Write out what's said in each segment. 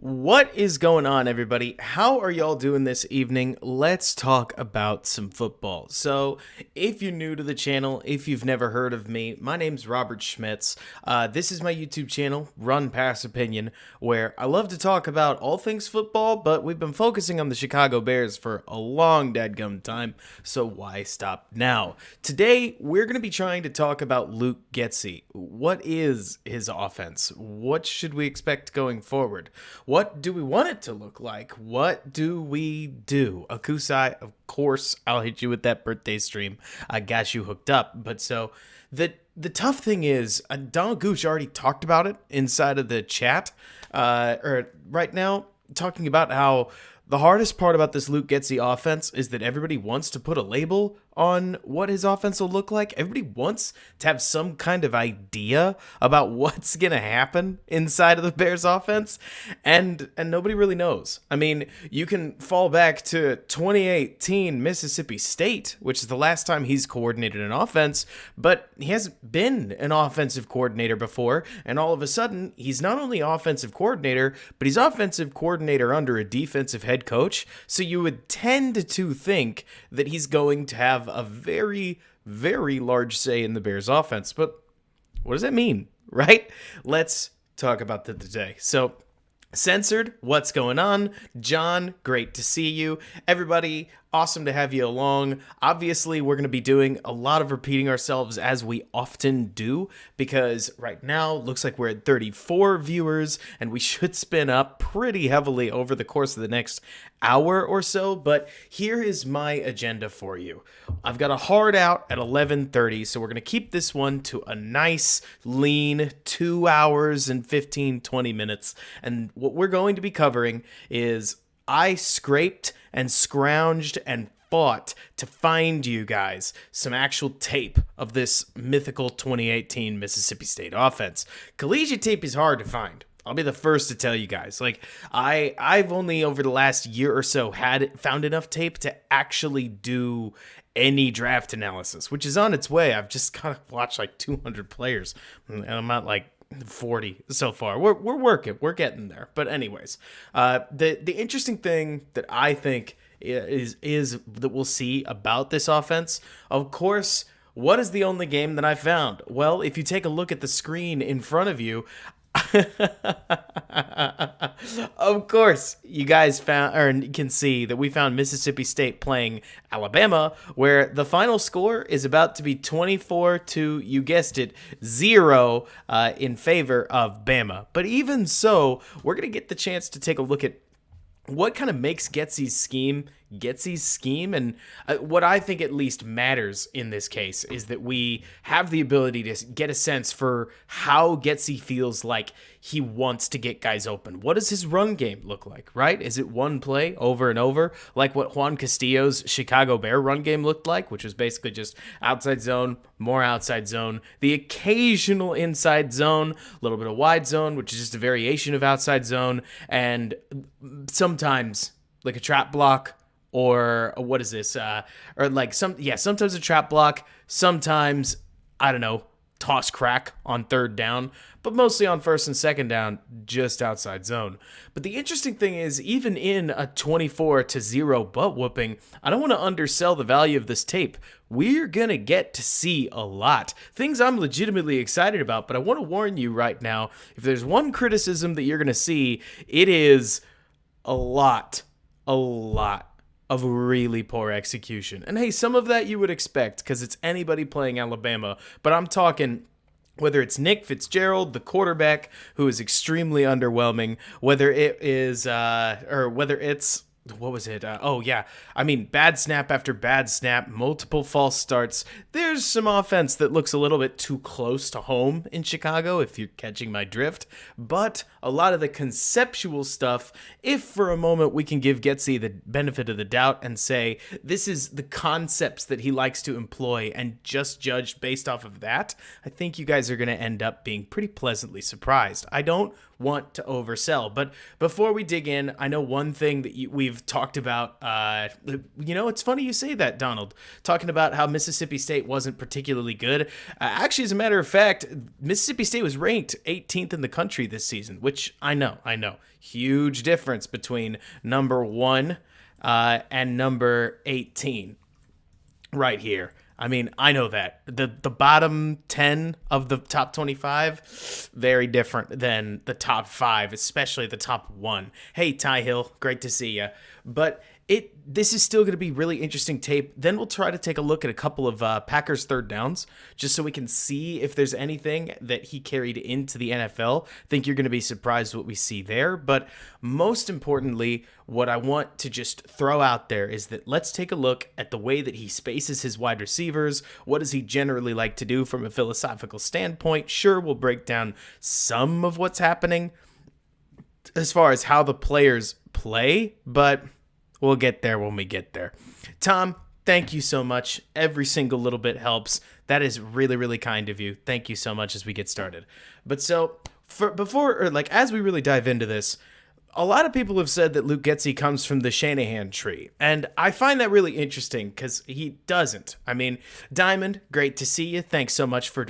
What is going on, everybody? How are y'all doing this evening? Let's talk about some football. So, if you're new to the channel, if you've never heard of me, my name's Robert Schmitz. This is my YouTube channel, Run Pass Opinion, where I love to talk about all things football, but we've been focusing on the Chicago Bears for a long dadgum time, so why stop now? Today, we're going to be trying to talk about Luke Getsy. What is his offense? What should we expect going forward? What do we want it to look like? What do we do? Akusai, of course, I'll hit you with that birthday stream. I got you hooked up. But so the tough thing is, Donald Gooch already talked about it inside of the chat, or right now, talking about how the hardest part about this Luke Getsy offense is that everybody wants to put a label on what his offense will look like. Everybody wants to have some kind of idea about what's going to happen inside of the Bears offense, and nobody really knows. I mean, you can fall back to 2018 Mississippi State, which is the last time he's coordinated an offense, but he hasn't been an offensive coordinator before, and all of a sudden, he's not only offensive coordinator, but he's offensive coordinator under a defensive head coach, so you would tend to think that he's going to have a very, very large say in the Bears offense. But what does that mean, right? Let's talk about that today. So, Censored, what's going on? John, great to see you. Everybody, awesome to have you along. Obviously, we're going to be doing a lot of repeating ourselves as we often do, because right now, looks like we're at 34 viewers, and we should spin up pretty heavily over the course of the next hour or so. But here is my agenda for you. I've got a hard out at 11:30, so we're going to keep this one to a nice, lean 2 hours and 20 minutes. And what we're going to be covering is I scraped and scrounged and fought to find you guys some actual tape of this mythical 2018 Mississippi State offense. Collegiate tape is hard to find. I'll be the first to tell you guys. Like, I've only over the last year or so found enough tape to actually do any draft analysis, which is on its way. I've just kind of watched like 200 players, and I'm at like 40 so far. We're working. We're getting there. But anyways, the interesting thing that I think is that we'll see about this offense, of course, what is the only game that I found? Well, if you take a look at the screen in front of you, of course, you guys found, or you can see that we found Mississippi State playing Alabama, where the final score is about to be 24 to, you guessed it, 0 in favor of Bama. But even so, we're going to get the chance to take a look at what kind of makes Getsy's scheme, and what I think at least matters in this case is that we have the ability to get a sense for how Getsy feels like he wants to get guys open. What does his run game look like, right? Is it one play over and over, like what Juan Castillo's Chicago Bear run game looked like, which was basically just outside zone, more outside zone, the occasional inside zone, a little bit of wide zone, which is just a variation of outside zone, and sometimes like a trap block, or what is this? Or like sometimes a trap block, sometimes, I don't know, toss crack on third down, but mostly on first and second down, just outside zone. But the interesting thing is, even in a 24-0 butt whooping, I don't want to undersell the value of this tape. We're going to get to see a lot. Things I'm legitimately excited about, but I want to warn you right now, if there's one criticism that you're going to see, it is a lot of really poor execution. And hey, some of that you would expect because it's anybody playing Alabama, but I'm talking whether it's Nick Fitzgerald, the quarterback, who is extremely underwhelming, whether it is, or whether it's, what was it? I mean, bad snap after bad snap, multiple false starts. There's some offense that looks a little bit too close to home in Chicago, if you're catching my drift. But a lot of the conceptual stuff, if for a moment we can give Getsy the benefit of the doubt and say, this is the concepts that he likes to employ and just judge based off of that, I think you guys are going to end up being pretty pleasantly surprised. I don't want to oversell, but before we dig in, I know one thing that we've we've talked about, it's funny you say that, Donald, talking about how Mississippi State wasn't particularly good. Actually, as a matter of fact, Mississippi State was ranked 18th in the country this season, which I know. Huge difference between number 1 and number 18 right here. I mean, I know that. The bottom 10 of the top 25, very different than the top 5, especially the top 1. Hey, Ty Hill, great to see you. But this is still going to be really interesting tape. Then we'll try to take a look at a couple of Packers third downs, just so we can see if there's anything that he carried into the NFL. I think you're going to be surprised what we see there. But most importantly, what I want to just throw out there is that let's take a look at the way that he spaces his wide receivers. What does he generally like to do from a philosophical standpoint? Sure, we'll break down some of what's happening as far as how the players play, but we'll get there when we get there. Tom, thank you so much. Every single little bit helps. That is really, really kind of you. Thank you so much as we get started. But so, as we really dive into this, a lot of people have said that Luke Getsy comes from the Shanahan tree, and I find that really interesting because he doesn't. I mean, Diamond, great to see you. Thanks so much for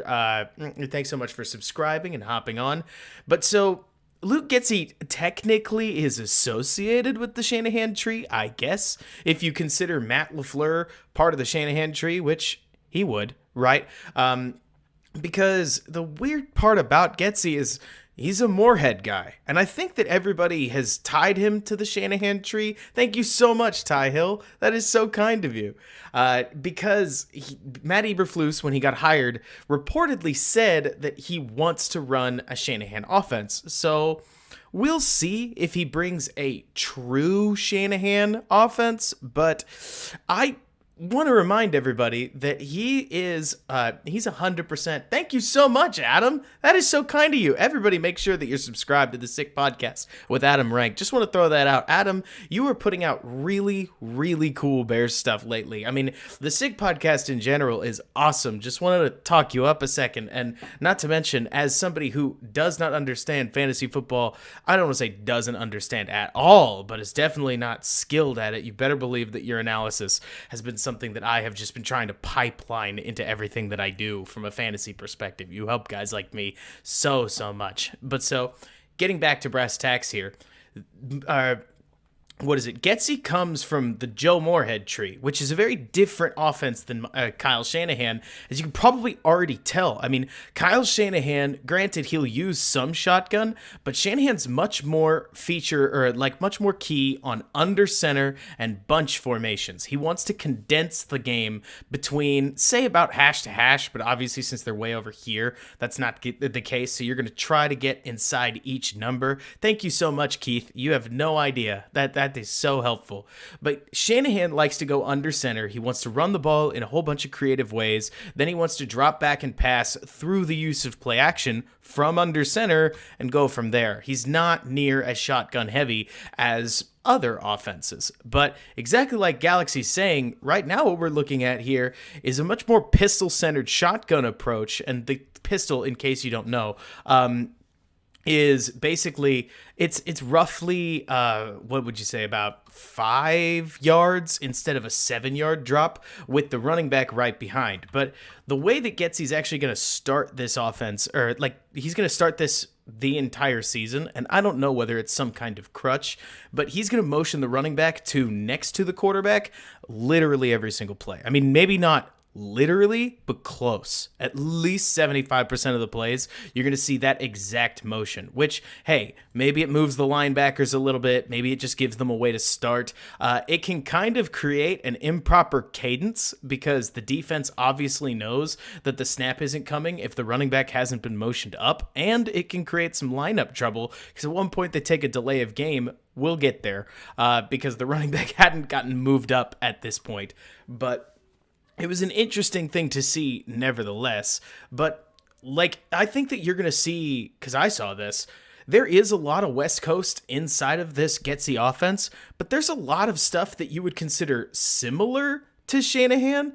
subscribing and hopping on. But so, Luke Getsy technically is associated with the Shanahan tree, I guess, if you consider Matt LaFleur part of the Shanahan tree, which he would, right? Because the weird part about Getsy is he's a Moorhead guy, and I think that everybody has tied him to the Shanahan tree. Thank you so much, Ty Hill. That is so kind of you. Because Matt Eberflus, when he got hired, reportedly said that he wants to run a Shanahan offense. So we'll see if he brings a true Shanahan offense, but I want to remind everybody that he's 100%. Thank you so much, Adam. That is so kind of you. Everybody make sure that you're subscribed to the Sick Podcast with Adam Rank. Just want to throw that out. Adam, you are putting out really, really cool Bears stuff lately. I mean, the Sick Podcast in general is awesome. Just wanted to talk you up a second. And not to mention, as somebody who does not understand fantasy football, I don't want to say doesn't understand at all, but is definitely not skilled at it. You better believe that your analysis has been something that I have just been trying to pipeline into everything that I do from a fantasy perspective. You help guys like me so much. But so, getting back to brass tacks here, Getsy comes from the Joe Moorhead tree, which is a very different offense than Kyle Shanahan, as you can probably already tell. I mean, Kyle Shanahan, granted, he'll use some shotgun, but Shanahan's much more much more key on under center and bunch formations. He wants to condense the game between, say, about hash to hash, but obviously since they're way over here, that's not the case. So you're going to try to get inside each number. Thank you so much, Keith. You have no idea that is so helpful. But Shanahan likes to go under center. He wants to run the ball in a whole bunch of creative ways. Then he wants to drop back and pass through the use of play action from under center and go from there. He's not near as shotgun heavy as other offenses. But exactly like Galaxy's saying, right now what we're looking at here is a much more pistol-centered shotgun approach. And the pistol, in case you don't know, is basically it's roughly what would you say, about 5 yards instead of a 7-yard drop, with the running back right behind. But the way that Getsy's actually going to start this offense, or he's going to start this the entire season, and I don't know whether it's some kind of crutch, but he's going to motion the running back to next to the quarterback literally every single play. I mean, maybe not literally, but close. At least 75% of the plays, you're going to see that exact motion, which, hey, maybe it moves the linebackers a little bit. Maybe it just gives them a way to start. It can kind of create an improper cadence because the defense obviously knows that the snap isn't coming if the running back hasn't been motioned up, and it can create some lineup trouble because at one point they take a delay of game. We'll get there because the running back hadn't gotten moved up at this point. But it was an interesting thing to see nevertheless, but I think that you're going to see, because I saw this, there is a lot of West Coast inside of this Getsy offense, but there's a lot of stuff that you would consider similar to Shanahan.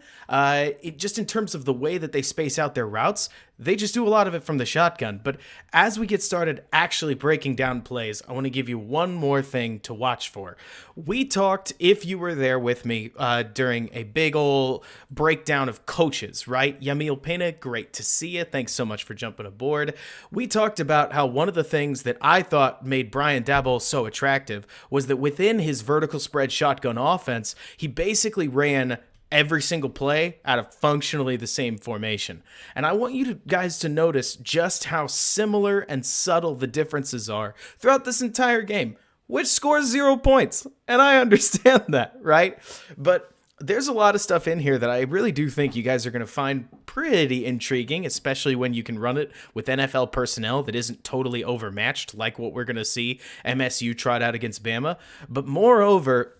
Just in terms of the way that they space out their routes, they just do a lot of it from the shotgun. But as we get started actually breaking down plays, I want to give you one more thing to watch for. We talked, if you were there with me, during a big old breakdown of coaches, right? Yamil Pena, great to see you. Thanks so much for jumping aboard. We talked about how one of the things that I thought made Brian Daboll so attractive was that within his vertical spread shotgun offense, he basically ran every single play out of functionally the same formation. And I want you guys to notice just how similar and subtle the differences are throughout this entire game, which scores 0 points. And I understand that, right? But there's a lot of stuff in here that I really do think you guys are going to find pretty intriguing, especially when you can run it with NFL personnel that isn't totally overmatched, like what we're going to see MSU trot out against Bama. But moreover,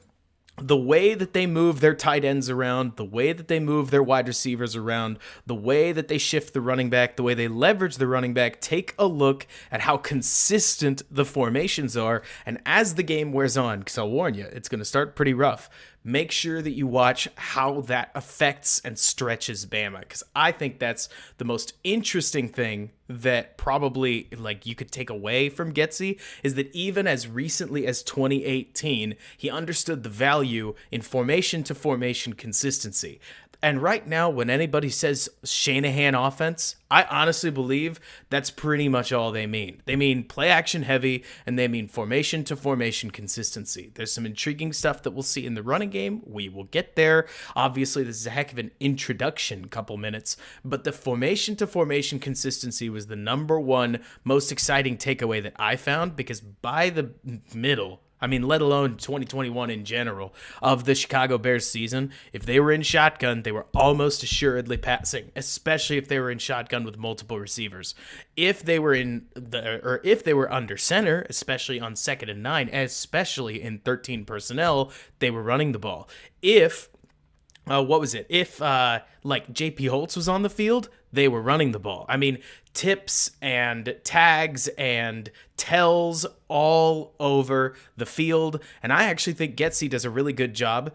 the way that they move their tight ends around, the way that they move their wide receivers around, the way that they shift the running back, the way they leverage the running back, take a look at how consistent the formations are. And as the game wears on, because I'll warn you, it's going to start pretty rough, make sure that you watch how that affects and stretches Bama, because I think that's the most interesting thing that probably you could take away from Getsy, is that even as recently as 2018, he understood the value in formation to formation consistency. And right now, when anybody says Shanahan offense, I honestly believe that's pretty much all they mean. They mean play action heavy, and they mean formation to formation consistency. There's some intriguing stuff that we'll see in the running game. We will get there. Obviously, this is a heck of an introduction couple minutes, but the formation to formation consistency was the number one most exciting takeaway that I found, because by the middle, let alone 2021 in general, of the Chicago Bears season, if they were in shotgun, they were almost assuredly passing, especially if they were in shotgun with multiple receivers. If they were if they were under center, especially on 2nd and 9, especially in 13 personnel, they were running the ball. If JP Holtz was on the field, they were running the ball. Tips and tags and tells all over the field. And I actually think Getsy does a really good job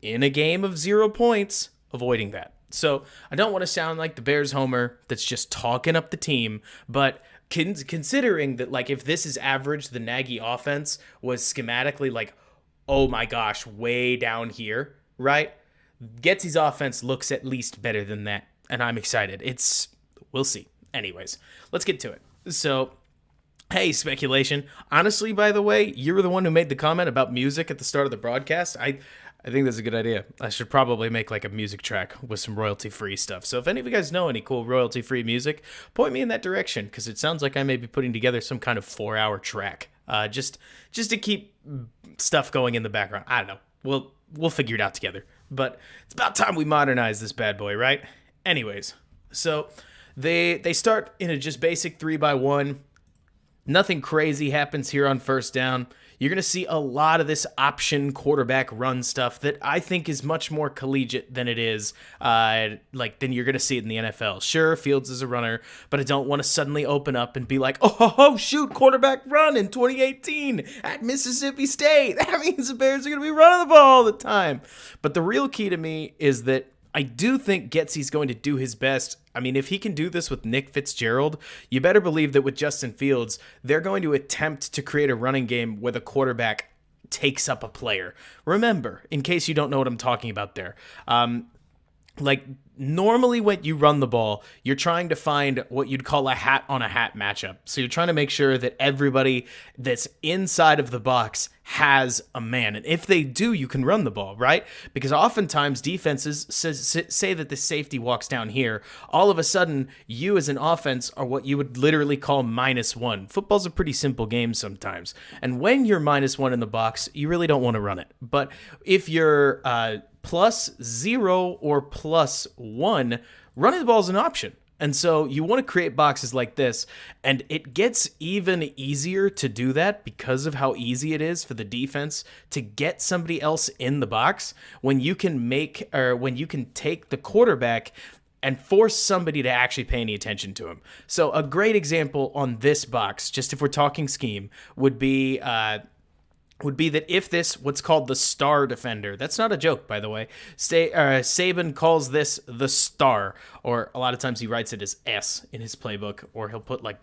in a game of 0 points avoiding that. So I don't want to sound like the Bears homer that's just talking up the team, but considering that if this is average, the Nagy offense was schematically oh my gosh, way down here, right? Getsy's offense looks at least better than that, and I'm excited. We'll see. Anyways, let's get to it. So, hey, speculation. Honestly, by the way, you were the one who made the comment about music at the start of the broadcast. I think that's a good idea. I should probably make a music track with some royalty-free stuff. So if any of you guys know any cool royalty-free music, point me in that direction, because it sounds like I may be putting together some kind of 4-hour track, just to keep stuff going in the background. I don't know. We'll figure it out together. But it's about time we modernize this bad boy, right? Anyways, so they start in a just basic 3-by-1. Nothing crazy happens here on first down. You're going to see a lot of this option quarterback run stuff that I think is much more collegiate than it is, than you're going to see it in the NFL. Sure, Fields is a runner, but I don't want to suddenly open up and be like, oh, shoot, quarterback run in 2018 at Mississippi State. That means the Bears are going to be running the ball all the time. But the real key to me is that I do think Getsy's going to do his best. If he can do this with Nick Fitzgerald, you better believe that with Justin Fields, they're going to attempt to create a running game where the quarterback takes up a player. Remember, in case you don't know what I'm talking about there, normally when you run the ball, you're trying to find what you'd call a hat on a hat matchup. So you're trying to make sure that everybody that's inside of the box has a man. And if they do, you can run the ball, right? Because oftentimes defenses say that the safety walks down here. All of a sudden, you as an offense are what you would literally call -1. Football's a pretty simple game sometimes. And when you're -1 in the box, you really don't want to run it. But if you're +0 or +1, running the ball is an option. And so you want to create boxes like this, and it gets even easier to do that because of how easy it is for the defense to get somebody else in the box when you can take the quarterback and force somebody to actually pay any attention to him. So a great example on this box, just if we're talking scheme, would be would be that if this, what's called the star defender, that's not a joke, by the way. Saban calls this the star, or a lot of times he writes it as S in his playbook, or he'll put like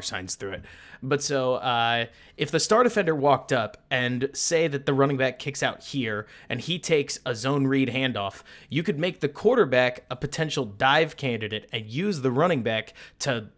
$signs through it. But so if the star defender walked up and say that the running back kicks out here and he takes a zone read handoff, you could make the quarterback a potential dive candidate and use the running back to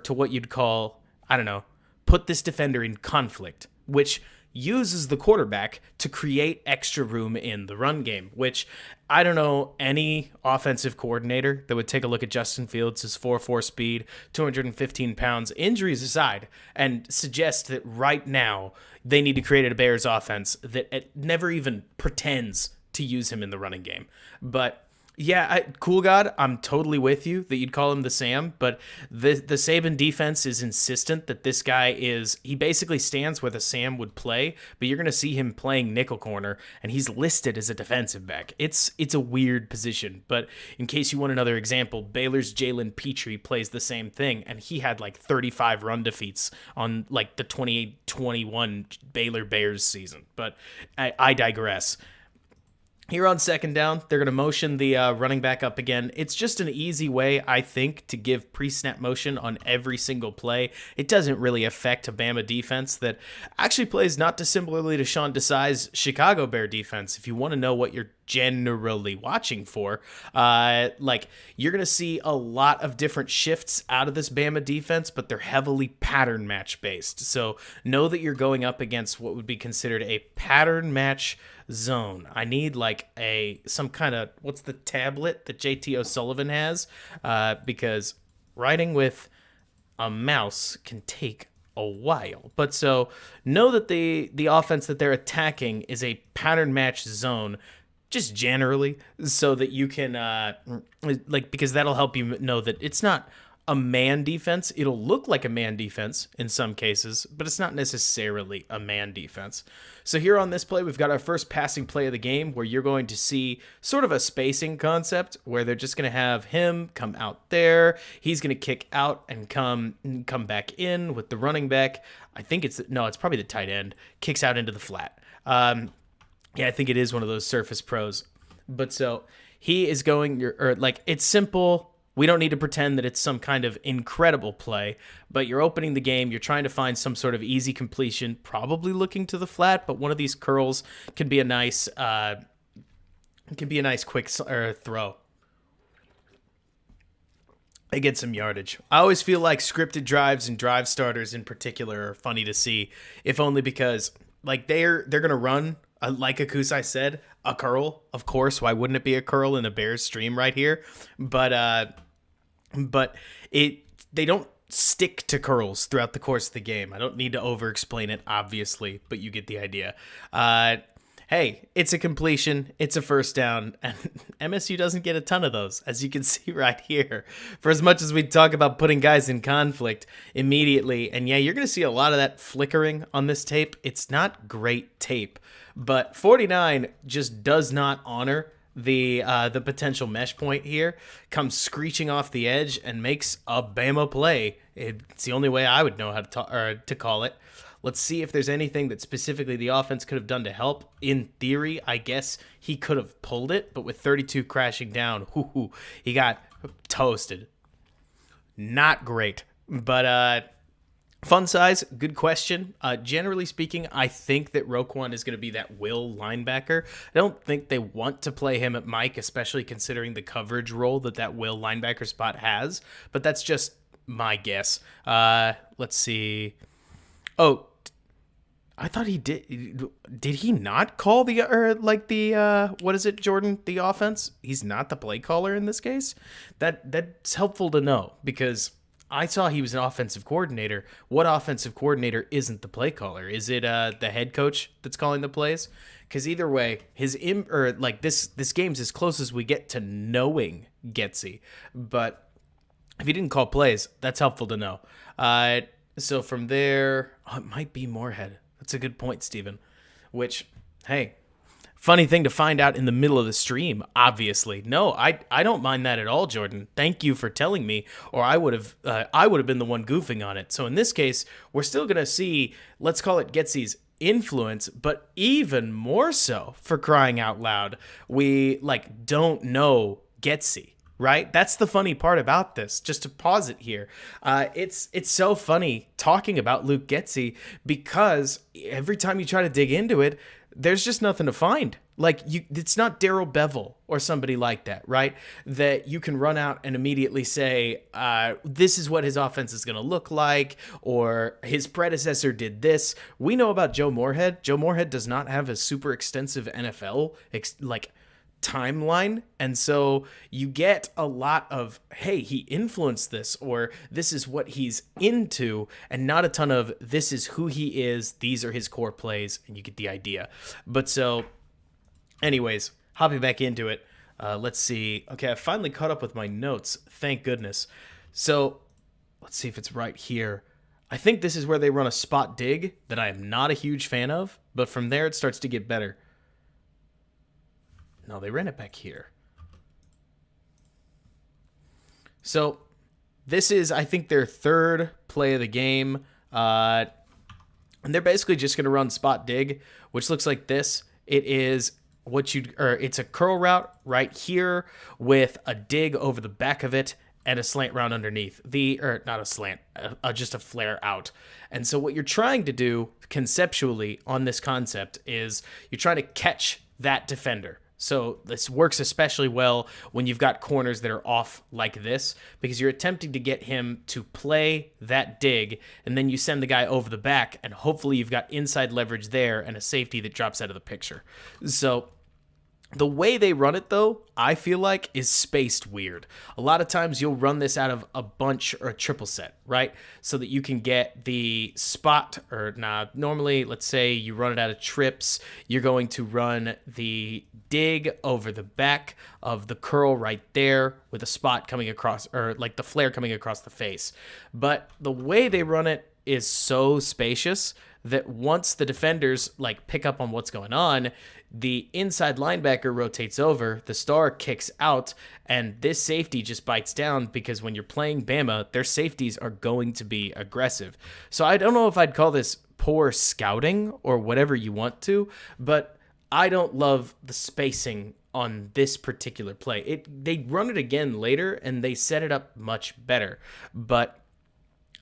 to what you'd call, I don't know, put this defender in conflict, which uses the quarterback to create extra room in the run game, which I don't know any offensive coordinator that would take a look at Justin Fields' 4.4 speed, 215 pounds, injuries aside, and suggest that right now they need to create a Bears offense that never even pretends to use him in the running game. But yeah, Cool God, I'm totally with you that you'd call him the Sam, but the Saban defense is insistent that this guy he basically stands where the Sam would play, but you're going to see him playing nickel corner, and he's listed as a defensive back. It's a weird position, but in case you want another example, Baylor's Jalen Petrie plays the same thing, and he had like 35 run defeats on like the 2021 Baylor Bears season, but I digress. Here on second down, they're going to motion the running back up again. It's just an easy way, I think, to give pre-snap motion on every single play. It doesn't really affect a Bama defense that actually plays not dissimilarly to Sean Desai's Chicago Bear defense. If you want to know what you're generally watching for, you're going to see a lot of different shifts out of this Bama defense, but they're heavily pattern match based. So know that you're going up against what would be considered a pattern match zone. I need like some kind of, what's the tablet that JT O'Sullivan has? Because writing with a mouse can take a while. But so know that the offense that they're attacking is a pattern match zone, just generally, so that you can because that'll help you know that it's not a man defense. It'll look like a man defense in some cases, but it's not necessarily a man defense. So here on this play, we've got our first passing play of the game where you're going to see sort of a spacing concept where they're just going to have him come out there. He's going to kick out and come back in with the running back. I think it's probably the tight end. Kicks out into the flat. Yeah, I think it is one of those Surface Pros. But so he is going, it's simple. We don't need to pretend that it's some kind of incredible play, but you're opening the game. You're trying to find some sort of easy completion, probably looking to the flat, but one of these curls can be a nice, quick throw. They get some yardage. I always feel like scripted drives and drive starters in particular are funny to see, if only because they're gonna run. Like Akusai said, a curl, of course. Why wouldn't it be a curl in a Bears stream right here? But they don't stick to curls throughout the course of the game. I don't need to over-explain it, obviously, but you get the idea. Hey, it's a completion. It's a first down. And MSU doesn't get a ton of those, as you can see right here. For as much as we talk about putting guys in conflict immediately, and yeah, you're going to see a lot of that flickering on this tape. It's not great tape. But 49 just does not honor the potential mesh point here. Comes screeching off the edge and makes a Bama play. It's the only way I would know how to call it. Let's see if there's anything that specifically the offense could have done to help. In theory, I guess he could have pulled it, but with 32 crashing down, he got toasted. Not great, but fun size, good question. Generally speaking, I think that Roquan is going to be that will linebacker. I don't think they want to play him at Mike, especially considering the coverage role that will linebacker spot has. But that's just my guess. Let's see. Oh, I thought he did. Did he not call what is it, Jordan? The offense? He's not the play caller in this case. That's helpful to know because I saw he was an offensive coordinator. What offensive coordinator isn't the play caller? Is it the head coach that's calling the plays? Because either way, this game's as close as we get to knowing Getsy. But if he didn't call plays, that's helpful to know. So from there, it might be Moorhead. That's a good point, Steven. Which, hey, funny thing to find out in the middle of the stream, obviously. No, I don't mind that at all, Jordan. Thank you for telling me, or I would have been the one goofing on it. So in this case, we're still going to see, let's call it Getsy's influence, but even more so, for crying out loud, we don't know Getsy. Right? That's the funny part about this. Just to pause it here. It's so funny talking about Luke Getsy because every time you try to dig into it, there's just nothing to find. It's not Darrell Bevel or somebody like that, right? That you can run out and immediately say, this is what his offense is going to look like, or his predecessor did this. We know about Joe Moorhead. Joe Moorhead does not have a super extensive NFL, timeline, and so you get a lot of, hey, he influenced this, or this is what he's into, and not a ton of, this is who he is, these are his core plays, and you get the idea. But so anyways, hopping back into it, let's see. Okay, I finally caught up with my notes, thank goodness. So let's see if it's right here. I think this is where they run a spot dig that I am not a huge fan of, but from there it starts to get better. No, they ran it back here. So this is, I think, their third play of the game. And they're basically just going to run spot dig, which looks like this. It is it's a curl route right here with a dig over the back of it and a slant route underneath. Not a slant, just a flare out. And so what you're trying to do conceptually on this concept is you're trying to catch that defender. So this works especially well when you've got corners that are off like this, because you're attempting to get him to play that dig, and then you send the guy over the back, and hopefully you've got inside leverage there and a safety that drops out of the picture. So the way they run it, though, I feel like is spaced weird. A lot of times you'll run this out of a bunch or a triple set, right? So that you can get the spot, normally, let's say you run it out of trips, you're going to run the dig over the back of the curl right there with a spot coming across, or the flare coming across the face. But the way they run it is so spacious that once the defenders pick up on what's going on, the inside linebacker rotates over, the star kicks out, and this safety just bites down, because when you're playing Bama, their safeties are going to be aggressive. So I don't know if I'd call this poor scouting or whatever you want to, but I don't love the spacing on this particular play. They run it again later, and they set it up much better, but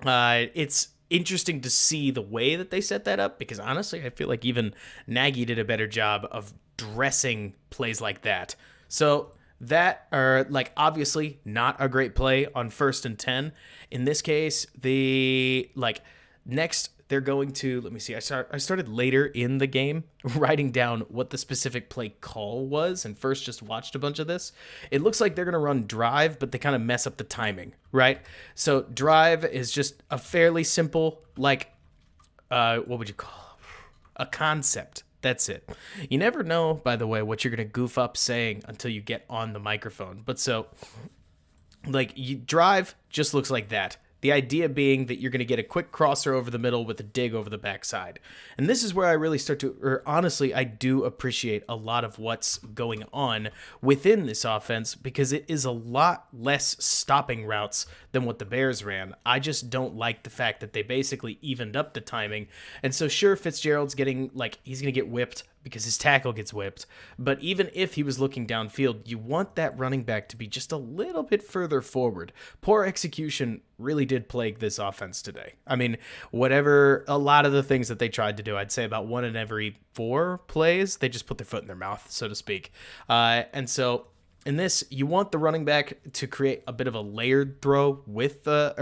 it's interesting to see the way that they set that up, because honestly, I feel like even Nagy did a better job of dressing plays like that. So that are obviously not a great play on 1st and 10. In this case, the next they're going to, let me see, I started later in the game writing down what the specific play call was, and first just watched a bunch of this. It looks like they're going to run drive, but they kind of mess up the timing, right? So drive is just a fairly simple, what would you call a concept. That's it. You never know, by the way, what you're going to goof up saying until you get on the microphone. But so, drive just looks like that. The idea being that you're going to get a quick crosser over the middle with a dig over the backside. And this is where I really honestly, I do appreciate a lot of what's going on within this offense, because it is a lot less stopping routes than what the Bears ran. I just don't like the fact that they basically evened up the timing. And so sure, Fitzgerald's getting, he's going to get whipped because his tackle gets whipped. But even if he was looking downfield, you want that running back to be just a little bit further forward. Poor execution really did plague this offense today. I mean, a lot of the things that they tried to do, I'd say about 1 in every 4 plays, they just put their foot in their mouth, so to speak. And so in this, you want the running back to create a bit of a layered throw with the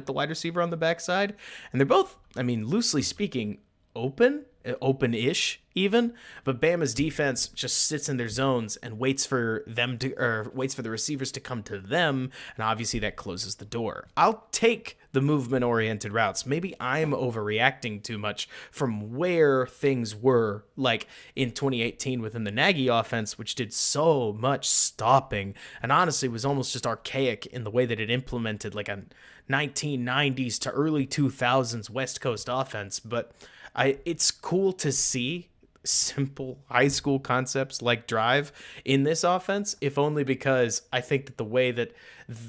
wide receiver on the backside. And they're both, loosely speaking, open-ish even, but Bama's defense just sits in their zones and waits for the receivers to come to them, and obviously that closes the door. I'll take the movement-oriented routes. Maybe I'm overreacting too much from where things were in 2018 within the Nagy offense, which did so much stopping and honestly was almost just archaic in the way that it implemented a 1990s to early 2000s West Coast offense. But it's cool to see simple high school concepts like drive in this offense, if only because I think that the way that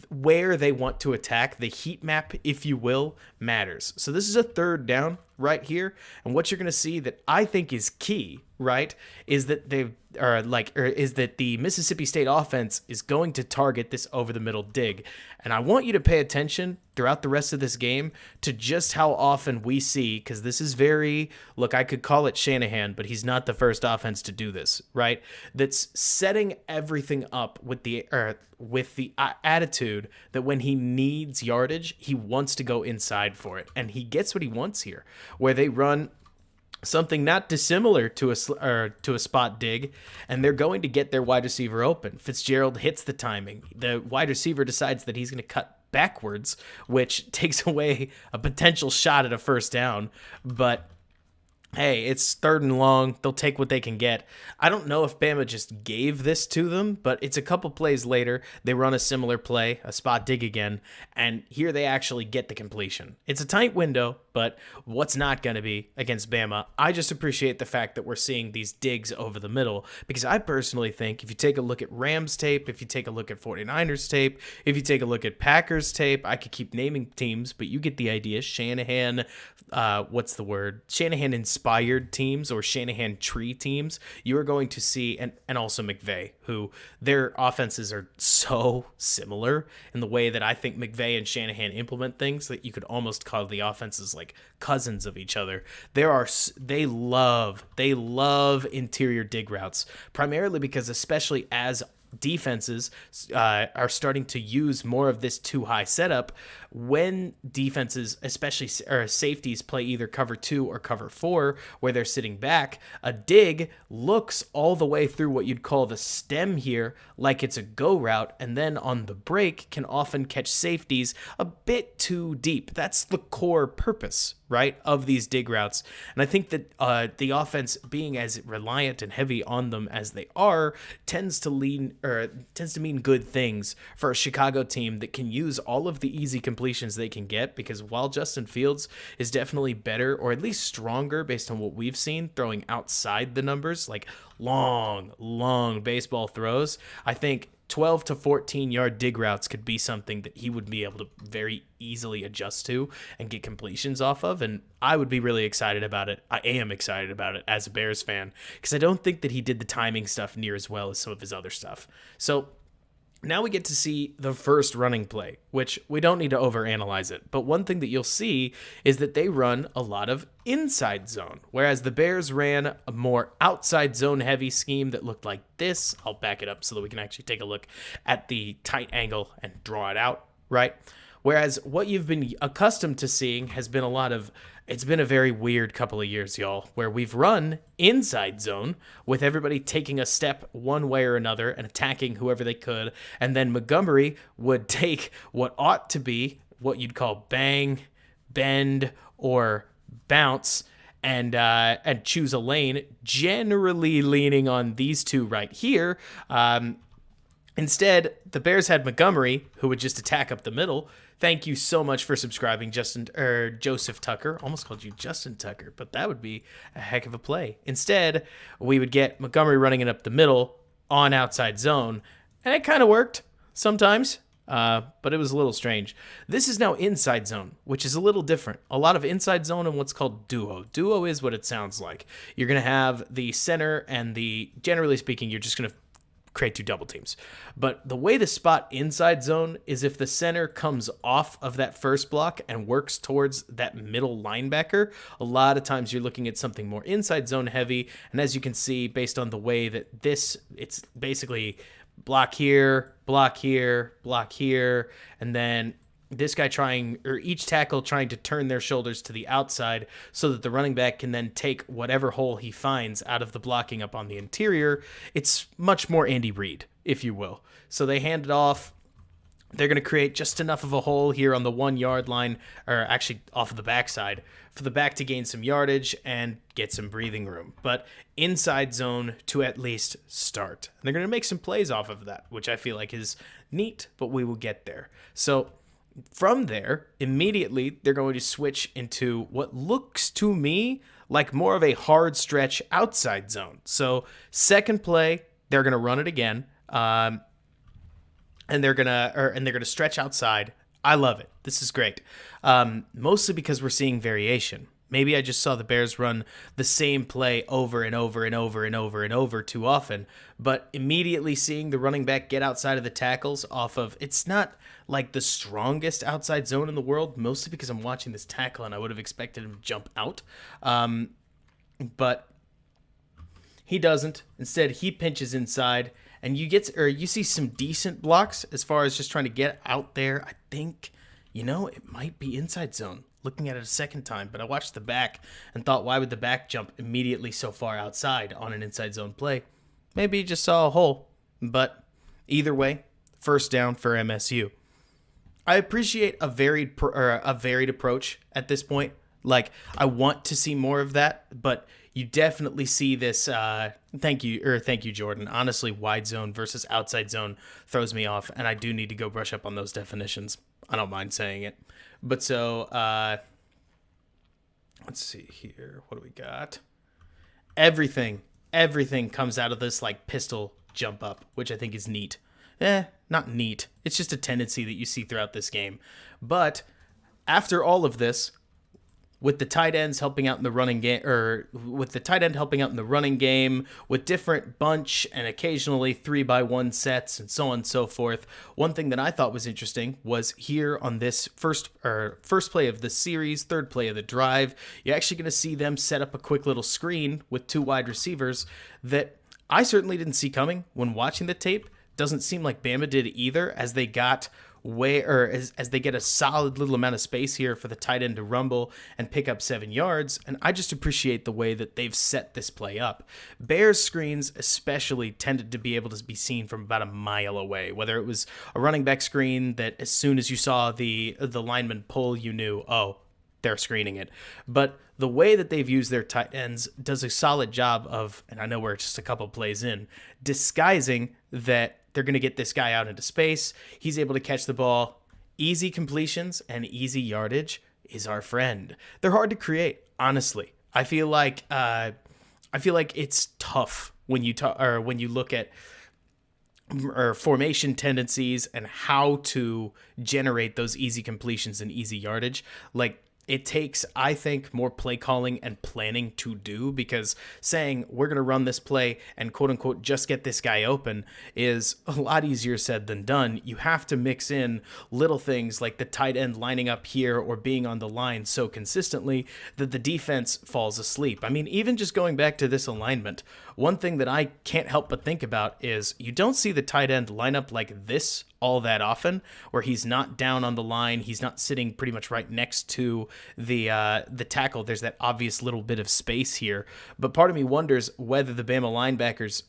where they want to attack, the heat map, if you will, matters. So this is a 3rd down. right here. And what you're going to see that I think is key, right, is that is that the Mississippi State offense is going to target this over the middle dig. And I want you to pay attention throughout the rest of this game to just how often we see, because this is I could call it Shanahan, but he's not the first offense to do this, right? That's setting everything up with the attitude that when he needs yardage, he wants to go inside for it. And he gets what he wants here, where they run something not dissimilar to a spot dig, and they're going to get their wide receiver open. Fitzgerald hits the timing. The wide receiver decides that he's going to cut backwards, which takes away a potential shot at a first down. But hey, it's 3rd and long. They'll take what they can get. I don't know if Bama just gave this to them, but it's a couple plays later. They run a similar play, a spot dig again, and here they actually get the completion. It's a tight window, but what's not going to be against Bama? I just appreciate the fact that we're seeing these digs over the middle, because I personally think if you take a look at Rams tape, if you take a look at 49ers tape, if you take a look at Packers tape, I could keep naming teams, but you get the idea. Shanahan, Shanahan inspired teams or Shanahan tree teams, you are going to see, and also McVay, who their offenses are so similar in the way that I think McVay and Shanahan implement things that you could almost call the offenses like cousins of each other. They love interior dig routes, primarily because especially as defenses are starting to use more of this too high setup, when defenses, especially safeties, play either cover 2 or cover 4 where they're sitting back, a dig looks all the way through what you'd call the stem here like it's a go route, and then on the break can often catch safeties a bit too deep. That's the core purpose, right, of these dig routes. And I think that the offense, being as reliant and heavy on them as they are, tends to mean good things for a Chicago team that can use all of the easy completions they can get, because while Justin Fields is definitely better, or at least stronger based on what we've seen, throwing outside the numbers, like long baseball throws, I think 12 to 14 yard dig routes could be something that he would be able to very easily adjust to and get completions off of. And I would be really excited about it. I am excited about it as a Bears fan, because I don't think that he did the timing stuff near as well as some of his other stuff. So now we get to see the first running play, which we don't need to overanalyze it. But one thing that you'll see is that they run a lot of inside zone, whereas the Bears ran a more outside zone heavy scheme that looked like this. I'll back it up so that we can actually take a look at the tight angle and draw it out, right? Whereas what you've been accustomed to seeing has been it's been a very weird couple of years, y'all, where we've run inside zone with everybody taking a step one way or another and attacking whoever they could. And then Montgomery would take what ought to be what you'd call bang, bend, or bounce and choose a lane, generally leaning on these two right here. Instead, the Bears had Montgomery, who would just attack up the middle. Thank you so much for subscribing, Joseph Tucker. Almost called you Justin Tucker, but that would be a heck of a play. Instead, we would get Montgomery running it up the middle on outside zone, and it kind of worked sometimes, but it was a little strange. This is now inside zone, which is a little different. A lot of inside zone and what's called duo. Duo is what it sounds like. You're going to have the center and generally speaking, you're just going to create 2 double teams. But the way to spot inside zone is if the center comes off of that first block and works towards that middle linebacker. A lot of times you're looking at something more inside zone heavy. And as you can see, based on the way that it's basically block here, block here, block here, and then this guy each tackle trying to turn their shoulders to the outside so that the running back can then take whatever hole he finds out of the blocking up on the interior. It's much more Andy Reid, if you will. So they hand it off. They're going to create just enough of a hole here on the 1 yard line, or actually off of the backside, for the back to gain some yardage and get some breathing room. But inside zone to at least start. And they're going to make some plays off of that, which I feel like is neat, but we will get there. So from there, immediately, they're going to switch into what looks to me like more of a hard stretch outside zone. So second play, they're going to run it again, and they're gonna stretch outside. I love it. This is great, mostly because we're seeing variation. Maybe I just saw the Bears run the same play over and over and over and over and over too often. But immediately seeing the running back get outside of the tackles off of, it's not like the strongest outside zone in the world, mostly because I'm watching this tackle and I would have expected him to jump out. But he doesn't. Instead, he pinches inside, and you see some decent blocks as far as just trying to get out there. I think, it might be inside zone. Looking at it a second time, but I watched the back and thought, why would the back jump immediately so far outside on an inside zone play? Maybe he just saw a hole, but either way, first down for MSU. I appreciate a varied approach at this point. Like, I want to see more of that, but you definitely see this. Thank you, Jordan. Honestly, wide zone versus outside zone throws me off, and I do need to go brush up on those definitions. I don't mind saying it. But so, let's see here. What do we got? Everything comes out of this like pistol jump up, which I think is neat. Not neat. It's just a tendency that you see throughout this game. But after all of this, with the tight ends helping out in the running game, with different bunch and occasionally 3-by-1 sets and so on and so forth. One thing that I thought was interesting was here on this first play of the series, third play of the drive, you're actually going to see them set up a quick little screen with two wide receivers that I certainly didn't see coming when watching the tape. Doesn't seem like Bama did either, as they get a solid little amount of space here for the tight end to rumble and pick up 7 yards. And I just appreciate the way that they've set this play up. Bears screens especially tended to be able to be seen from about a mile away, whether it was a running back screen that as soon as you saw the lineman pull, you knew, oh, they're screening it. But the way that they've used their tight ends does a solid job of, and I know we're just a couple plays in, disguising that they're going to get this guy out into space. He's able to catch the ball. Easy completions and easy yardage is our friend. They're hard to create, honestly. I feel like it's tough when you look at formation tendencies and how to generate those easy completions and easy yardage. Like, it takes, I think, more play calling and planning to do, because saying we're going to run this play and quote unquote just get this guy open is a lot easier said than done. You have to mix in little things like the tight end lining up here or being on the line so consistently that the defense falls asleep. I mean, even just going back to this alignment, one thing that I can't help but think about is you don't see the tight end line up like this all that often, where he's not down on the line, he's not sitting pretty much right next to the tackle. There's that obvious little bit of space here, but part of me wonders whether the Bama linebackers,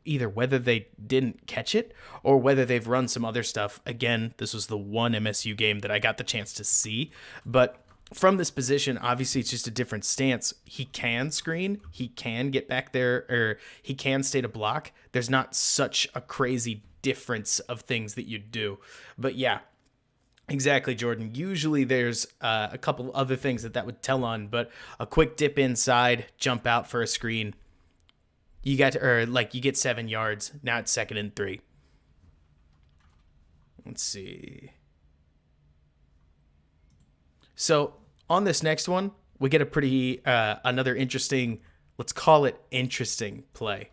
either whether they didn't catch it or whether they've run some other stuff. Again, this was the one MSU game that I got the chance to see, but from this position, obviously it's just a different stance. He can screen, he can get back there, or he can stay to block. There's not such a crazy difference of things that you do. But yeah, exactly, Jordan. Usually there's a couple other things that would tell on, but a quick dip inside, jump out for a screen. You get 7 yards. Now it's 2nd and 3. Let's see. So on this next one, we get a pretty another interesting, let's call it interesting play.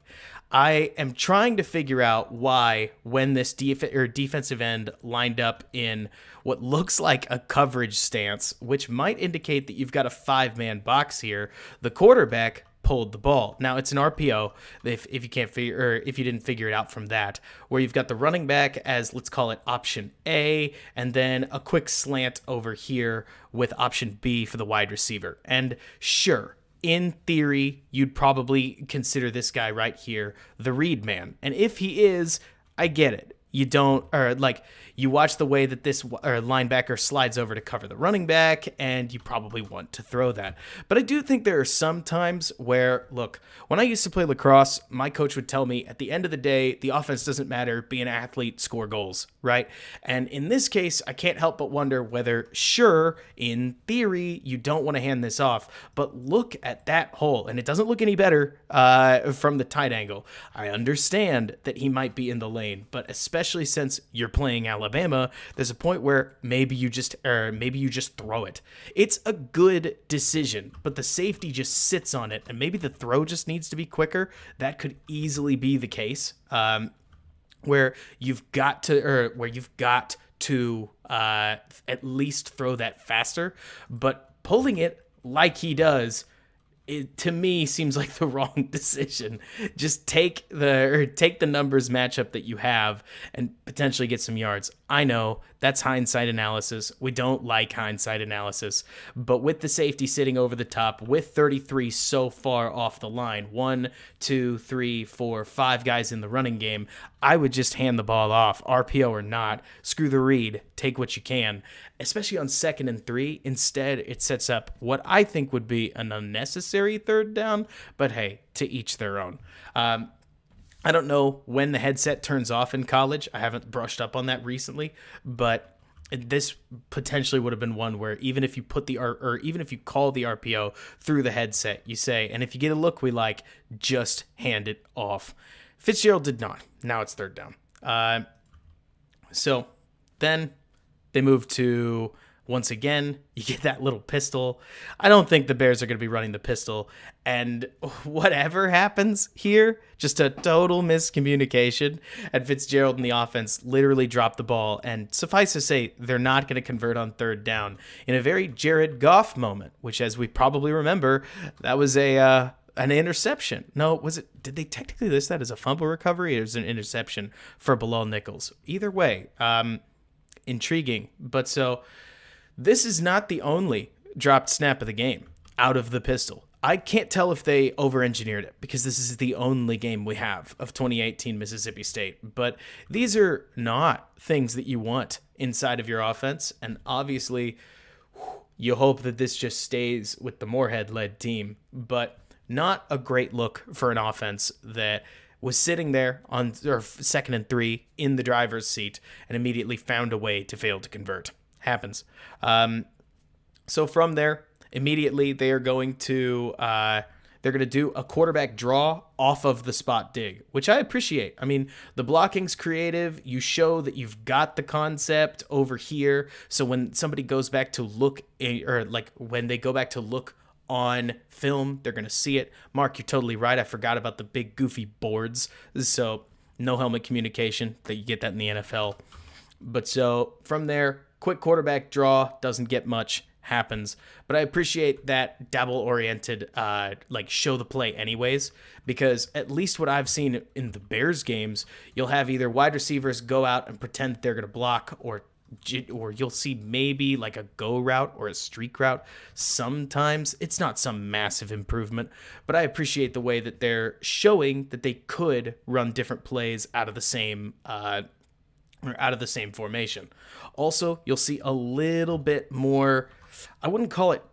I am trying to figure out why, when this defensive end lined up in what looks like a coverage stance, which might indicate that you've got a 5-man box here, the quarterback pulled the ball. Now it's an RPO, if you can't figure, or if you didn't figure it out from that, where you've got the running back as, let's call it option A, and then a quick slant over here with option B for the wide receiver. And sure, in theory, you'd probably consider this guy right here the read man. And if he is, I get it. You don't, or like, you watch the way that this linebacker slides over to cover the running back, and you probably want to throw that. But I do think there are some times where, look, when I used to play lacrosse, my coach would tell me, at the end of the day, the offense doesn't matter, be an athlete, score goals, right? And in this case, I can't help but wonder whether, sure, in theory, you don't want to hand this off, but look at that hole, and it doesn't look any better from the tight angle. I understand that he might be in the lane, but especially especially since you're playing Alabama. There's a point where maybe you just throw it. It's a good decision, but the safety just sits on it, and maybe the throw just needs to be quicker. That could easily be the case, where you've got to at least throw that faster, but pulling it like he does, it to me seems like the wrong decision. Just take the numbers matchup that you have and potentially get some yards. I know that's hindsight analysis. We don't like hindsight analysis, but with the safety sitting over the top, with 33 so far off the line, 1, 2, 3, 4, 5 guys in the running game, I would just hand the ball off, RPO or not. Screw the read, take what you can, especially on 2nd and 3. Instead, it sets up what I think would be an unnecessary 3rd down, but hey, to each their own. I don't know when the headset turns off in college. I haven't brushed up on that recently, but this potentially would have been one where even if you even if you call the RPO through the headset, you say, and if you get a look we like, just hand it off. Fitzgerald did not. Now it's 3rd down. So then they move to, once again, you get that little pistol. I don't think the Bears are going to be running the pistol. And whatever happens here, just a total miscommunication. And Fitzgerald and the offense literally dropped the ball. And suffice to say, they're not going to convert on 3rd down in a very Jared Goff moment, which, as we probably remember, that was an interception. No, did they technically list that as a fumble recovery or as an interception for Bilal Nichols? Either way, intriguing. But so this is not the only dropped snap of the game out of the pistol. I can't tell if they over-engineered it because this is the only game we have of 2018 Mississippi State. But these are not things that you want inside of your offense. And obviously, you hope that this just stays with the Moorhead-led team. But not a great look for an offense that was sitting there on 2nd and 3 in the driver's seat and immediately found a way to fail to convert. Happens. So from there, immediately they are going to do a quarterback draw off of the spot dig, which I appreciate. I mean, the blocking's creative. You show that you've got the concept over here. So when somebody goes back to look, when they go back to look on film, they're going to see it. Mark, you're totally right. I forgot about the big goofy boards. So no helmet communication, that you get that in the NFL. But so from there, quick quarterback draw, doesn't get much, happens. But I appreciate that dabble-oriented, show the play anyways, because at least what I've seen in the Bears games, you'll have either wide receivers go out and pretend that they're going to block, or you'll see maybe like a go route or a streak route. Sometimes it's not some massive improvement, but I appreciate the way that they're showing that they could run different plays out of the same formation. Also, you'll see a little bit more, I wouldn't call it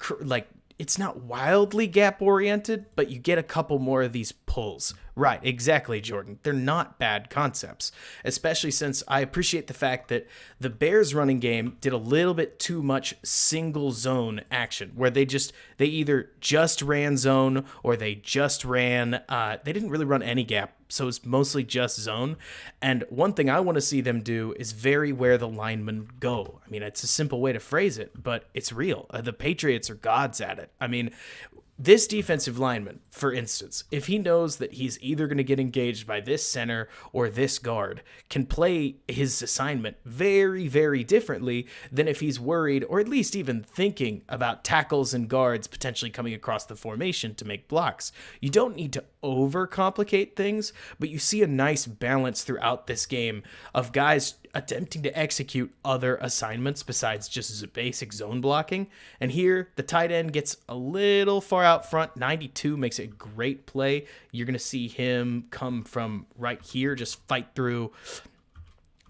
it's not wildly gap oriented, but you get a couple more of these pulls. Right, exactly, Jordan. They're not bad concepts, especially since I appreciate the fact that the Bears running game did a little bit too much single zone action, where they either just ran zone or they just ran, they didn't really run any gap. So it's mostly just zone. And one thing I want to see them do is vary where the linemen go. I mean, it's a simple way to phrase it, but it's real. The Patriots are gods at it. I mean, this defensive lineman, for instance, if he knows that he's either going to get engaged by this center or this guard, can play his assignment very, very differently than if he's worried or at least even thinking about tackles and guards potentially coming across the formation to make blocks. You don't need to overcomplicate things, but you see a nice balance throughout this game of guys attempting to execute other assignments besides just basic zone blocking. And here, the tight end gets a little far out front. 92 makes a great play. You're going to see him come from right here, just fight through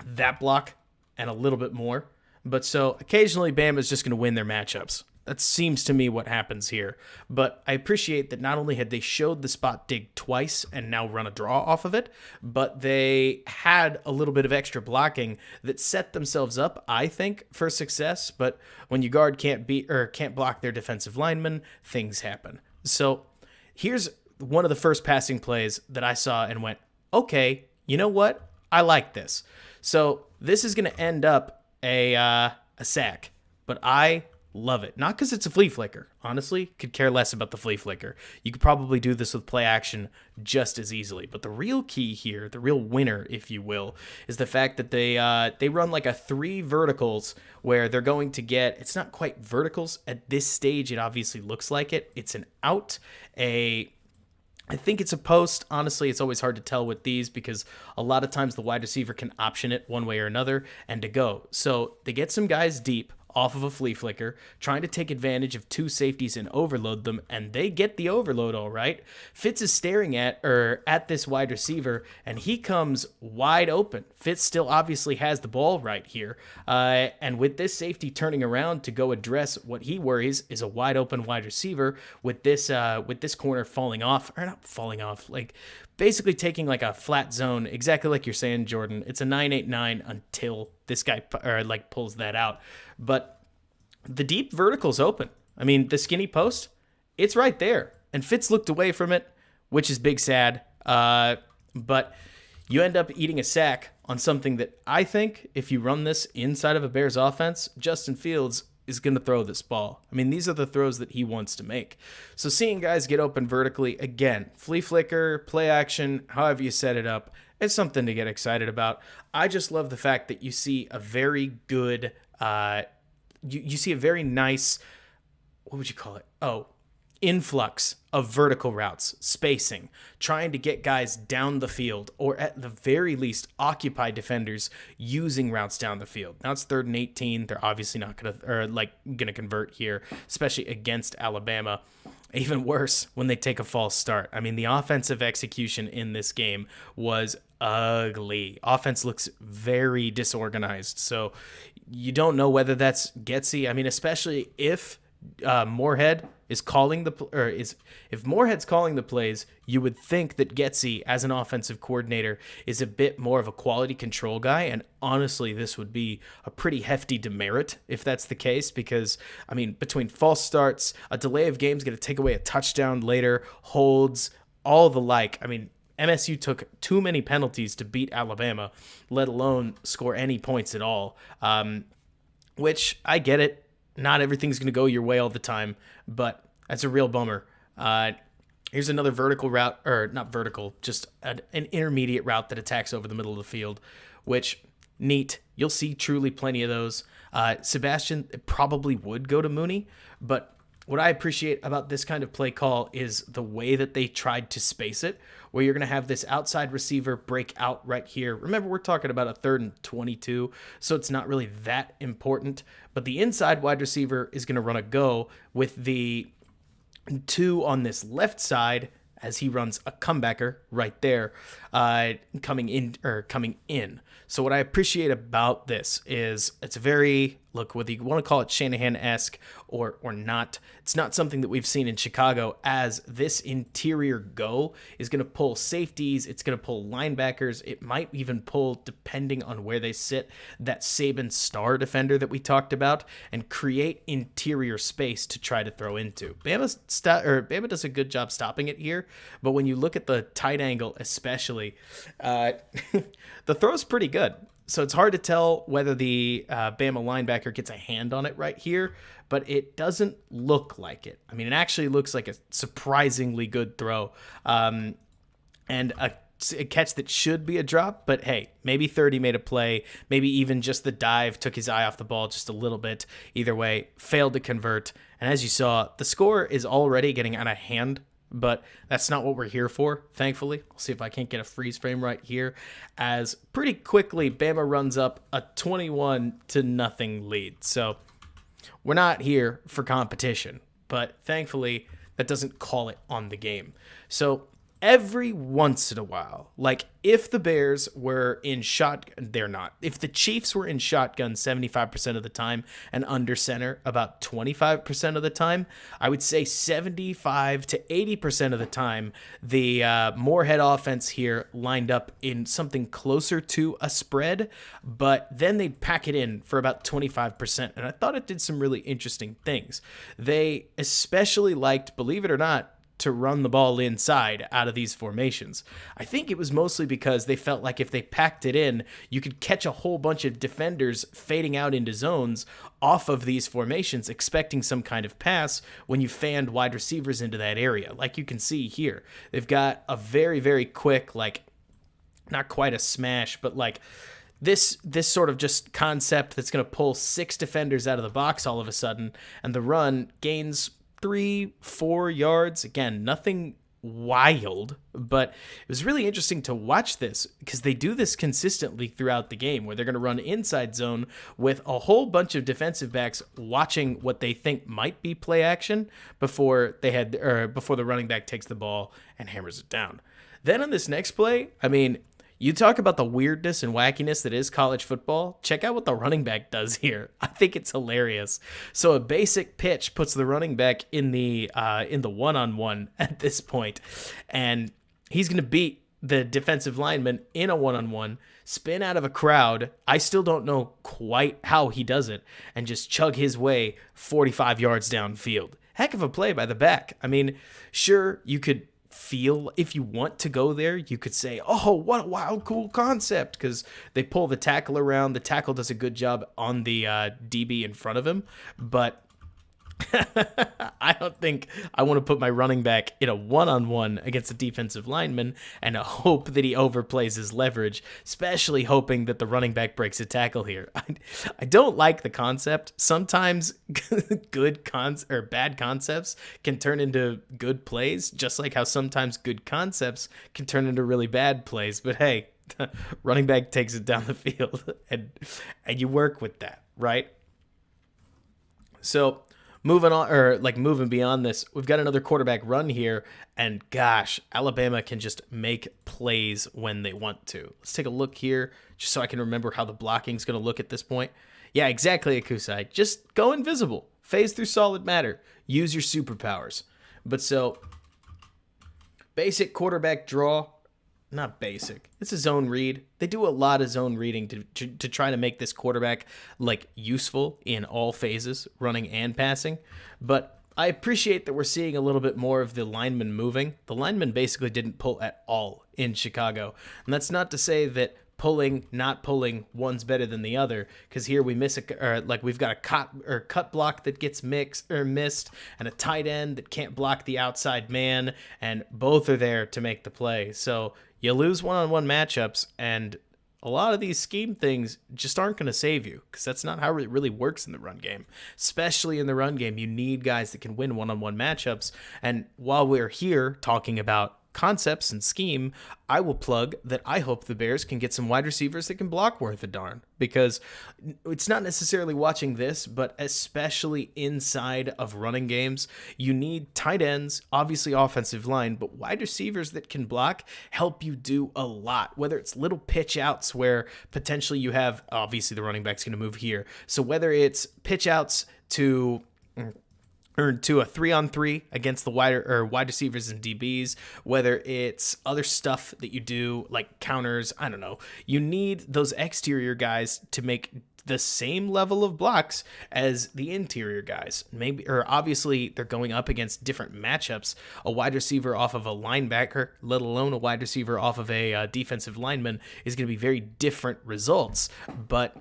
that block and a little bit more. But so occasionally Bama's just going to win their matchups. That seems to me what happens here. But I appreciate that not only had they showed the spot dig twice and now run a draw off of it, but they had a little bit of extra blocking that set themselves up, I think, for success. But when your guard can't block their defensive lineman, things happen. So here's one of the first passing plays that I saw and went, okay, you know what? I like this. So this is going to end up a sack, but I love it. Not because it's a flea flicker. Honestly, could care less about the flea flicker. You could probably do this with play action just as easily. But the real key here, the real winner, if you will, is the fact that they run like a 3 verticals where they're going to get, it's not quite verticals. At this stage, it obviously looks like it. It's an out, I think it's a post. Honestly, it's always hard to tell with these because a lot of times the wide receiver can option it one way or another and to go. So they get some guys deep off of a flea flicker, trying to take advantage of 2 safeties and overload them, and they get the overload all right. Fitz is staring at this wide receiver, and he comes wide open. Fitz still obviously has the ball right here, and with this safety turning around to go address what he worries is a wide open wide receiver with this corner falling off, or not falling off, like basically taking like a flat zone, exactly like you're saying, Jordan. It's a 9-8-9 until this guy pulls that out. But the deep vertical's open. I mean, the skinny post, it's right there. And Fitz looked away from it, which is big sad. But you end up eating a sack on something that I think if you run this inside of a Bears offense, Justin Fields is going to throw this ball. I mean, these are the throws that he wants to make. So seeing guys get open vertically, again, flea flicker, play action, however you set it up, it's something to get excited about. I just love the fact that you see a very good, you see a very nice, what would you call it? Influx of vertical routes, spacing, trying to get guys down the field, or at the very least occupy defenders using routes down the field. Now it's 3rd and 18. They're obviously not gonna convert here, especially against Alabama. Even worse when they take a false start. I mean, the offensive execution in this game was ugly. Offense looks very disorganized. So you don't know whether that's Getsy. I mean, especially if Moorhead is calling if Moorhead's calling the plays, you would think that Getsy, as an offensive coordinator, is a bit more of a quality control guy. And honestly, this would be a pretty hefty demerit if that's the case, because I mean, between false starts, a delay of games going to take away a touchdown later, holds, all the like. I mean, MSU took too many penalties to beat Alabama, let alone score any points at all. Which I get it. Not everything's going to go your way all the time, but that's a real bummer. Here's another vertical route, or not vertical, just an intermediate route that attacks over the middle of the field, which, neat. You'll see truly plenty of those. Sebastian probably would go to Mooney, but what I appreciate about this kind of play call is the way that they tried to space it, where you're going to have this outside receiver break out right here. Remember, we're talking about a 3rd and 22, so it's not really that important. But the inside wide receiver is going to run a go with the 2 on this left side as he runs a comebacker right there, coming in. So what I appreciate about this is it's a very, look, whether you want to call it Shanahan-esque or not, it's not something that we've seen in Chicago, as this interior go is going to pull safeties, it's going to pull linebackers, it might even pull, depending on where they sit, that Saban star defender that we talked about, and create interior space to try to throw into. Bama does a good job stopping it here, but when you look at the tight angle especially, the throw's pretty good. So it's hard to tell whether the Bama linebacker gets a hand on it right here, but it doesn't look like it. I mean, it actually looks like a surprisingly good throw, and a catch that should be a drop, but hey, maybe 30 made a play, maybe even just the dive took his eye off the ball just a little bit. Either way, failed to convert. And as you saw, the score is already getting out of hand, but that's not what we're here for, thankfully. I'll see if I can't get a freeze frame right here, as pretty quickly Bama runs up a 21-0 lead. So we're not here for competition, but thankfully that doesn't call it on the game. So every once in a while, like if the Bears were in shotgun, they're not. If the Chiefs were in shotgun 75% of the time and under center about 25% of the time, I would say 75 to 80% of the time, the Moorhead offense here lined up in something closer to a spread, but then they'd pack it in for about 25%. And I thought it did some really interesting things. They especially liked, believe it or not, to run the ball inside out of these formations. I think it was mostly because they felt like if they packed it in, you could catch a whole bunch of defenders fading out into zones off of these formations, expecting some kind of pass when you fanned wide receivers into that area. Like you can see here, they've got a very, very quick, like, not quite a smash, but like this sort of just concept that's going to pull 6 defenders out of the box all of a sudden, and the run gains 3-4 yards. Again, nothing wild, but it was really interesting to watch this because they do this consistently throughout the game where they're going to run inside zone with a whole bunch of defensive backs watching what they think might be play action before the running back takes the ball and hammers it down. Then on this next play, I mean, you talk about the weirdness and wackiness that is college football. Check out what the running back does here. I think it's hilarious. So a basic pitch puts the running back in the one-on-one at this point, and he's going to beat the defensive lineman in a one-on-one, spin out of a crowd. I still don't know quite how he does it, and just chug his way 45 yards downfield. Heck of a play by the back. I mean, sure, you could feel if you want to go there, you could say, oh, what a wild, cool concept, because they pull the tackle around. The tackle does a good job on the DB in front of him, but I don't think I want to put my running back in a one-on-one against a defensive lineman and hope that he overplays his leverage, especially hoping that the running back breaks a tackle here. I don't like the concept. Sometimes bad concepts can turn into good plays, just like how sometimes good concepts can turn into really bad plays. But hey, running back takes it down the field, and you work with that, right? So moving beyond this, we've got another quarterback run here, and gosh, Alabama can just make plays when they want to. Let's take a look here, just so I can remember how the blocking's going to look at this point. Yeah, exactly, Akusai. Just go invisible. Phase through solid matter. Use your superpowers. But so, basic quarterback draw. Not basic. It's a zone read. They do a lot of zone reading to try to make this quarterback like useful in all phases, running and passing. But I appreciate that we're seeing a little bit more of the linemen moving. The linemen basically didn't pull at all in Chicago. And that's not to say that not pulling, one's better than the other, because here we we've got a cut block that gets missed, and a tight end that can't block the outside man, and both are there to make the play. So you lose one-on-one matchups, and a lot of these scheme things just aren't going to save you, because that's not how it really works in the run game. Especially in the run game, you need guys that can win one-on-one matchups. And while we're here talking about concepts and scheme, I will plug that I hope the Bears can get some wide receivers that can block worth a darn, because it's not necessarily watching this, but especially inside of running games, you need tight ends, obviously offensive line, but wide receivers that can block help you do a lot, whether it's little pitch outs where potentially you have, obviously the running back's going to move here, so whether it's pitch outs to a 3-on-3 against the wide receivers and DBs, whether it's other stuff that you do like counters, I don't know. You need those exterior guys to make the same level of blocks as the interior guys. Obviously they're going up against different matchups. A wide receiver off of a linebacker, let alone a wide receiver off of a defensive lineman, is going to be very different results, but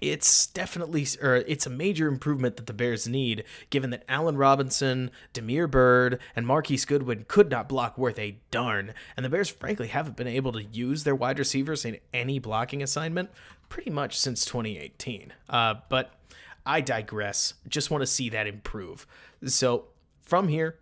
it's a major improvement that the Bears need, given that Allen Robinson, Damiere Byrd, and Marquise Goodwin could not block worth a darn, and the Bears frankly haven't been able to use their wide receivers in any blocking assignment pretty much since 2018. But I digress. Just want to see that improve. So from here,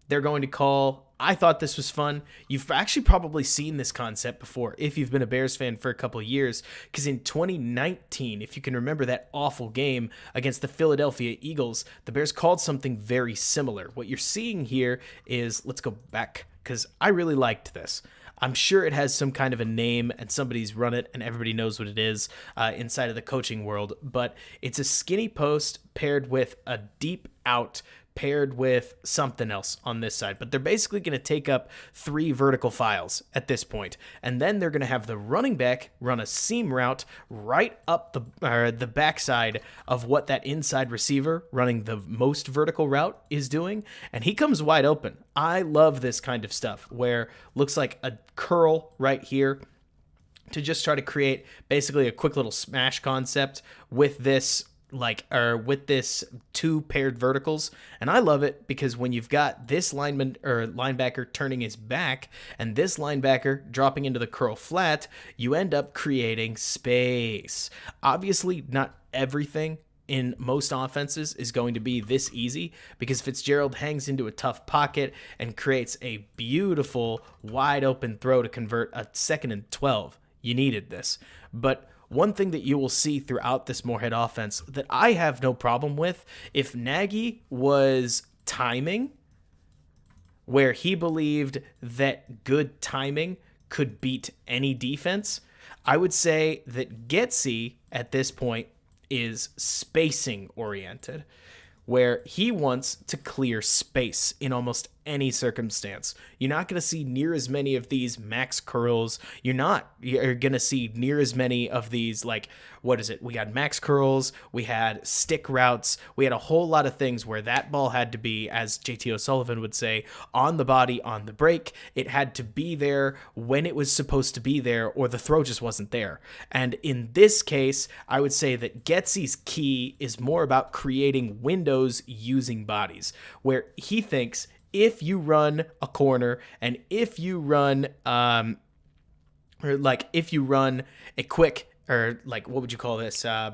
they're going to call. I thought this was fun. You've actually probably seen this concept before if you've been a Bears fan for a couple of years, because in 2019, if you can remember that awful game against the Philadelphia Eagles, the Bears called something very similar. What you're seeing here is, let's go back, because I really liked this. I'm sure it has some kind of a name and somebody's run it and everybody knows what it is inside of the coaching world, but it's a skinny post paired with a deep out paired with something else on this side, but they're basically going to take up 3 vertical files at this point. And then they're going to have the running back run a seam route right up the backside of what that inside receiver running the most vertical route is doing, and he comes wide open. I love this kind of stuff where looks like a curl right here to just try to create basically a quick little smash concept with this with this 2 paired verticals. And I love it because when you've got this lineman or linebacker turning his back and this linebacker dropping into the curl flat, you end up creating space. Obviously, not everything in most offenses is going to be this easy, because Fitzgerald hangs into a tough pocket and creates a beautiful wide open throw to convert a 2nd and 12. You needed this. But one thing that you will see throughout this Moorhead offense that I have no problem with, if Nagy was timing where he believed that good timing could beat any defense, I would say that Getsy at this point is spacing oriented, where he wants to clear space in almost any circumstance. You're not going to see near as many of these max curls. You're going to see near as many of these, we had max curls, we had stick routes, we had a whole lot of things where that ball had to be, as JT O'Sullivan would say, on the body, on the break. It had to be there when it was supposed to be there, or the throw just wasn't there. And in this case, I would say that Getsy's key is more about creating windows using bodies, where he thinks if you run a corner and if you run if you run a quick, what would you call this? A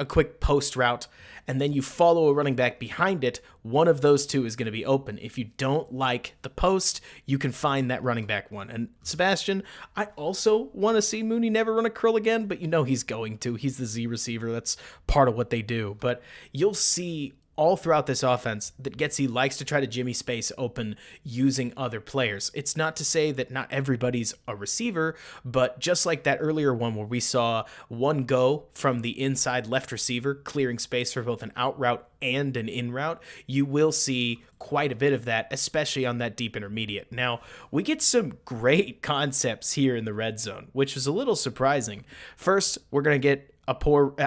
quick post route, and then you follow a running back behind it, one of those 2 is going to be open. If you don't like the post, you can find that running back one. And Sebastian, I also want to see Mooney never run a curl again, but he's going to. He's the Z receiver. That's part of what they do. But you'll see all throughout this offense that Getsy likes to try to jimmy space open using other players. It's not to say that not everybody's a receiver, but just like that earlier one where we saw one go from the inside left receiver clearing space for both an out route and an in route, you will see quite a bit of that, especially on that deep intermediate. Now, we get some great concepts here in the red zone, which was a little surprising. First, we're going to get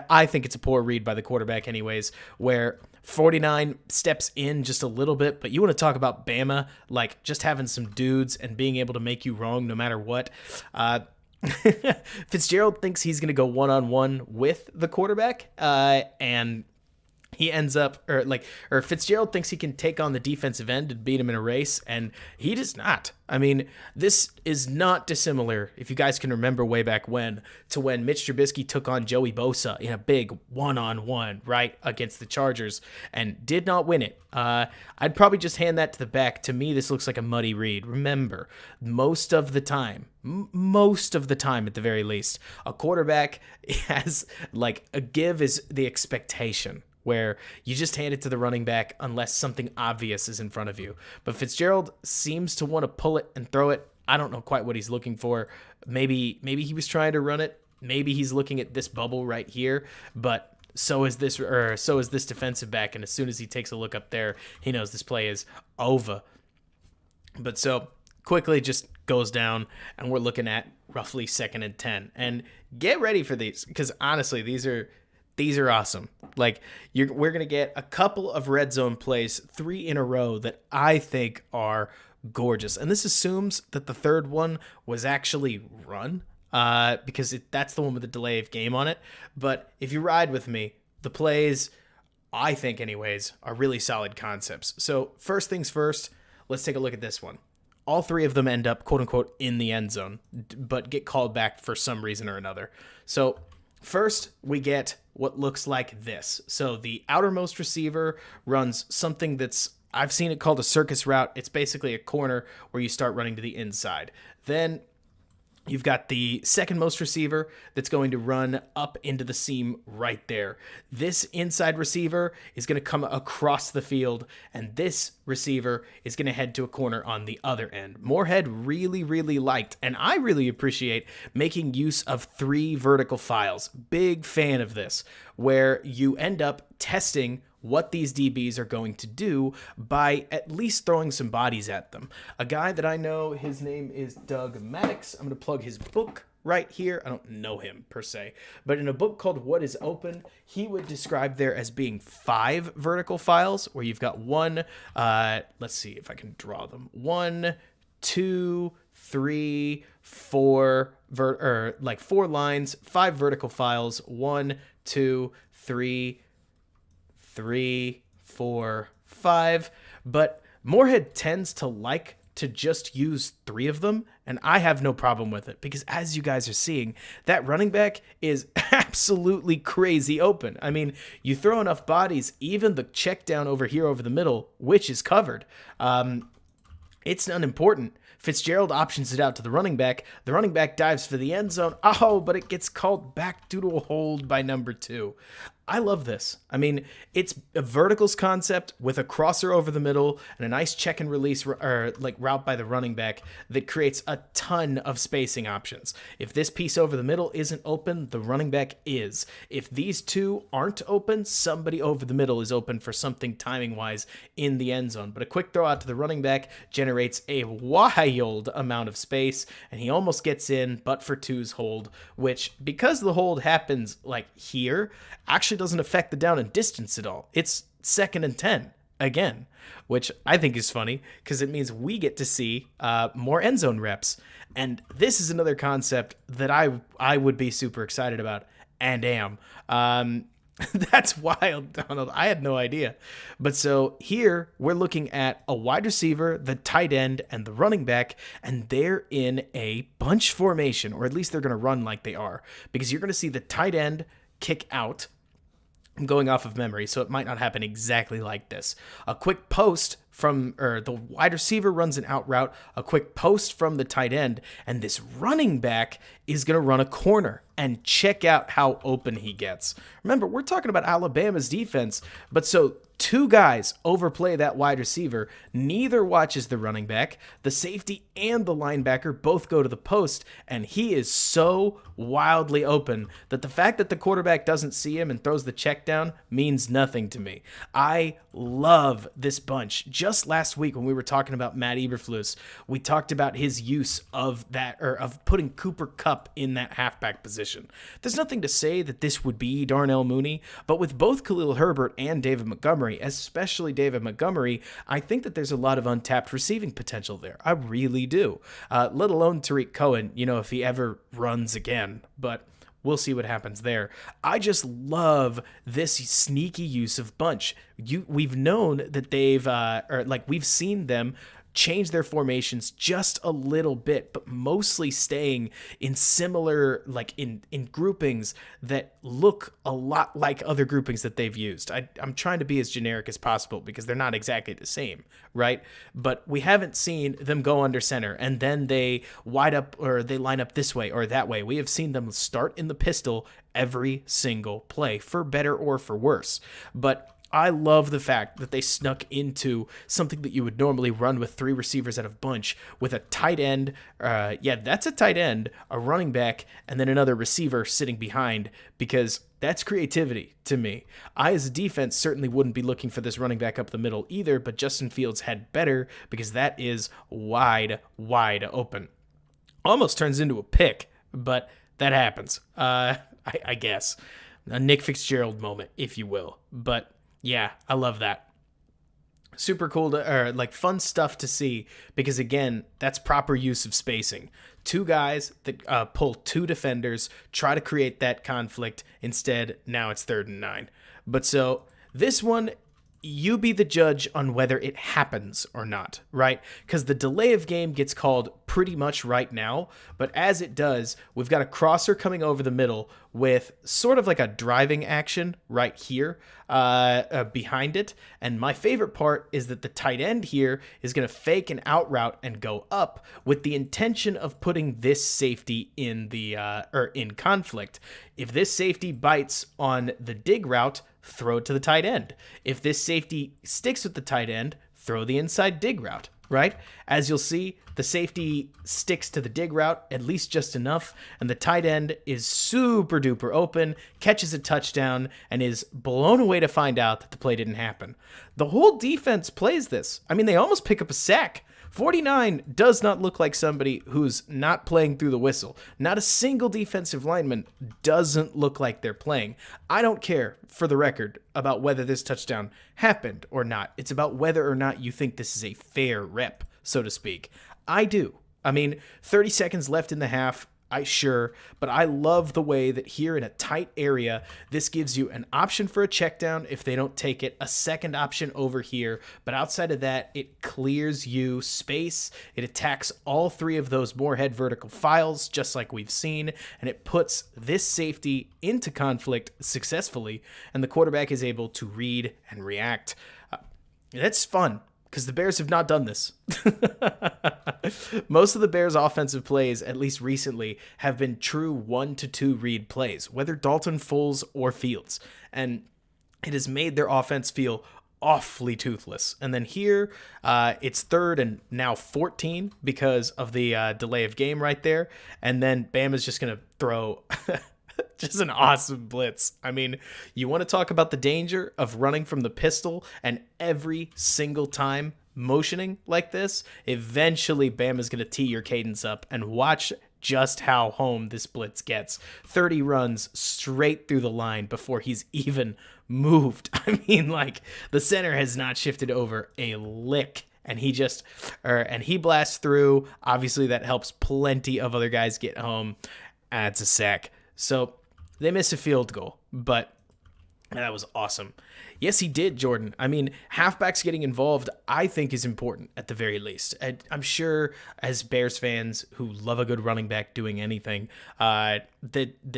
I think it's a poor read by the quarterback anyways, where 49 steps in just a little bit, but you want to talk about Bama, just having some dudes and being able to make you wrong no matter what. Fitzgerald thinks he's going to go one-on-one with the quarterback, and he ends up, or Fitzgerald thinks he can take on the defensive end and beat him in a race, and he does not. I mean, this is not dissimilar, if you guys can remember way back when, to when Mitch Trubisky took on Joey Bosa in a big one-on-one, right, against the Chargers, and did not win it. I'd probably just hand that to the back. To me, this looks like a muddy read. Remember, most of the time at the very least, a quarterback has, a give is the expectation, where you just hand it to the running back unless something obvious is in front of you. But Fitzgerald seems to want to pull it and throw it. I don't know quite what he's looking for. Maybe he was trying to run it. Maybe he's looking at this bubble right here, but so is this defensive back, and as soon as he takes a look up there, he knows this play is over. But so quickly just goes down, and we're looking at roughly 2nd and 10. And get ready for these, because honestly, these are awesome. We're going to get a couple of red zone plays, 3 in a row, that I think are gorgeous. And this assumes that the third one was actually run, because that's the one with the delay of game on it. But if you ride with me, the plays, I think anyways, are really solid concepts. So first things first, let's take a look at this one. All 3 of them end up, quote unquote, in the end zone, but get called back for some reason or another. So first, we get what looks like this. So the outermost receiver runs something I've seen it called a circus route. It's basically a corner where you start running to the inside. Then you've got the second-most receiver that's going to run up into the seam right there. This inside receiver is going to come across the field, and this receiver is going to head to a corner on the other end. Moorhead really, really liked, and I really appreciate, making use of 3 vertical files. Big fan of this, where you end up testing what these DBs are going to do by at least throwing some bodies at them. A guy that I know, his name is Doug Maddox. I'm going to plug his book right here. I don't know him per se, but in a book called What is Open, he would describe there as being 5 vertical files where you've got one, let's see if I can draw them. 1, 2, 3, 4, 4 lines, 5 vertical files, 1, 2, 3, 4, 5. But Moorhead tends to like to just use 3 of them, and I have no problem with it because, as you guys are seeing, that running back is absolutely crazy open. I mean, you throw enough bodies, even the check down over here over the middle, which is covered, it's unimportant. Fitzgerald options it out to the running back. The running back dives for the end zone. Oh, but it gets called back due to a hold by number 2. I love this. I mean, it's a verticals concept with a crosser over the middle and a nice check and release route by the running back that creates a ton of spacing options. If this piece over the middle isn't open, the running back is. If these two aren't open, somebody over the middle is open for something timing-wise in the end zone. But a quick throw out to the running back generates a wild amount of space, and he almost gets in, but for 2's hold, which, because the hold happens like here, actually doesn't affect the down and distance at all. It's 2nd and 10 again, which I think is funny because it means we get to see more end zone reps. And this is another concept that I would be super excited about and am. That's wild, Donald. I had no idea. But so here we're looking at a wide receiver, the tight end, and the running back, and they're in a bunch formation, or at least they're going to run like they are, because you're going to see the tight end kick out. I'm going off of memory, so it might not happen exactly like this. A quick post from, the wide receiver runs an out route, a quick post from the tight end, and this running back is going to run a corner and check out how open he gets. Remember, we're talking about Alabama's defense, but so 2 guys overplay that wide receiver. Neither watches the running back. The safety and the linebacker both go to the post, and he is so wildly open that the fact that the quarterback doesn't see him and throws the check down means nothing to me. I love this bunch. Just last week when we were talking about Matt Eberflus, we talked about his use of that, or of putting Cooper Kupp in that halfback position. There's nothing to say that this would be Darnell Mooney, but with both Khalil Herbert and David Montgomery, especially David Montgomery, I think that there's a lot of untapped receiving potential there. I really do. Let alone Tariq Cohen, if he ever runs again, but we'll see what happens there. I just love this sneaky use of bunch. We've known that we've seen them change their formations just a little bit, but mostly staying in similar, in groupings that look a lot like other groupings that they've used. I'm trying to be as generic as possible because they're not exactly the same, right? But we haven't seen them go under center and then they wide up, or they line up this way or that way. We have seen them start in the pistol every single play, for better or for worse. But I love the fact that they snuck into something that you would normally run with 3 receivers out of bunch, with a tight end. That's a tight end, a running back, and then another receiver sitting behind, because that's creativity to me. I, as a defense, certainly wouldn't be looking for this running back up the middle either, but Justin Fields had better, because that is wide open. Almost turns into a pick, but that happens. I guess. A Nick Fitzgerald moment, if you will. But yeah, I love that. Super cool fun stuff to see, because again, that's proper use of spacing. 2 guys that pull 2 defenders, try to create that conflict. Instead, now it's 3rd and 9. But so this one, you be the judge on whether it happens or not, right? Because the delay of game gets called pretty much right now, but as it does, we've got a crosser coming over the middle with sort of like a driving action right here behind it. And my favorite part is that the tight end here is going to fake an out route and go up with the intention of putting this safety in the in conflict. If this safety bites on the dig route, throw it to the tight end. If this safety sticks with the tight end, throw the inside dig route. right? As you'll see, the safety sticks to the dig route at least just enough, and the tight end is super duper open, catches a touchdown, and is blown away to find out that the play didn't happen. The whole defense plays this. I mean, they almost pick up a sack. 49 does not look like somebody who's not playing through the whistle. Not a single defensive lineman doesn't look like they're playing. I don't care, for the record, about whether this touchdown happened or not. It's about whether or not you think this is a fair rep, so to speak. I do. I mean, 30 seconds left in the half. But I love the way that here in a tight area, this gives you an option for a check down if they don't take it, a second option over here. But outside of that, it clears you space. It attacks all three of those Moorhead vertical files, just like we've seen, and it puts this safety into conflict successfully, and the quarterback is able to read and react. That's fun, because the Bears have not done this. Most of the Bears' offensive plays, at least recently, have been true 1-2 read plays, whether Dalton, Foles, or Fields. And it has made their offense feel awfully toothless. And then here, it's 3rd and now 14 because of the delay of game right there. And then Bama's just going to throw just an awesome blitz. I mean, you want to talk about the danger of running from the pistol, and every single time motioning like this, eventually Bama's going to tee your cadence up, and watch just how home this blitz gets. 30 runs straight through the line before he's even moved. I mean, like, the center has not shifted over a lick, and he blasts through. Obviously, that helps plenty of other guys get home. It's a sack. So they miss a field goal, but that was awesome. Yes, he did, Jordan. I mean, halfbacks getting involved, I think, is important at the very least. I'm sure as Bears fans who love a good running back doing anything, that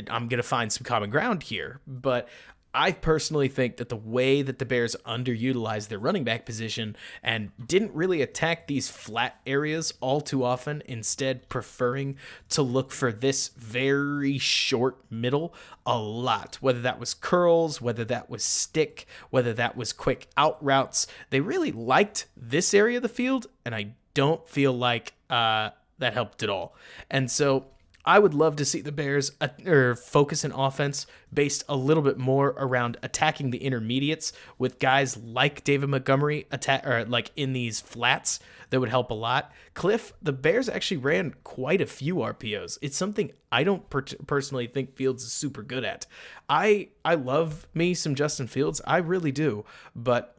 I'm going to find some common ground here. But I personally think that the way that the Bears underutilized their running back position and didn't really attack these flat areas all too often, instead preferring to look for this very short middle a lot, whether that was curls, whether that was stick, whether that was quick out routes. They really liked this area of the field, and I don't feel like that helped at all. And so I would love to see the Bears focus an offense based a little bit more around attacking the intermediates with guys like David Montgomery in these flats. That would help a lot. Cliff, the Bears actually ran quite a few RPOs. It's something I don't personally think Fields is super good at. I love me some Justin Fields. I really do. But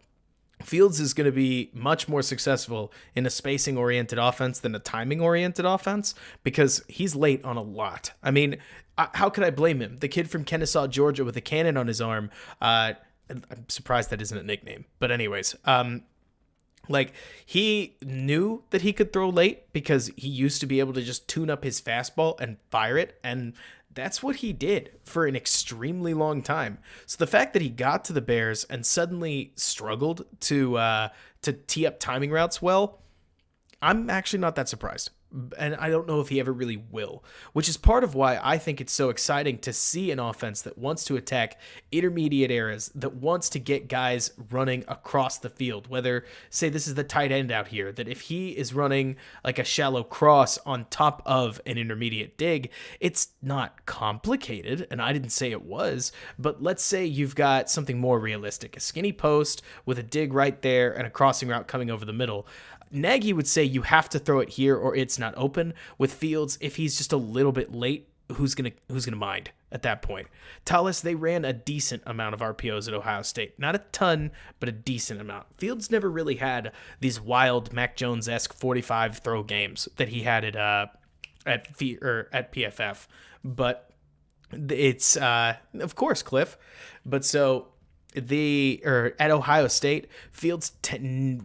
Fields is going to be much more successful in a spacing-oriented offense than a timing-oriented offense because he's late on a lot. I mean, how could I blame him? The kid from Kennesaw, Georgia with a cannon on his arm. I'm surprised that isn't a nickname. But anyways, he knew that he could throw late because he used to be able to just tune up his fastball and fire it, and that's what he did for an extremely long time. So the fact that he got to the Bears and suddenly struggled to tee up timing routes well, I'm actually not that surprised. And I don't know if he ever really will, which is part of why I think it's so exciting to see an offense that wants to attack intermediate areas, that wants to get guys running across the field, whether, say, this is the tight end out here, that if he is running like a shallow cross on top of an intermediate dig, it's not complicated, and I didn't say it was, but let's say you've got something more realistic, a skinny post with a dig right there and a crossing route coming over the middle. Nagy would say you have to throw it here or it's not open. With Fields, if he's just a little bit late, who's gonna mind at that point? Tallis, they ran a decent amount of RPOs at Ohio State. Not a ton, but a decent amount. Fields never really had these wild Mac Jones-esque 45 throw games that he had at PFF. But it's of course, Cliff. But so at Ohio State, Fields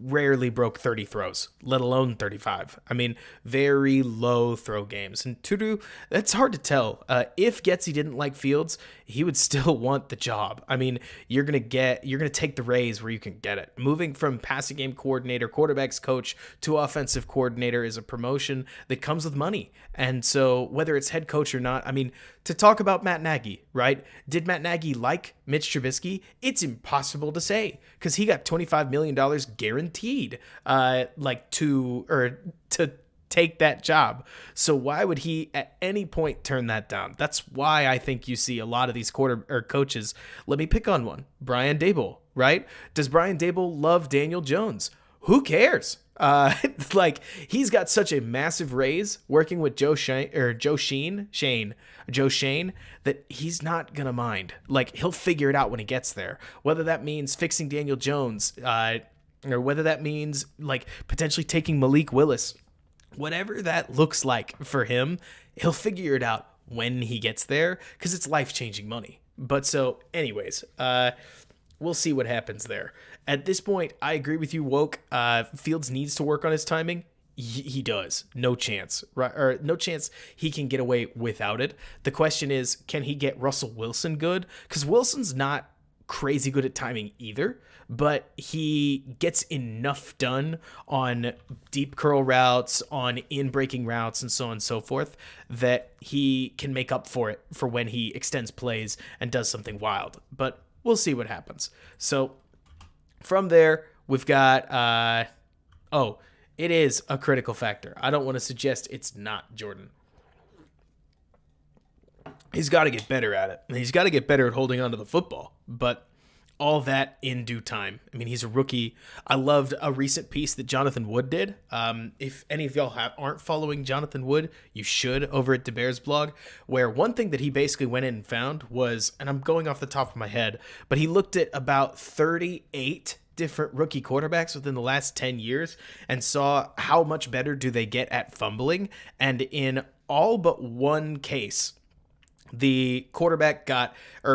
rarely broke 30 throws, let alone 35. I mean, very low throw games. And Tudu, that's hard to tell. If Getsy didn't like Fields, he would still want the job. I mean, you're gonna take the raise where you can get it. Moving from passing game coordinator, quarterbacks coach to offensive coordinator is a promotion that comes with money. And so whether it's head coach or not, I mean, to talk about Matt Nagy, right? Did Matt Nagy like Mitch Trubisky? It it's impossible to say because he got $25 million guaranteed, to take that job. So why would he at any point turn that down? That's why I think you see a lot of these coaches. Let me pick on one. Brian Daboll, right? Does Brian Daboll love Daniel Jones? Who cares? He's got such a massive raise working with Joe Shane that he's not gonna mind. Like, he'll figure it out when he gets there. Whether that means fixing Daniel Jones, or whether that means like potentially taking Malik Willis, whatever that looks like for him, he'll figure it out when he gets there because it's life-changing money. But so, anyways, we'll see what happens there. At this point, I agree with you, Woke. Fields needs to work on his timing. He does. No chance. Right? Or no chance he can get away without it. The question is, can he get Russell Wilson good? Because Wilson's not crazy good at timing either, but he gets enough done on deep curl routes, on in-breaking routes, and so on and so forth, that he can make up for it for when he extends plays and does something wild. But we'll see what happens. So from there, we've got, it is a critical factor. I don't want to suggest it's not, Jordan. He's got to get better at it. He's got to get better at holding onto the football, but all that in due time. I mean, he's a rookie. I loved a recent piece that Jonathan Wood did. If any of y'all aren't following Jonathan Wood, you should, over at the Bears blog, where one thing that he basically went in and found was, and I'm going off the top of my head, but he looked at about 38 different rookie quarterbacks within the last 10 years and saw how much better do they get at fumbling. And in all but one case, the quarterback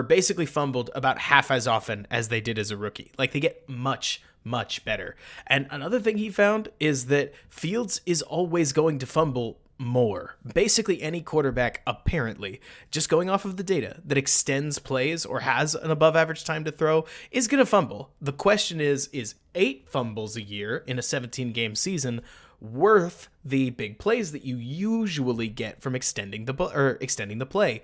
basically fumbled about half as often as they did as a rookie. Like, they get much, much better. And another thing he found is that Fields is always going to fumble more. Basically, any quarterback, apparently, just going off of the data, that extends plays or has an above average time to throw is going to fumble. The question is 8 fumbles a year in a 17-game season worth the big plays that you usually get from extending the play?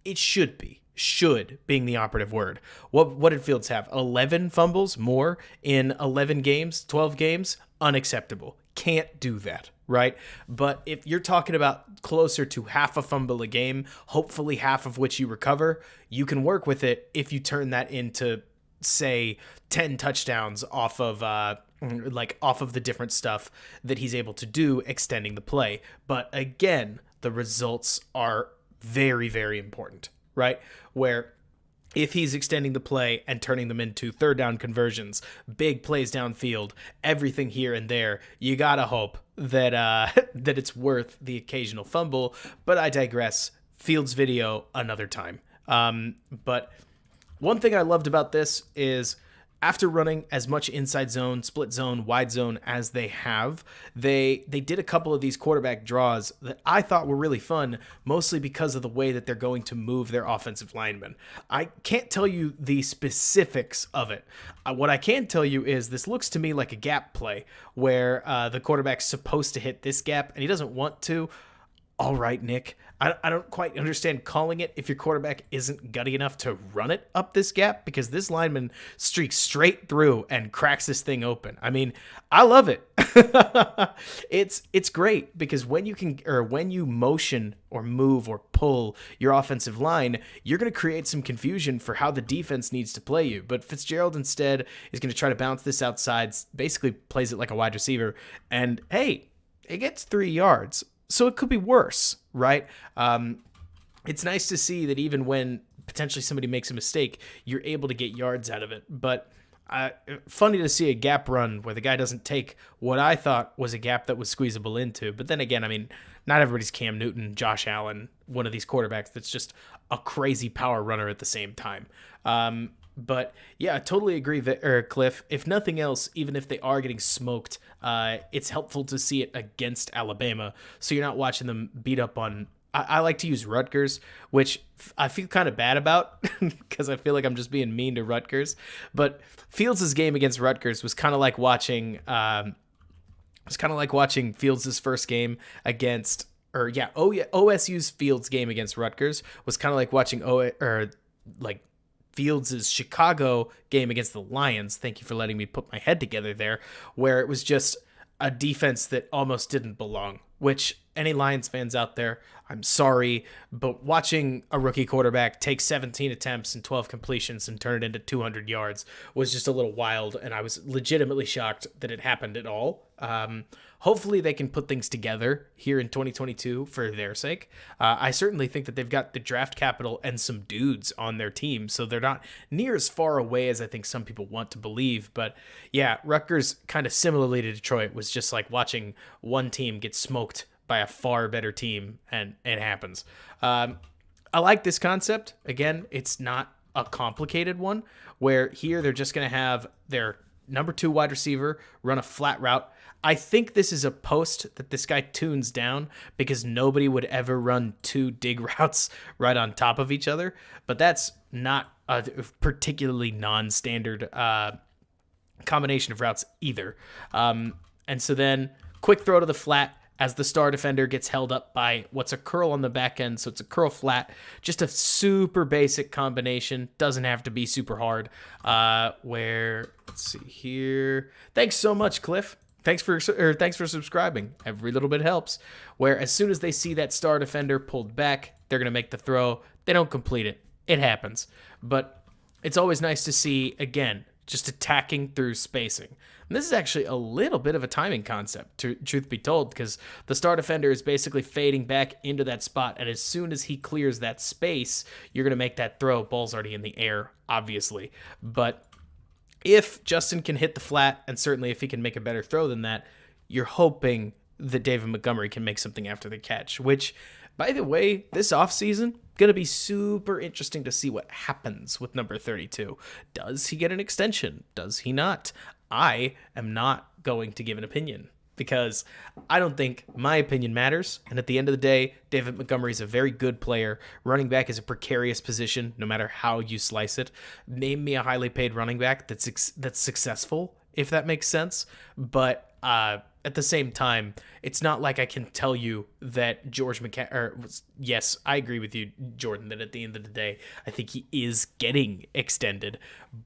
It should be. Should being the operative word. What did Fields have? 11 fumbles more in 11 games, 12 games? Unacceptable. Can't do that, right? But if you're talking about closer to half a fumble a game, hopefully half of which you recover, you can work with it if you turn that into, say, 10 touchdowns off of the different stuff that he's able to do extending the play. But again, the results are very, very important, right? Where if he's extending the play and turning them into third down conversions, big plays downfield, everything here and there, you gotta hope that that it's worth the occasional fumble. But I digress. Fields video another time. But one thing I loved about this is, after running as much inside zone, split zone, wide zone as they have, they did a couple of these quarterback draws that I thought were really fun, mostly because of the way that they're going to move their offensive linemen. I can't tell you the specifics of it. What I can tell you is this looks to me like a gap play where the quarterback's supposed to hit this gap and he doesn't want to. All right, Nick. I don't quite understand calling it if your quarterback isn't gutty enough to run it up this gap, because this lineman streaks straight through and cracks this thing open. I mean, I love it. It's great because when you motion or move or pull your offensive line, you're going to create some confusion for how the defense needs to play you. But Fitzgerald instead is going to try to bounce this outside, basically plays it like a wide receiver, and hey, it gets 3 yards. So it could be worse, right? It's nice to see that even when potentially somebody makes a mistake, you're able to get yards out of it. But funny to see a gap run where the guy doesn't take what I thought was a gap that was squeezable into. But then again, I mean, not everybody's Cam Newton, Josh Allen, one of these quarterbacks that's just a crazy power runner at the same time. But yeah, I totally agree, Cliff. If nothing else, even if they are getting smoked, it's helpful to see it against Alabama, so you're not watching them beat up on. I like to use Rutgers, which I feel kind of bad about because I feel like I'm just being mean to Rutgers. But Fields' game against Rutgers was kind of like watching. Fields' first game against, OSU's Fields game against Rutgers was kind of like watching Fields' Chicago game against the Lions. Thank you for letting me put my head together there, where it was just a defense that almost didn't belong, which any Lions fans out there, I'm sorry, but watching a rookie quarterback take 17 attempts and 12 completions and turn it into 200 yards was just a little wild, and I was legitimately shocked that it happened at all. Hopefully they can put things together here in 2022 for their sake. I certainly think that they've got the draft capital and some dudes on their team, so they're not near as far away as I think some people want to believe. But yeah, Rutgers, kind of similarly to Detroit, was just like watching one team get smoked by a far better team, and it happens. I like this concept. Again, it's not a complicated one, where here they're just going to have their number 2 wide receiver run a flat route. I think this is a post that this guy tunes down because nobody would ever run 2 dig routes right on top of each other, but that's not a particularly non-standard combination of routes either. And so then quick throw to the flat as the star defender gets held up by what's a curl on the back end. So it's a curl flat, just a super basic combination. Doesn't have to be super hard. Let's see here. Thanks so much, Cliff. Thanks for subscribing. Every little bit helps. Where as soon as they see that star defender pulled back, they're going to make the throw. They don't complete it. It happens. But it's always nice to see, again, just attacking through spacing. And this is actually a little bit of a timing concept, truth be told, because the star defender is basically fading back into that spot, and as soon as he clears that space, you're going to make that throw. Ball's already in the air, obviously. But if Justin can hit the flat, and certainly if he can make a better throw than that, you're hoping that David Montgomery can make something after the catch, which, by the way, this offseason, going to be super interesting to see what happens with number 32. Does he get an extension? Does he not? I am not going to give an opinion because I don't think my opinion matters. And at the end of the day, David Montgomery is a very good player. Running back is a precarious position, no matter how you slice it. Name me a highly paid running back that's successful, if that makes sense. But at the same time, it's not like I can tell you that yes, I agree with you, Jordan, that at the end of the day, I think he is getting extended.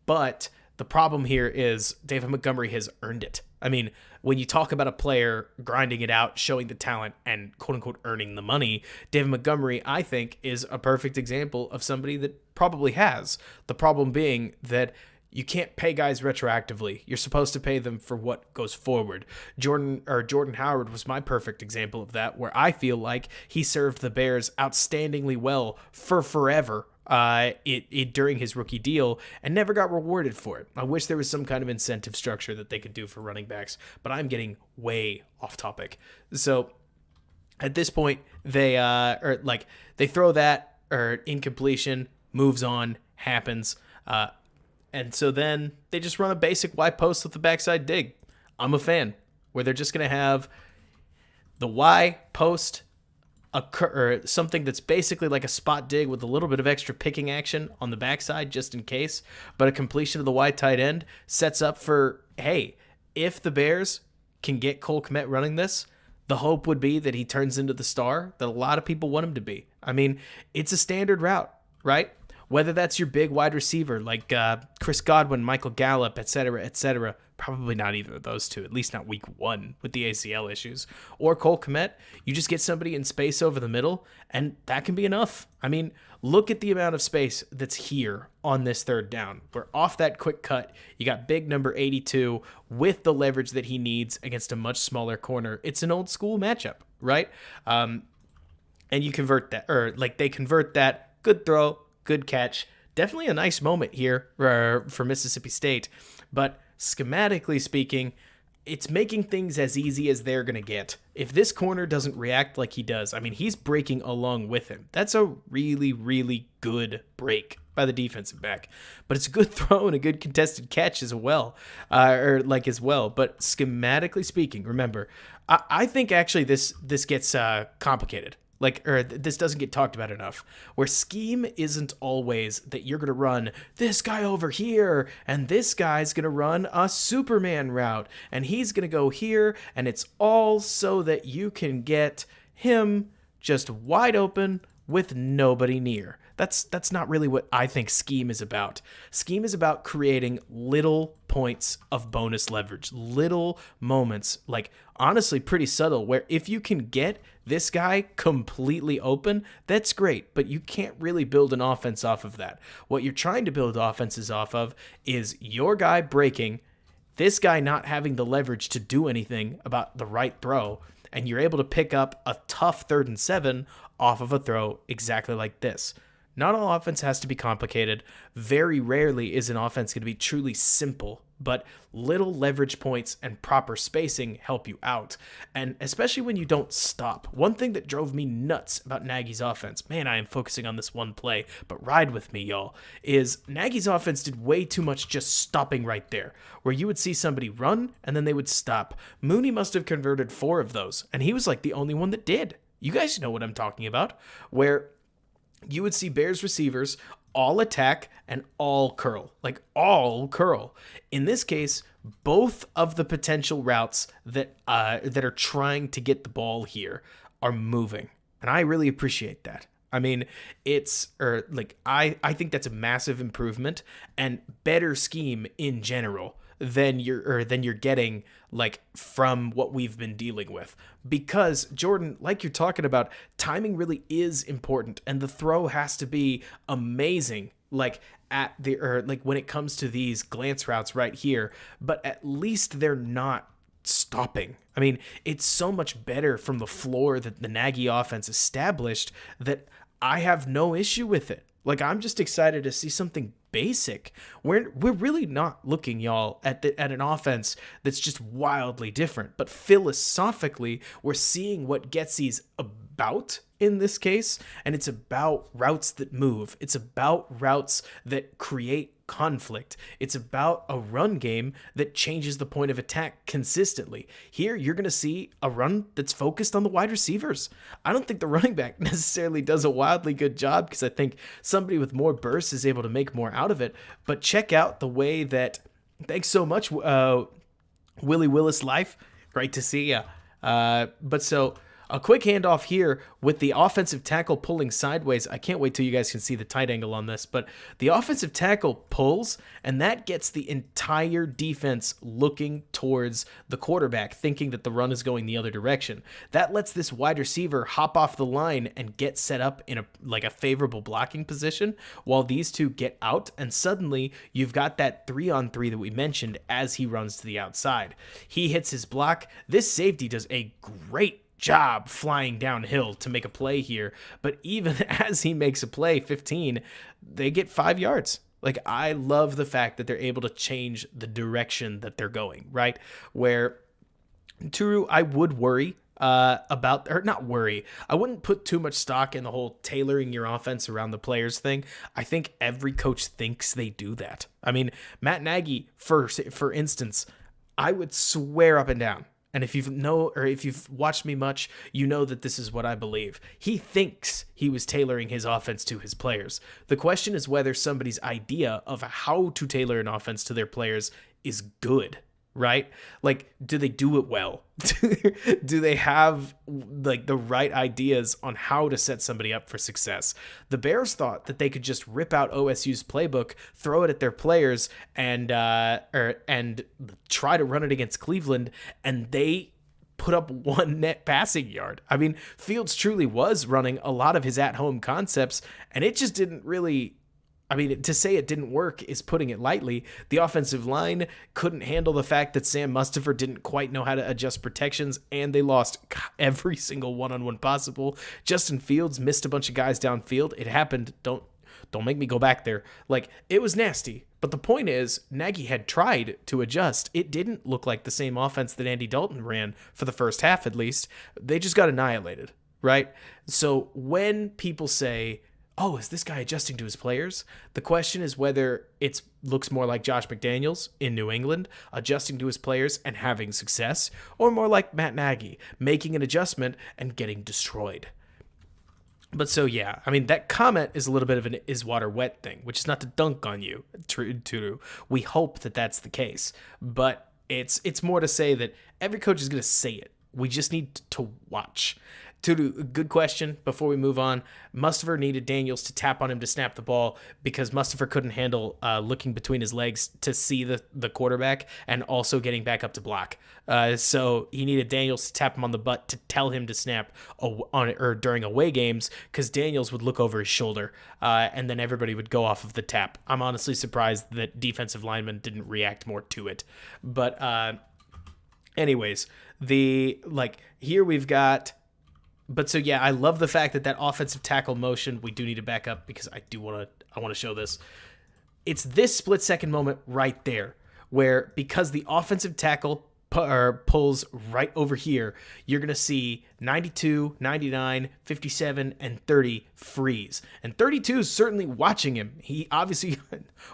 But the problem here is David Montgomery has earned it. I mean, when you talk about a player grinding it out, showing the talent, and quote-unquote earning the money, David Montgomery, I think, is a perfect example of somebody that probably has. The problem being that you can't pay guys retroactively. You're supposed to pay them for what goes forward. Jordan Howard was my perfect example of that, where I feel like he served the Bears outstandingly well for forever during his rookie deal and never got rewarded for it. I wish there was some kind of incentive structure that they could do for running backs, but I'm getting way off topic. So at this point, they throw that incompletion, moves on, happens. And so then they just run a basic Y post with the backside dig. I'm a fan, where they're just going to have the Y post or something that's basically like a spot dig with a little bit of extra picking action on the backside just in case. But a completion of the Y tight end sets up for, hey, if the Bears can get Cole Kmet running this, the hope would be that he turns into the star that a lot of people want him to be. I mean, it's a standard route, right? Whether that's your big wide receiver like Chris Godwin, Michael Gallup, et cetera, probably not either of those two, at least not week 1 with the ACL issues. Or Cole Kmet, you just get somebody in space over the middle, and that can be enough. I mean, look at the amount of space that's here on this third down. We're off that quick cut. You got big number 82 with the leverage that he needs against a much smaller corner. It's an old school matchup, right? And you convert that, they convert that. Good throw. Good catch. Definitely a nice moment here for Mississippi State. But schematically speaking, it's making things as easy as they're going to get. If this corner doesn't react like he does, I mean, he's breaking along with him. That's a really, really good break by the defensive back. But it's a good throw and a good contested catch as well. But schematically speaking, remember, I think actually this gets complicated. This doesn't get talked about enough, where scheme isn't always that you're going to run this guy over here, and this guy's going to run a Superman route, and he's going to go here, and it's all so that you can get him just wide open with nobody near. That's not really what I think scheme is about. Scheme is about creating little points of bonus leverage, little moments, like honestly pretty subtle, where if you can get this guy completely open, that's great, but you can't really build an offense off of that. What you're trying to build offenses off of is your guy breaking, this guy not having the leverage to do anything about the right throw, and you're able to pick up a tough 3rd and 7 off of a throw exactly like this. Not all offense has to be complicated. Very rarely is an offense going to be truly simple, but little leverage points and proper spacing help you out. And especially when you don't stop. One thing that drove me nuts about Nagy's offense, man, I am focusing on this one play, but ride with me, y'all, is Nagy's offense did way too much just stopping right there, where you would see somebody run and then they would stop. Mooney must have converted 4 of those, and he was like the only one that did. You guys know what I'm talking about, where you would see Bears receivers all attack and all curl, like all curl. In this case, both of the potential routes that are trying to get the ball here are moving, and I really appreciate that. I mean, I think that's a massive improvement and better scheme in general than you're getting like from what we've been dealing with. Because Jordan, like you're talking about, timing really is important, and the throw has to be amazing, like when it comes to these glance routes right here, but at least they're not stopping. I mean, it's so much better from the floor that the Nagy offense established that I have no issue with it. Like, I'm just excited to see something basic. We're really not looking, y'all, at an offense that's just wildly different. But philosophically, we're seeing what Getsy's about in this case, and it's about routes that move. It's about routes that create conflict. It's about a run game that changes the point of attack consistently. Here, you're going to see a run that's focused on the wide receivers. I don't think the running back necessarily does a wildly good job, because I think somebody with more bursts is able to make more out of it. But check out the way that, thanks so much, Willie Willis Life. Great to see ya. But so a quick handoff here with the offensive tackle pulling sideways. I can't wait till you guys can see the tight angle on this, but the offensive tackle pulls, and that gets the entire defense looking towards the quarterback, thinking that the run is going the other direction. That lets this wide receiver hop off the line and get set up in a favorable blocking position while these two get out, and suddenly you've got that 3-on-3 that we mentioned as he runs to the outside. He hits his block. This safety does a great job flying downhill to make a play here, but even as he makes a play, 15, they get 5 yards. Like, I love the fact that they're able to change the direction that they're going, right? Where Turu, I would worry I wouldn't put too much stock in the whole tailoring your offense around the players thing. I think every coach thinks they do that. I mean, Matt Nagy, for instance, I would swear up and down, and if you've watched me much, you know that this is what I believe. He thinks he was tailoring his offense to his players. The question is whether somebody's idea of how to tailor an offense to their players is good, right? Like, do they do it well? Do they have like the right ideas on how to set somebody up for success? The Bears thought that they could just rip out OSU's playbook, throw it at their players, and try to run it against Cleveland, and they put up 1 net passing yard. I mean, Fields truly was running a lot of his at-home concepts, and it just didn't really, I mean, to say it didn't work is putting it lightly. The offensive line couldn't handle the fact that Sam Mustipher didn't quite know how to adjust protections, and they lost every single one-on-one possible. Justin Fields missed a bunch of guys downfield. It happened. Don't make me go back there. Like, it was nasty. But the point is, Nagy had tried to adjust. It didn't look like the same offense that Andy Dalton ran for the first half, at least. They just got annihilated, right? So when people say, oh, is this guy adjusting to his players? The question is whether it looks more like Josh McDaniels in New England, adjusting to his players and having success, or more like Matt Nagy, making an adjustment and getting destroyed. But so, yeah, I mean, that comment is a little bit of an is water wet thing, which is not to dunk on you, Turu. We hope that that's the case. But it's more to say that every coach is going to say it. We just need to watch. Good question. Before we move on, Mustafa needed Daniels to tap on him to snap the ball because Mustafa couldn't handle looking between his legs to see the quarterback and also getting back up to block. So he needed Daniels to tap him on the butt to tell him to snap during away games, because Daniels would look over his shoulder and then everybody would go off of the tap. I'm honestly surprised that defensive linemen didn't react more to it. But anyways, here we've got. But so yeah, I love the fact that offensive tackle motion. We do need to back up because I want to show this. It's this split second moment right there where, because the offensive tackle pulls right over here, you're going to see 92, 99, 57, and 30 freeze. And 32 is certainly watching him. He obviously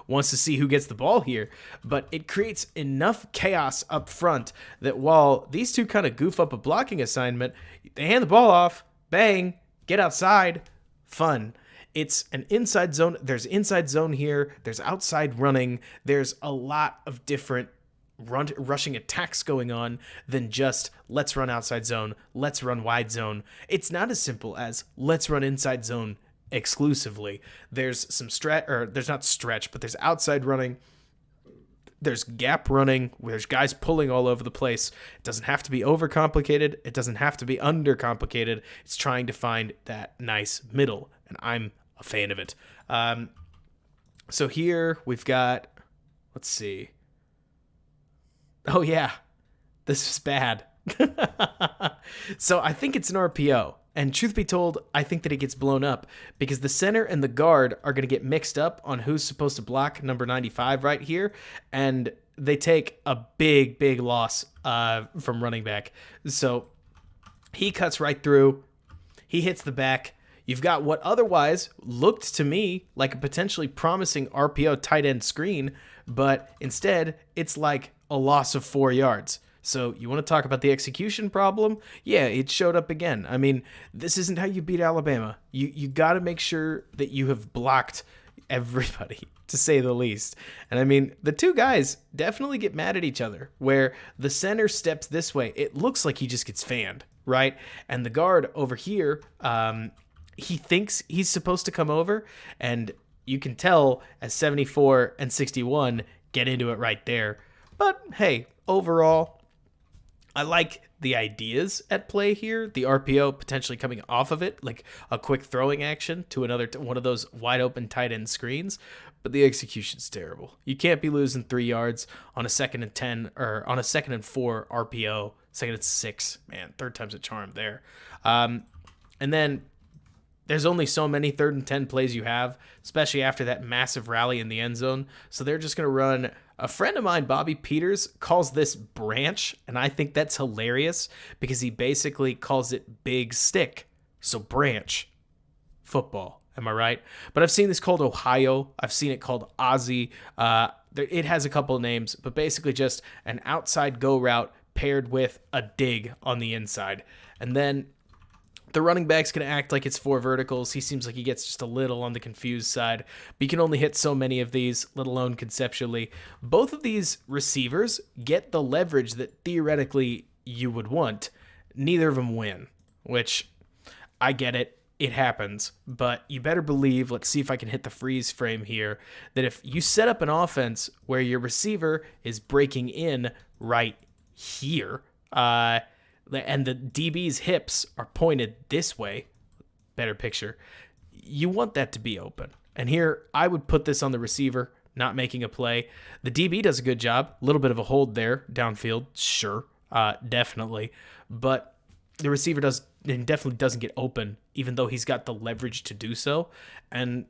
wants to see who gets the ball here, but it creates enough chaos up front that while these two kind of goof up a blocking assignment, they hand the ball off, bang, get outside, fun. It's an inside zone. There's inside zone here. There's outside running. There's a lot of different rushing attacks going on than just let's run outside zone, let's run wide zone. It's not as simple as let's run inside zone exclusively. There's some there's not stretch, but there's outside running. There's gap running. There's guys pulling all over the place. It doesn't have to be overcomplicated. It doesn't have to be undercomplicated. It's trying to find that nice middle, and I'm a fan of it. So here we've got, let's see. Oh, yeah, this is bad. So I think it's an RPO. And truth be told, I think that it gets blown up because the center and the guard are going to get mixed up on who's supposed to block number 95 right here. And they take a big, big loss from running back. So he cuts right through. He hits the back. You've got what otherwise looked to me like a potentially promising RPO tight end screen, but instead it's like a loss of 4 yards. So you want to talk about the execution problem? Yeah, it showed up again. I mean, this isn't how you beat Alabama. You got to make sure that you have blocked everybody, to say the least. And I mean, the two guys definitely get mad at each other, where the center steps this way. It looks like he just gets fanned, right? And the guard over here, he thinks he's supposed to come over, and you can tell as 74 and 61 get into it right there. But hey, overall, I like the ideas at play here. The RPO potentially coming off of it, like a quick throwing action to one of those wide open tight end screens. But the execution's terrible. You can't be losing 3 yards on a 2nd and 10 or on a 2nd and 4 RPO, 2nd and 6. Man, third time's a charm there. And then there's only so many 3rd and 10 plays you have, especially after that massive rally in the end zone. So they're just going to run. A friend of mine, Bobby Peters, calls this branch, and I think that's hilarious because he basically calls it big stick. So branch football. Am I right? But I've seen this called Ohio. I've seen it called Aussie. It has a couple of names, but basically just an outside go route paired with a dig on the inside. And then the running back's going to act like it's 4 verticals. He seems like he gets just a little on the confused side, but you can only hit so many of these, let alone conceptually. Both of these receivers get the leverage that theoretically you would want. Neither of them win, which I get it. It happens, but you better believe, let's see if I can hit the freeze frame here, that if you set up an offense where your receiver is breaking in right here, and the DB's hips are pointed this way, better picture, you want that to be open. And here, I would put this on the receiver, not making a play. The DB does a good job. A little bit of a hold there, downfield, sure, definitely. But the receiver definitely doesn't get open, even though he's got the leverage to do so. And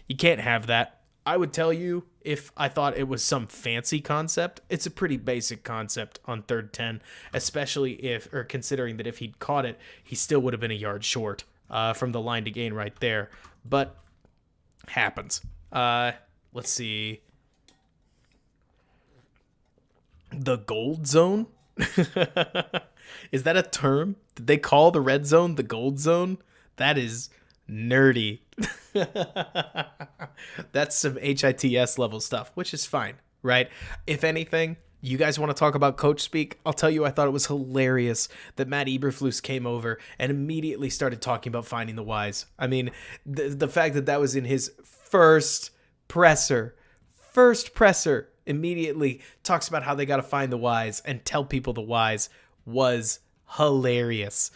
you can't have that. I would tell you, if I thought it was some fancy concept, it's a pretty basic concept on 3rd 10, especially considering that if he'd caught it, he still would have been a yard short from the line to gain right there. But happens. Let's see. The gold zone? Is that a term? Did they call the red zone the gold zone? That is nerdy. That's some HITS level stuff, which is fine, right? If anything, You guys want to talk about coach speak? I'll tell you, I thought it was hilarious that Matt Eberflus came over and immediately started talking about finding the whys. I mean, the fact that that was in his first presser, immediately talks about how they got to find the whys and tell people the whys was hilarious.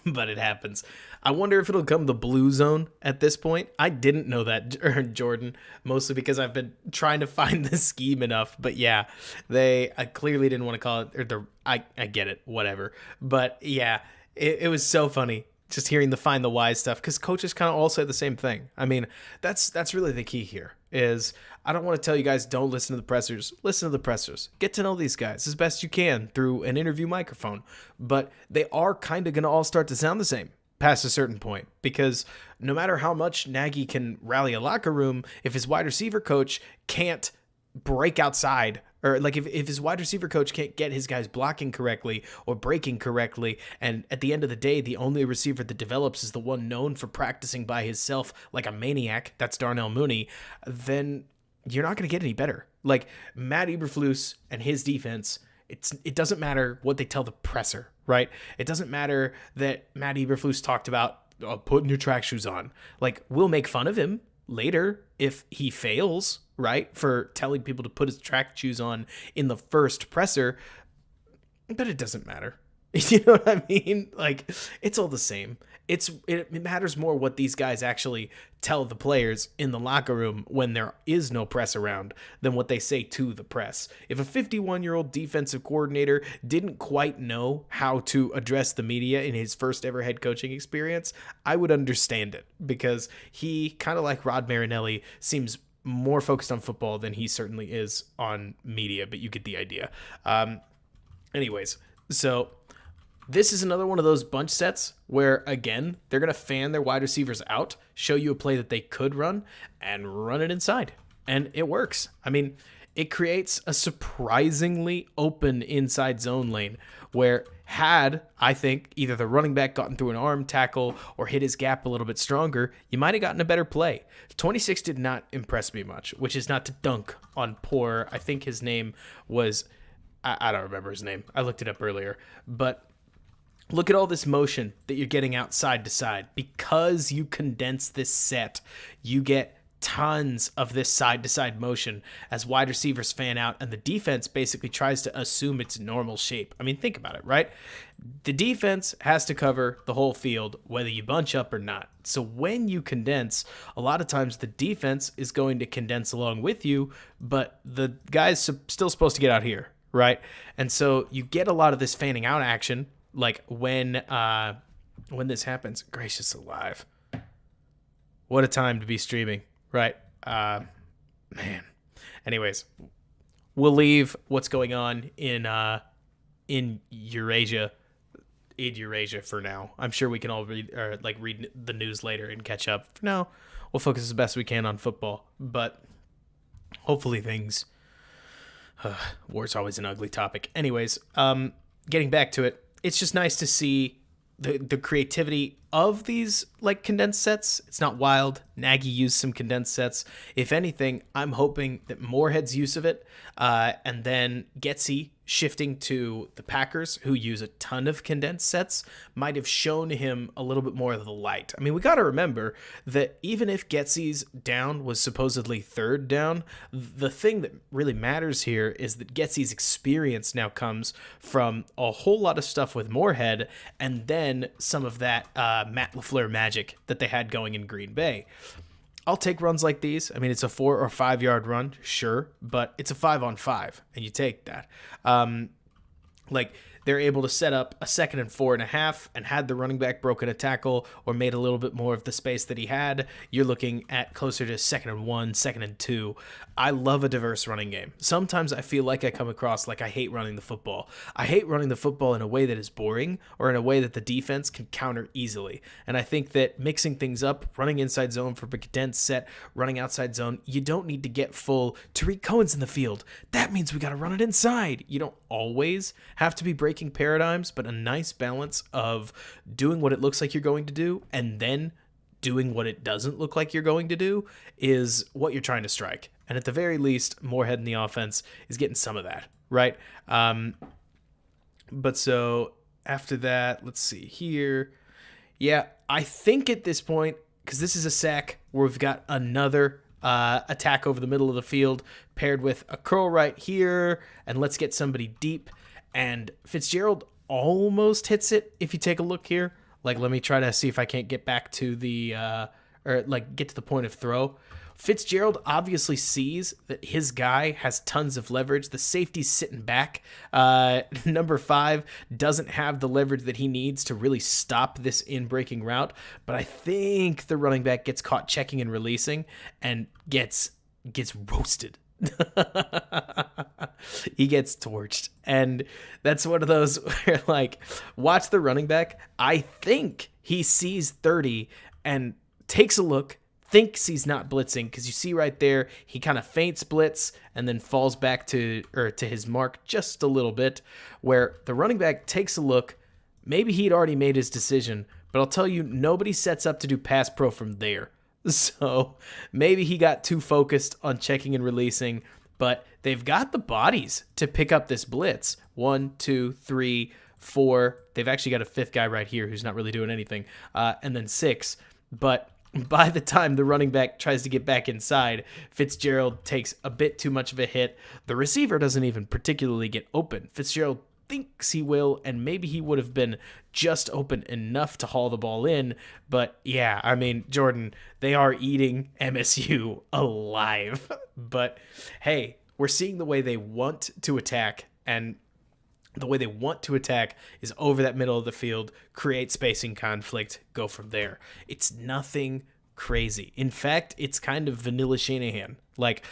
But it happens. I wonder if it'll come the blue zone at this point. I didn't know that, Jordan, mostly because I've been trying to find the scheme enough. But yeah, I clearly didn't want to call it, I get it, whatever. But yeah, it was so funny just hearing the find the why stuff, because coaches kind of all say the same thing. I mean, that's really the key here is I don't want to tell you guys don't listen to the pressers. Listen to the pressers. Get to know these guys as best you can through an interview microphone. But they are kind of going to all start to sound the same past a certain point, because no matter how much Nagy can rally a locker room, if his wide receiver coach can't break outside, or like if his wide receiver coach can't get his guys blocking correctly or breaking correctly, and at the end of the day, the only receiver that develops is the one known for practicing by himself like a maniac, that's Darnell Mooney, then you're not going to get any better. Like Matt Eberflus and his defense, it doesn't matter what they tell the presser, right? It doesn't matter that Matt Eberflus talked about putting your track shoes on. Like, we'll make fun of him later if he fails, right, for telling people to put his track shoes on in the first presser, but it doesn't matter. You know what I mean? Like, it's all the same. It matters more what these guys actually tell the players in the locker room when there is no press around than what they say to the press. If a 51-year-old defensive coordinator didn't quite know how to address the media in his first ever head coaching experience, I would understand it, because he, kind of like Rod Marinelli, seems more focused on football than he certainly is on media, but you get the idea. Anyways, so this is another one of those bunch sets where, again, they're going to fan their wide receivers out, show you a play that they could run, and run it inside. And it works. I mean, it creates a surprisingly open inside zone lane where had, I think, either the running back gotten through an arm tackle or hit his gap a little bit stronger, you might have gotten a better play. 26 did not impress me much, which is not to dunk on poor, I think his name was, I don't remember his name. I looked it up earlier. But look at all this motion that you're getting out side to side. Because you condense this set, you get tons of this side-to-side motion as wide receivers fan out, and the defense basically tries to assume its normal shape. I mean, think about it, right? The defense has to cover the whole field, whether you bunch up or not. So when you condense, a lot of times the defense is going to condense along with you, but the guy's still supposed to get out here, right? And so you get a lot of this fanning out action, like when this happens. Gracious alive. What a time to be streaming. Right. Man. Anyways, we'll leave what's going on in Eurasia for now. I'm sure we can all read the news later and catch up. For now, we'll focus as best we can on football, but hopefully things war's always an ugly topic. Anyways, getting back to it, it's just nice to see the creativity of these like condensed sets. It's not wild. Nagy used some condensed sets. If anything, I'm hoping that Moorhead's use of it, and then Getsy shifting to the Packers, who use a ton of condensed sets, might have shown him a little bit more of the light. I mean, we got to remember that even if Getsy's down was supposedly third down, the thing that really matters here is that Getsy's experience now comes from a whole lot of stuff with Moorhead, and then some of that Matt LaFleur magic that they had going in Green Bay. I'll take runs like these. I mean, it's a 4 or 5 yard run, sure, but it's a 5-on-5, and you take that. Like, they're able to set up a 2nd and 4.5, and had the running back broken a tackle or made a little bit more of the space that he had, you're looking at closer to 2nd and 1, 2nd and 2. I love a diverse running game. Sometimes I feel like I come across like I hate running the football. I hate running the football in a way that is boring or in a way that the defense can counter easily. And I think that mixing things up, running inside zone for a condensed set, running outside zone, you don't need to get full. Tariq Cohen's in the field. That means we got to run it inside. You don't always have to be breaking paradigms, but a nice balance of doing what it looks like you're going to do and then doing what it doesn't look like you're going to do is what you're trying to strike. And at the very least, Moorhead in the offense is getting some of that, right? But so after that, let's see here. Yeah, I think at this point, because this is a sack where we've got another attack over the middle of the field paired with a curl right here, and let's get somebody deep. And Fitzgerald almost hits it if you take a look here. Like, let me try to see if I can't get back to the, get to the point of throw. Fitzgerald obviously sees that his guy has tons of leverage. The safety's sitting back. Number 5 doesn't have the leverage that he needs to really stop this in-breaking route. But I think the running back gets caught checking and releasing and gets roasted. He gets torched. And that's one of those where, like, watch the running back. I think he sees 30 and takes a look, thinks he's not blitzing, because you see right there, he kind of feints blitz and then falls back to his mark just a little bit, where the running back takes a look. Maybe he'd already made his decision, but I'll tell you, nobody sets up to do pass pro from there. So maybe he got too focused on checking and releasing, but they've got the bodies to pick up this blitz. 1, 2, 3, 4. They've actually got a 5th guy right here who's not really doing anything. And then 6. But by the time the running back tries to get back inside, Fitzgerald takes a bit too much of a hit. The receiver doesn't even particularly get open. Fitzgerald thinks he will, and maybe he would have been just open enough to haul the ball in. But yeah, I mean, Jordan, they are eating MSU alive. But hey, we're seeing the way they want to attack, and the way they want to attack is over that middle of the field, create spacing conflict, go from there. It's nothing crazy. In fact, it's kind of vanilla Shanahan. Like,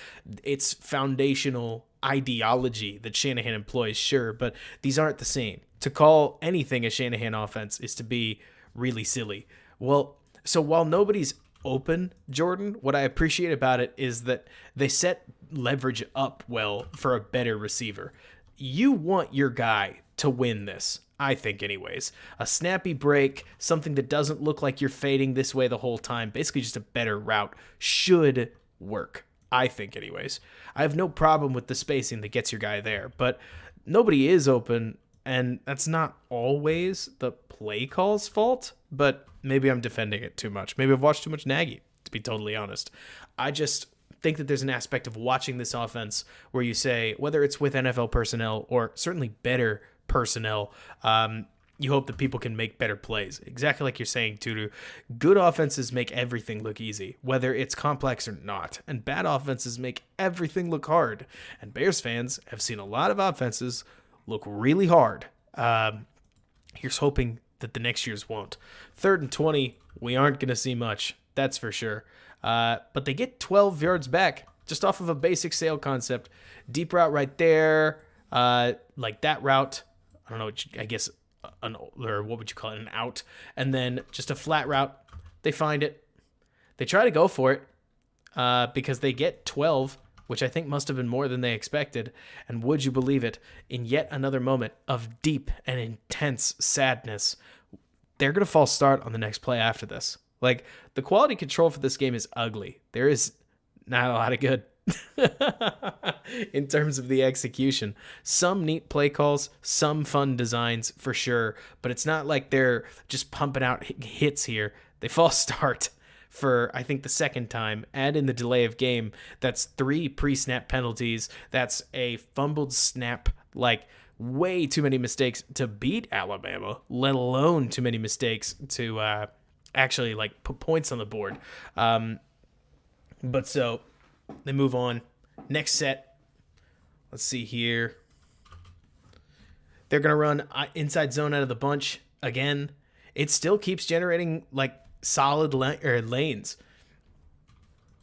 it's foundational ideology that Shanahan employs, sure, but these aren't the same. To call anything a Shanahan offense is to be really silly. Well, so while nobody's open, Jordan, what I appreciate about it is that they set leverage up well for a better receiver. You want your guy to win this, I think anyways. A snappy break, something that doesn't look like you're fading this way the whole time, basically just a better route, should work, I think anyways. I have no problem with the spacing that gets your guy there, but nobody is open, and that's not always the play call's fault, but maybe I'm defending it too much. Maybe I've watched too much Nagy, to be totally honest. I just think that there's an aspect of watching this offense where you say, whether it's with NFL personnel or certainly better personnel, you hope that people can make better plays. Exactly like you're saying, Tudu. Good offenses make everything look easy, whether it's complex or not. And bad offenses make everything look hard. And Bears fans have seen a lot of offenses look really hard. Here's hoping that the next year's won't. 3rd and 20, we aren't going to see much. That's for sure. But they get 12 yards back just off of a basic sail concept. Deep route right there. Like that route. I don't know, I guess, or what would you call it, an out. And then just a flat route. They find it. They try to go for it because they get 12, which I think must have been more than they expected. And would you believe it, in yet another moment of deep and intense sadness, they're going to false start on the next play after this. Like, the quality control for this game is ugly. There is not a lot of good in terms of the execution. Some neat play calls, some fun designs for sure, but it's not like they're just pumping out hits here. They false start for, I think, the second time. Add in the delay of game. That's 3 pre-snap penalties. That's a fumbled snap. Like, way too many mistakes to beat Alabama, let alone too many mistakes to actually like put points on the board. But so they move on. Next set. Let's see here. They're going to run inside zone out of the bunch again. It still keeps generating like solid lanes.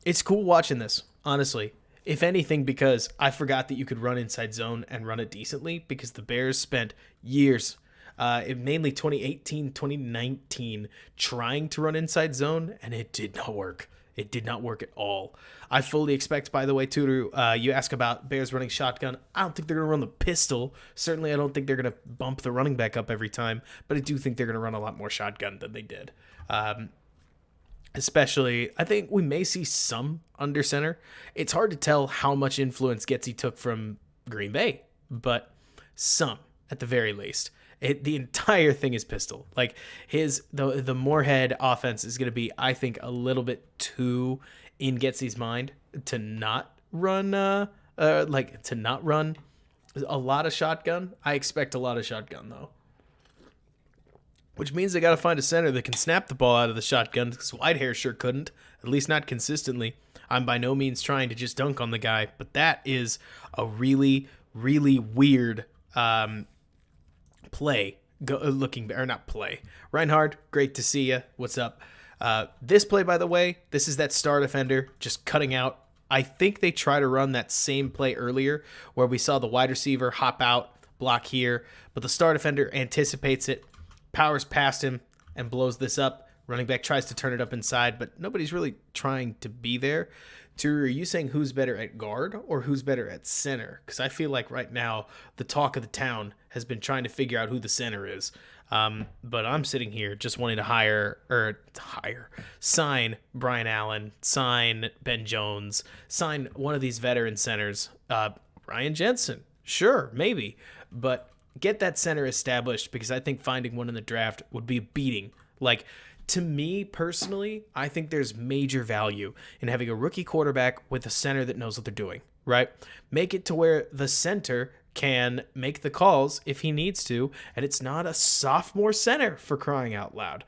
It's cool watching this, honestly. If anything, because I forgot that you could run inside zone and run it decently, because the Bears spent years, mainly 2018, 2019, trying to run inside zone, and it did not work. It did not work at all. I fully expect, by the way, too, you ask about Bears running shotgun. I don't think they're going to run the pistol. Certainly, I don't think they're going to bump the running back up every time, but I do think they're going to run a lot more shotgun than they did. Especially, I think we may see some under center. It's hard to tell how much influence Getsy took from Green Bay, but some at the very least. The entire thing is pistol. Like the Moorhead offense is going to be, I think, a little bit too in Getsy's mind to not run to not run a lot of shotgun. I expect a lot of shotgun though, which means they got to find a center that can snap the ball out of the shotgun, because Whitehair sure couldn't, at least not consistently. I'm by no means trying to just dunk on the guy, but that is a really, really weird play. Not play. Reinhard, great to see you. What's up? This play, by the way, this is that star defender just cutting out. I think they try to run that same play earlier where we saw the wide receiver hop out, block here, but the star defender anticipates it, powers past him, and blows this up. Running back tries to turn it up inside, but nobody's really trying to be there. Drew, are you saying who's better at guard or who's better at center? Because I feel like right now the talk of the town has been trying to figure out who the center is. But I'm sitting here just wanting to sign Brian Allen, sign Ben Jones, sign one of these veteran centers. Ryan Jensen, sure, maybe, but get that center established, because I think finding one in the draft would be a beating. Like, to me personally, I think there's major value in having a rookie quarterback with a center that knows what they're doing, right? Make it to where the center can make the calls if he needs to, and it's not a sophomore center, for crying out loud,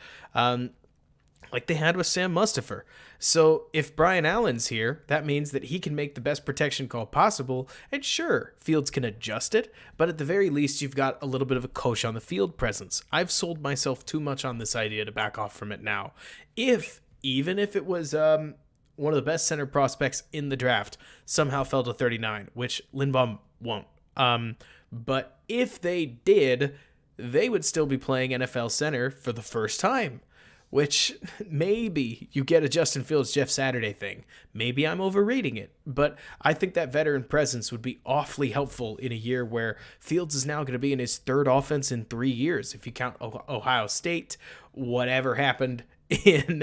like they had with Sam Mustipher. So if Brian Allen's here, that means that he can make the best protection call possible, and sure, Fields can adjust it, but at the very least, you've got a little bit of a coach on the field presence. I've sold myself too much on this idea to back off from it now. Even if it was one of the best center prospects in the draft somehow fell to 39, which Lindbaum won't. But if they did, they would still be playing NFL center for the first time, which maybe you get a Justin Fields, Jeff Saturday thing. Maybe I'm overrating it, but I think that veteran presence would be awfully helpful in a year where Fields is now going to be in his third offense in 3 years. If you count Ohio State, whatever happened in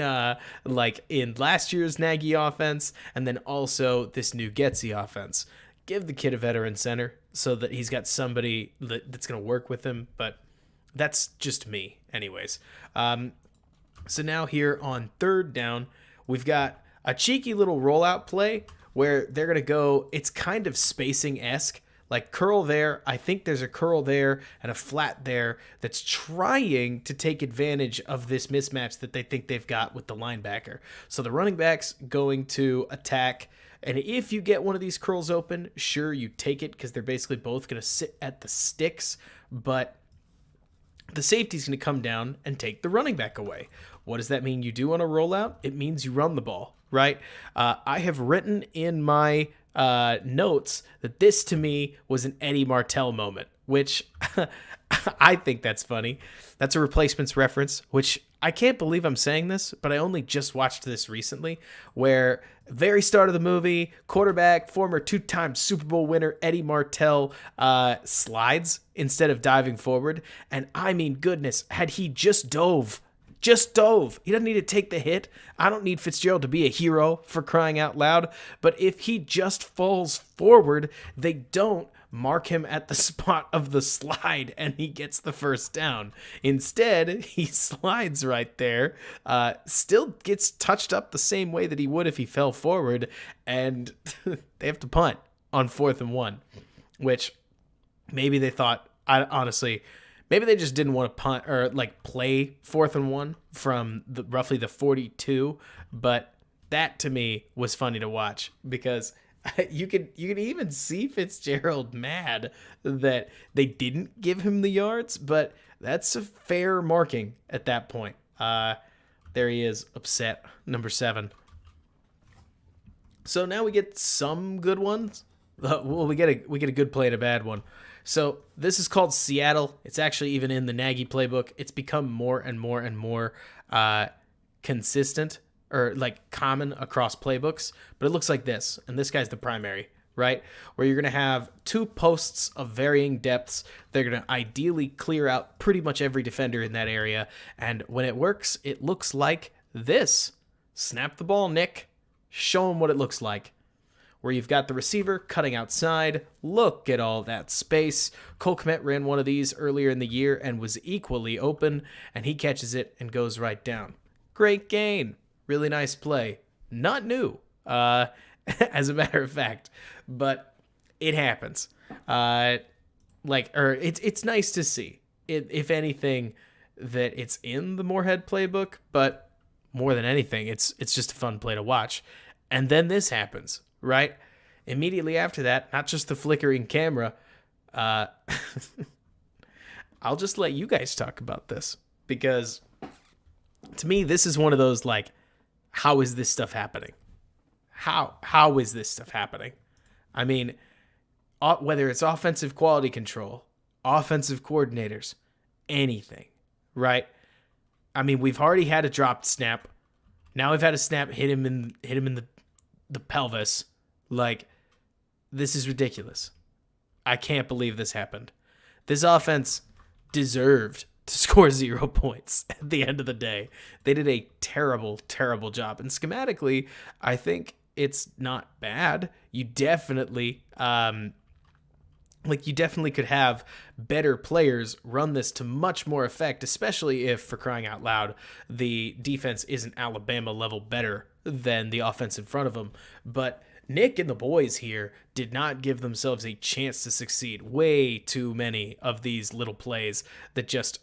last year's Nagy offense, and then also this new Getsy offense. Give the kid a veteran center so that he's got somebody that's going to work with him, but that's just me anyways. So now here on third down, we've got a cheeky little rollout play where they're going to go, it's kind of spacing-esque, like curl there. I think there's a curl there and a flat there that's trying to take advantage of this mismatch that they think they've got with the linebacker. So the running back's going to attack, and if you get one of these curls open, sure, you take it, because they're basically both going to sit at the sticks, but the safety's going to come down and take the running back away. What does that mean you do on a rollout? It means you run the ball, right? I have written in my notes that this, to me, was an Eddie Martell moment, which I think that's funny. That's a Replacements reference, which I can't believe I'm saying this, but I only just watched this recently, where very start of the movie, quarterback, former 2-time Super Bowl winner Eddie Martell slides instead of diving forward. And I mean, goodness, had he just dove. He doesn't need to take the hit. I don't need Fitzgerald to be a hero, for crying out loud. But if he just falls forward, they don't mark him at the spot of the slide and he gets the first down. Instead, he slides right there, still gets touched up the same way that he would if he fell forward, and they have to punt on 4th and 1, which maybe they thought, maybe they just didn't want to punt or play 4th and 1 from roughly the 42, but that to me was funny to watch, because you can even see Fitzgerald mad that they didn't give him the yards, but that's a fair marking at that point. There he is, upset, number 7. So now we get some good ones. Well, we get a good play and a bad one. So this is called Seattle. It's actually even in the Nagy playbook. It's become more and more and more consistent, or common across playbooks, but it looks like this, and this guy's the primary, right? Where you're going to have 2 posts of varying depths. They're going to ideally clear out pretty much every defender in that area, and when it works, it looks like this. Snap the ball, Nick. Show him what it looks like. Where you've got the receiver cutting outside. Look at all that space. Cole Kmet ran one of these earlier in the year and was equally open, and he catches it and goes right down. Great gain. Really nice play. Not new, as a matter of fact, but it happens. It's nice to see, if anything, that it's in the Moorhead playbook, but more than anything, it's just a fun play to watch. And then this happens, right? Immediately after that, not just the flickering camera, I'll just let you guys talk about this, because to me, this is one of those, like, how is this stuff happening? How is this stuff happening? I mean, whether it's offensive quality control, offensive coordinators, anything, right? I mean, we've already had a dropped snap. Now we've had a snap hit him in the pelvis. Like, this is ridiculous. I can't believe this happened. This offense deserved to score 0 points at the end of the day. They did a terrible, terrible job. And schematically, I think it's not bad. You definitely, you definitely could have better players run this to much more effect, especially if, for crying out loud, the defense isn't Alabama level better than the offense in front of them. But Nick and the boys here did not give themselves a chance to succeed. Way too many of these little plays that just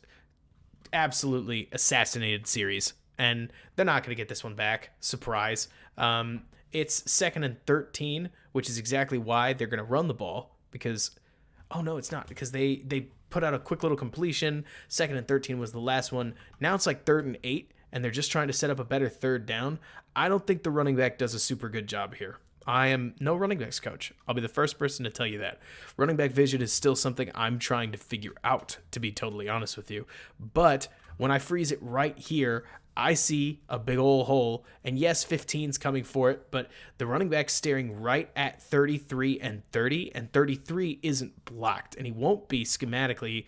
absolutely assassinated series. And they're not going to get this one back. Surprise. It's 2nd and 13, which is exactly why they're going to run the ball, because... Oh, no, it's not, because they put out a quick little completion. 2nd and 13 was the last one. Now it's like 3rd and 8, and they're just trying to set up a better third down. I don't think the running back does a super good job here. I am no running backs coach. I'll be the first person to tell you that. Running back vision is still something I'm trying to figure out, to be totally honest with you. But when I freeze it right here, I see a big old hole, and yes, 15's coming for it, but the running back's staring right at 33 and 30, and 33 isn't blocked, and he won't be schematically,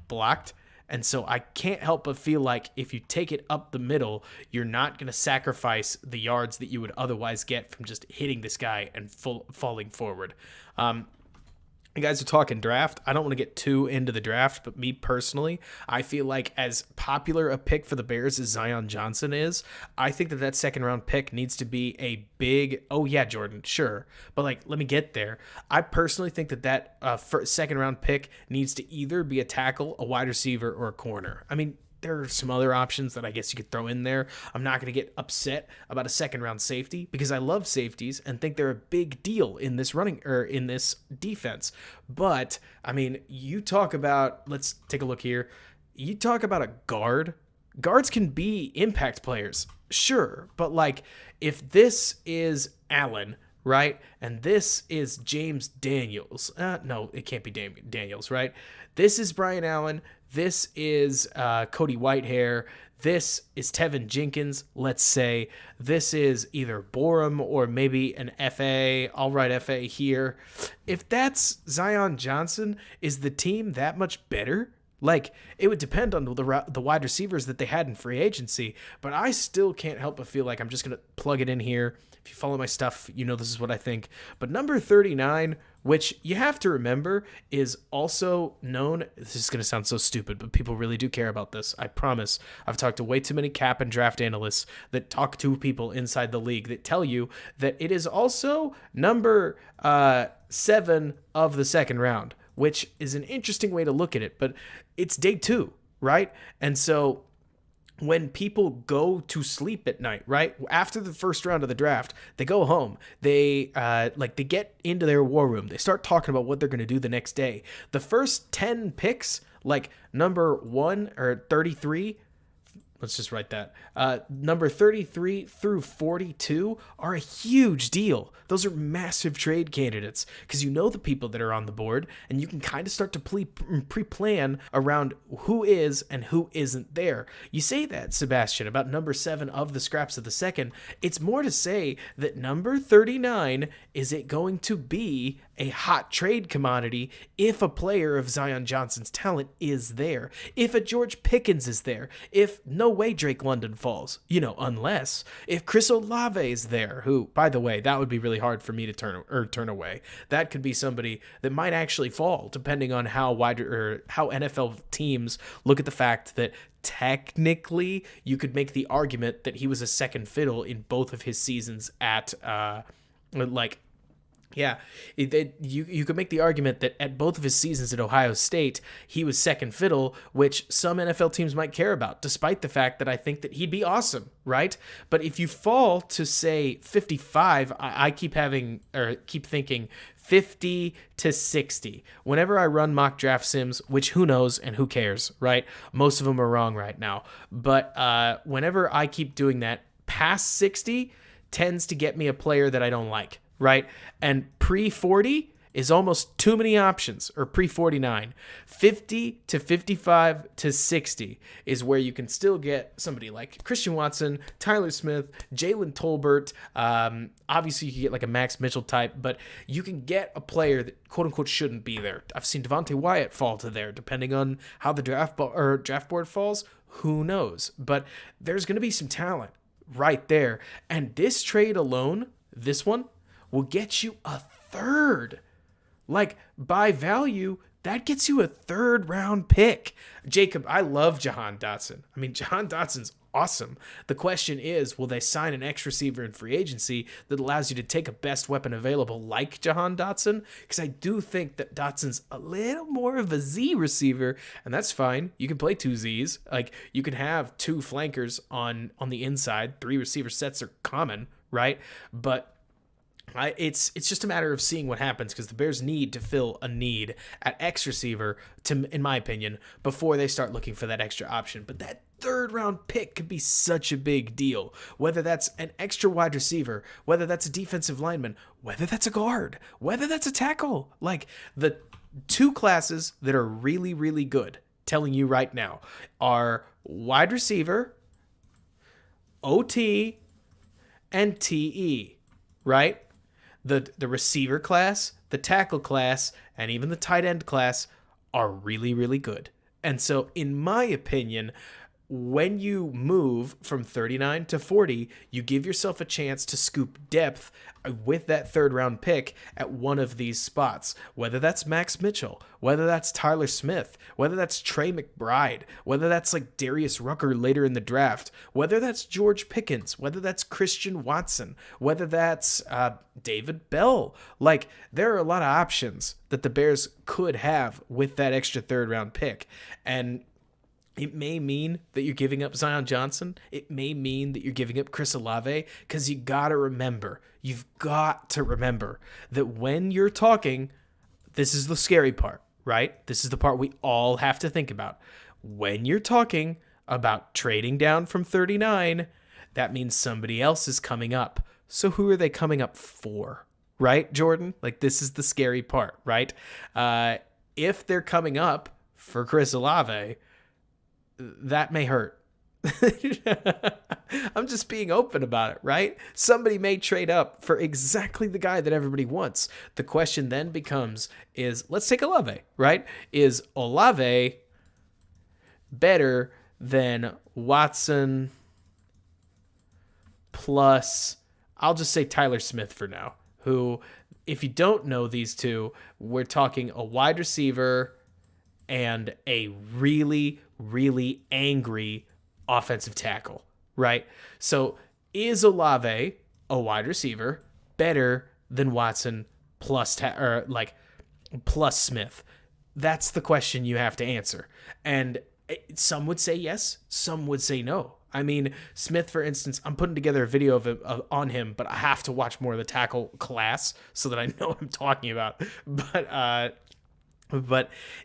blocked. And so I can't help but feel like if you take it up the middle, you're not going to sacrifice the yards that you would otherwise get from just hitting this guy and falling forward. You guys are talking draft. I don't want to get too into the draft, but me personally, I feel like as popular a pick for the Bears as Zion Johnson is, I think that 2nd round pick needs to be a big, oh yeah, Jordan, sure. But let me get there. I personally think that 2nd round pick needs to either be a tackle, a wide receiver, or a corner. I mean, there are some other options that I guess you could throw in there. I'm not going to get upset about a 2nd round safety because I love safeties and think they're a big deal in this in this defense. But I mean, you talk about, let's take a look here. You talk about a guard. Guards can be impact players, sure. But if this is Allen, right, and this is James Daniels, no, it can't be Daniels, right? This is Brian Allen. This is Cody Whitehair. This is Tevin Jenkins, let's say. This is either Borum or maybe an FA. I'll write FA here. If that's Zion Johnson, is the team that much better? It would depend on the wide receivers that they had in free agency, but I still can't help but feel like I'm just going to plug it in here. If you follow my stuff, you know this is what I think. But number 39, which you have to remember is also known, this is going to sound so stupid, but people really do care about this, I promise. I've talked to way too many cap and draft analysts that talk to people inside the league that tell you that it is also number 7 of the 2nd round, which is an interesting way to look at it, but it's day 2, right? And so when people go to sleep at night, right, after the 1st round of the draft, they go home, they they get into their war room, they start talking about what they're going to do the next day. The first 10 picks, number 1 or 33, let's just write that. Number 33 through 42 are a huge deal. Those are massive trade candidates because you know the people that are on the board and you can kind of start to pre-plan around who is and who isn't there. You say that, Sebastian, about number 7 of the scraps of the 2nd. It's more to say that number 39, is it going to be a hot trade commodity if a player of Zion Johnson's talent is there, if a George Pickens is there, if no way Drake London falls, unless if Chris Olave is there, who, by the way, that would be really hard for me to turn away. That could be somebody that might actually fall, depending on how how NFL teams look at the fact that technically you could make the argument that he was a second fiddle in both of his seasons at you could make the argument that at both of his seasons at Ohio State, he was second fiddle, which some NFL teams might care about, despite the fact that I think that he'd be awesome, right? But if you fall to, say, 55, I keep thinking 50 to 60. Whenever I run mock draft sims, which who knows and who cares, right? Most of them are wrong right now. But whenever I keep doing that, past 60 tends to get me a player that I don't like, right? And pre-40 is almost too many options, or pre-49. 50 to 55 to 60 is where you can still get somebody like Christian Watson, Tyler Smith, Jalen Tolbert. Obviously, you can get like a Max Mitchell type, but you can get a player that quote-unquote shouldn't be there. I've seen Devontae Wyatt fall to there, depending on how the draft board falls. Who knows? But there's going to be some talent right there. And this trade alone, this one, will get you a third. Like, by value, that gets you a third-round pick. Jacob, I love Jahan Dotson. I mean, Jahan Dotson's awesome. The question is, will they sign an X receiver in free agency that allows you to take a best weapon available like Jahan Dotson? Because I do think that Dotson's a little more of a Z receiver, and that's fine. You can play two Zs. Like, you can have two flankers on the inside. 3 receiver sets are common, right? But it's just a matter of seeing what happens, because the Bears need to fill a need at X receiver, in my opinion, before they start looking for that extra option. But that third round pick could be such a big deal, whether that's an extra wide receiver, whether that's a defensive lineman, whether that's a guard, whether that's a tackle. Like, the 2 classes that are really, really good, telling you right now, are wide receiver, OT, and TE, right? The receiver class, the tackle class, and even the tight end class are really, really good. And so, in my opinion, when you move from 39 to 40, you give yourself a chance to scoop depth with that third round pick at one of these spots, whether that's Max Mitchell, whether that's Tyler Smith, whether that's Trey McBride, whether that's like Darius Rucker later in the draft, whether that's George Pickens, whether that's Christian Watson, whether that's David Bell. Like, there are a lot of options that the Bears could have with that extra third round pick. And it may mean that you're giving up Zion Johnson. It may mean that you're giving up Chris Olave, because you've got to remember that when you're talking, this is the scary part, right? This is the part we all have to think about. When you're talking about trading down from 39, that means somebody else is coming up. So who are they coming up for, right, Jordan? Like, this is the scary part, right? If they're coming up for Chris Olave, that may hurt. I'm just being open about it, right? Somebody may trade up for exactly the guy that everybody wants. The question then becomes let's take Olave, right? Is Olave better than Watson plus, I'll just say Tyler Smith for now, who, if you don't know these two, we're talking a wide receiver and a really, really angry offensive tackle, right? So is Olave, a wide receiver, better than Watson plus plus Smith? That's the question you have to answer. And some would say yes, some would say no. I mean, Smith, for instance, I'm putting together a video on him, but I have to watch more of the tackle class so that I know what I'm talking about. But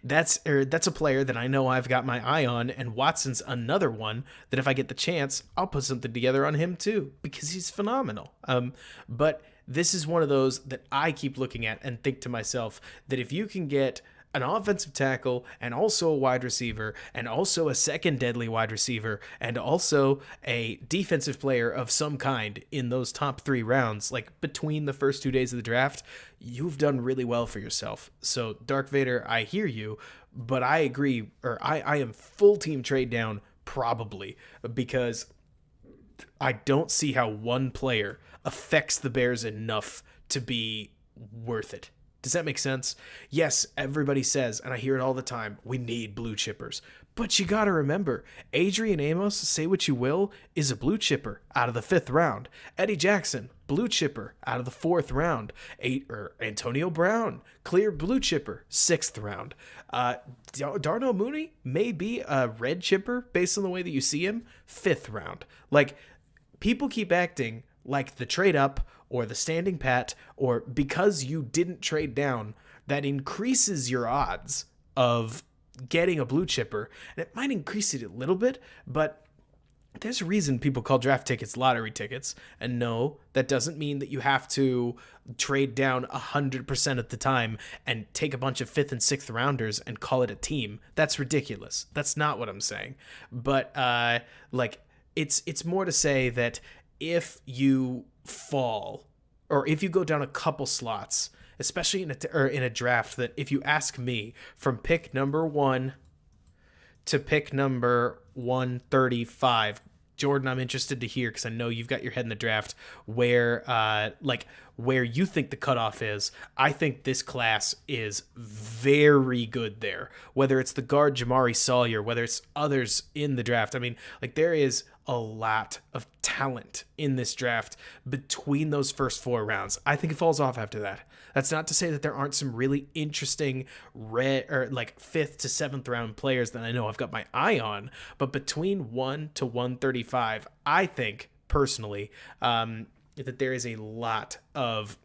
that's a player that I know I've got my eye on, and Watson's another one that if I get the chance, I'll put something together on him too, because he's phenomenal. But this is one of those that I keep looking at and think to myself that if you can get an offensive tackle and also a wide receiver and also a second deadly wide receiver and also a defensive player of some kind in those top 3 rounds, like between the first 2 days of the draft, you've done really well for yourself. So Dark Vader, I hear you, but I agree, or I am full team trade down probably, because I don't see how one player affects the Bears enough to be worth it. Does that make sense? Yes, everybody says, and I hear it all the time, we need blue chippers. But you got to remember, Adrian Amos, say what you will, is a blue chipper out of the 5th round. Eddie Jackson, blue chipper out of the 4th round. Antonio Brown, clear blue chipper, 6th round. Darnell Mooney may be a red chipper based on the way that you see him, 5th round. Like, people keep acting like the trade up or the standing pat, or because you didn't trade down, that increases your odds of getting a blue chipper. And it might increase it a little bit, but there's a reason people call draft tickets lottery tickets. And no, that doesn't mean that you have to trade down 100% of the time and take a bunch of 5th and 6th rounders and call it a team. That's ridiculous. That's not what I'm saying. But it's more to say that if you fall, or if you go down a couple slots, especially in a draft, that if you ask me, from pick number 1 to pick number 135, Jordan, I'm interested to hear, because I know you've got your head in the draft, where you think the cutoff is. I think this class is very good there. Whether it's the guard Jamari Sawyer, whether it's others in the draft. I mean, like, there is a lot of talent in this draft between those first 4 rounds. I think it falls off after that. That's not to say that there aren't some really interesting 5th to 7th round players that I know I've got my eye on, but between 1 to 135, I think personally that there is a lot of